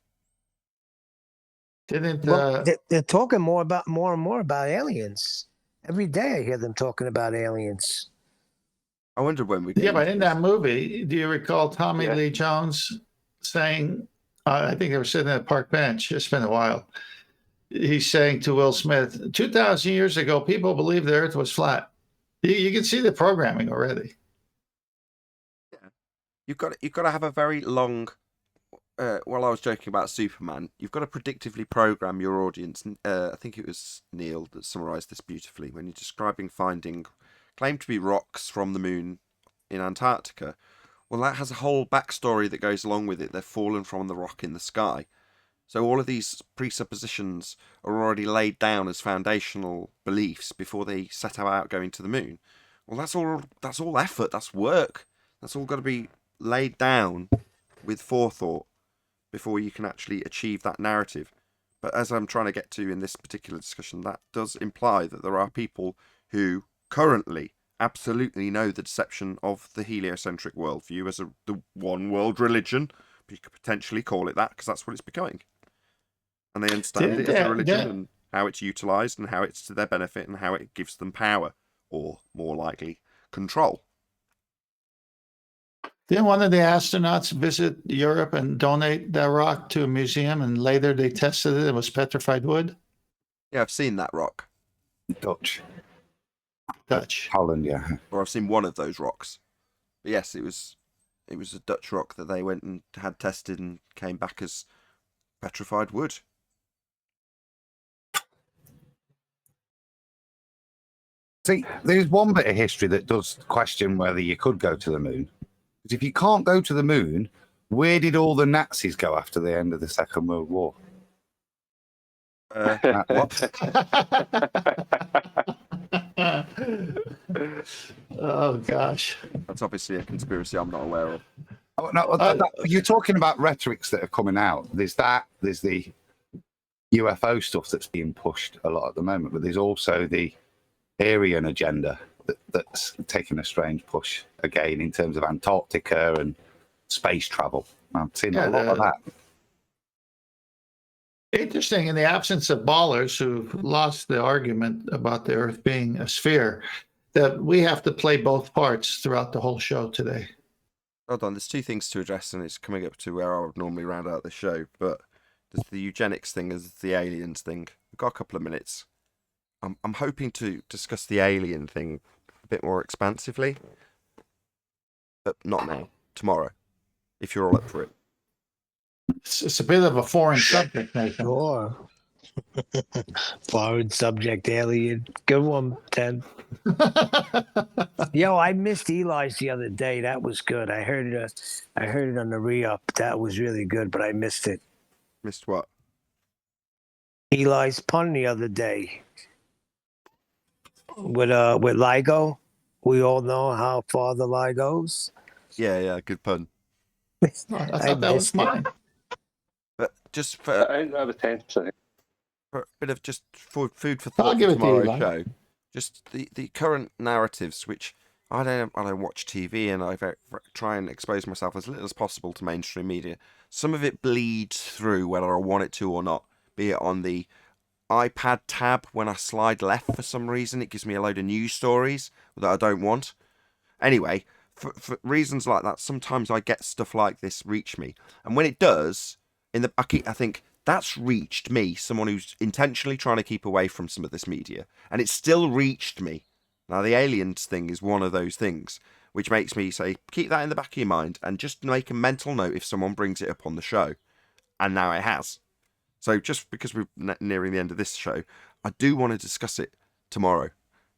Speaker 2: They're talking more and more about aliens. Every day I hear them talking about aliens.
Speaker 1: I wonder when we.
Speaker 4: Yeah, but in that movie, do you recall Tommy Lee Jones saying? I think they were sitting at a park bench. It's been a while. He's saying to Will Smith, 2,000 years ago, people believed the Earth was flat. You can see the programming already.
Speaker 1: Yeah, you've got to have a very long. While I was joking about Superman, you've got to predictively program your audience. I think it was Neil that summarised this beautifully when you're describing finding claimed to be rocks from the moon in Antarctica. Well, that has a whole backstory that goes along with it. They've fallen from the rock in the sky. So all of these presuppositions are already laid down as foundational beliefs before they set about going to the moon. Well, that's all effort. That's work. That's all got to be laid down with forethought before you can actually achieve that narrative. But as I'm trying to get to in this particular discussion, that does imply that there are people who currently absolutely know the deception of the heliocentric worldview as the one world religion. You could potentially call it that because that's what it's becoming. And they understand it as a religion and how it's utilized and how it's to their benefit and how it gives them power, or more likely, control.
Speaker 4: Didn't one of the astronauts visit Europe and donate that rock to a museum, and later they tested it? It was petrified wood.
Speaker 1: Yeah, I've seen that rock.
Speaker 9: Dutch.
Speaker 6: Holland, yeah.
Speaker 1: Or I've seen one of those rocks. But yes, it was a Dutch rock that they went and had tested and came back as petrified wood.
Speaker 9: See, there's one bit of history that does question whether you could go to the moon. Because if you can't go to the moon, where did all the Nazis go after the end of the Second World War?
Speaker 1: What?
Speaker 4: Oh, gosh.
Speaker 1: That's obviously a conspiracy I'm not aware of.
Speaker 9: Oh, no, you're talking about rhetorics that are coming out. There's the UFO stuff that's being pushed a lot at the moment, but there's also the Aryan agenda that's taking a strange push again in terms of Antarctica and space travel. I've seen a lot of that.
Speaker 4: Interesting, in the absence of ballers who lost the argument about the Earth being a sphere, that we have to play both parts throughout the whole show today.
Speaker 1: Hold on, there's two things to address, and it's coming up to where I would normally round out the show, but there's the eugenics thing, there's the aliens thing. We've got a couple of minutes. I'm hoping to discuss the alien thing a bit more expansively, but not now. Tomorrow, if you're all up for it.
Speaker 4: It's a bit of a foreign subject, Nathan.
Speaker 2: Sure. Foreign subject, alien. Good one, Ted. Yo, I missed Eli's the other day. That was good. I heard it on the re-up. That was really good, but I missed it.
Speaker 1: Missed what?
Speaker 2: Eli's pun the other day. With LIGO. We all know how far the lie goes.
Speaker 1: Yeah, good pun.
Speaker 4: I thought that was mine.
Speaker 1: But just for
Speaker 5: I didn't have attention.
Speaker 1: for a bit of just food for
Speaker 4: I'll
Speaker 1: thought
Speaker 4: give
Speaker 1: for
Speaker 4: it to you,
Speaker 1: tomorrow's
Speaker 4: Eli.
Speaker 1: show. Just the current narratives, which I don't watch TV, and I try and expose myself as little as possible to mainstream media. Some of it bleeds through whether I want it to or not. Be it on the iPad tab when I slide left for some reason, it gives me a load of news stories that I don't want. Anyway, for reasons like that, sometimes I get stuff like this reach me, and when it does, I think that's reached me, someone who's intentionally trying to keep away from some of this media, and it's still reached me. Now, the aliens thing is one of those things, which makes me say, keep that in the back of your mind, and just make a mental note if someone brings it up on the show. And now it has. So just because we're nearing the end of this show, I do want to discuss it tomorrow,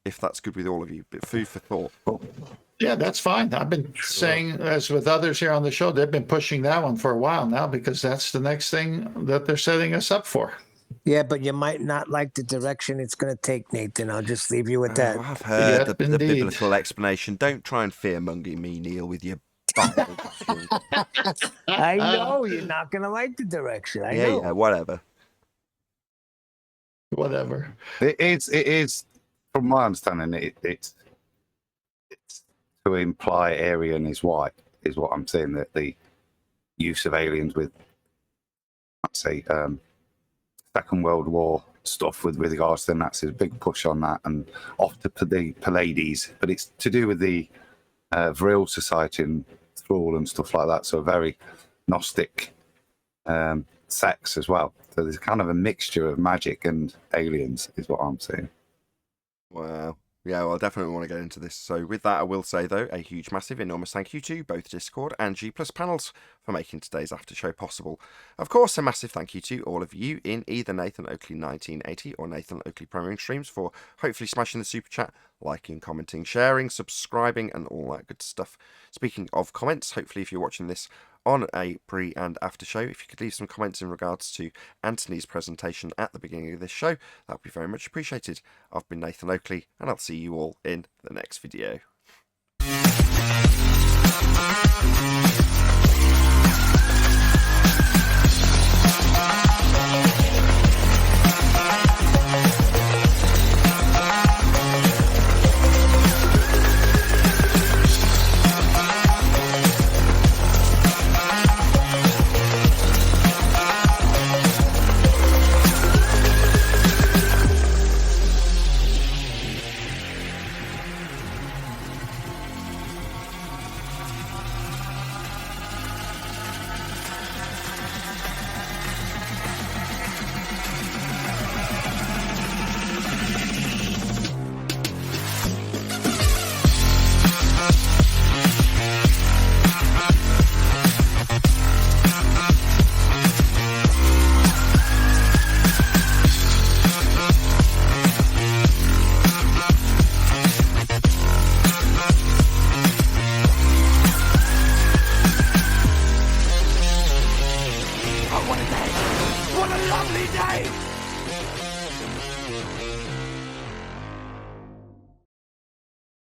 Speaker 1: if that's good with all of you. Bit food for thought.
Speaker 4: Yeah, that's fine. I've been saying, as with others here on the show, they've been pushing that one for a while now because that's the next thing that they're setting us up for.
Speaker 2: Yeah, but you might not like the direction it's going to take, Nathan. I'll just leave you with that.
Speaker 1: I've heard
Speaker 4: Yep,
Speaker 1: the
Speaker 4: indeed.
Speaker 1: biblical explanation. Don't try and fear-monger me, Neil, with your Bible.
Speaker 2: I know you're not going to like the direction. I know.
Speaker 1: Yeah, whatever.
Speaker 4: Whatever.
Speaker 9: It is, from my understanding, it's to imply Aryan is white, is what I'm saying, that the use of aliens with, let's say, Second World War stuff with regards to the Nazis, big push on that, and off to the Pallades, but it's to do with the Vril Society and Thrall and stuff like that, so a very Gnostic sects as well. So there's kind of a mixture of magic and aliens, is what I'm saying.
Speaker 1: Wow. Yeah, well, I definitely want to get into this. So with that, I will say, though, a huge, massive, enormous thank you to both Discord and G+ panels for making today's after show possible. Of course, a massive thank you to all of you in either Nathan Oakley 1980 or Nathan Oakley Premiering Streams for hopefully smashing the super chat, liking, commenting, sharing, subscribing, and all that good stuff. Speaking of comments, hopefully if you're watching this on a pre and after show. If you could leave some comments in regards to Anthony's presentation at the beginning of this show, that would be very much appreciated. I've been Nathan Oakley, and I'll see you all in the next video.
Speaker 11: What a lovely day!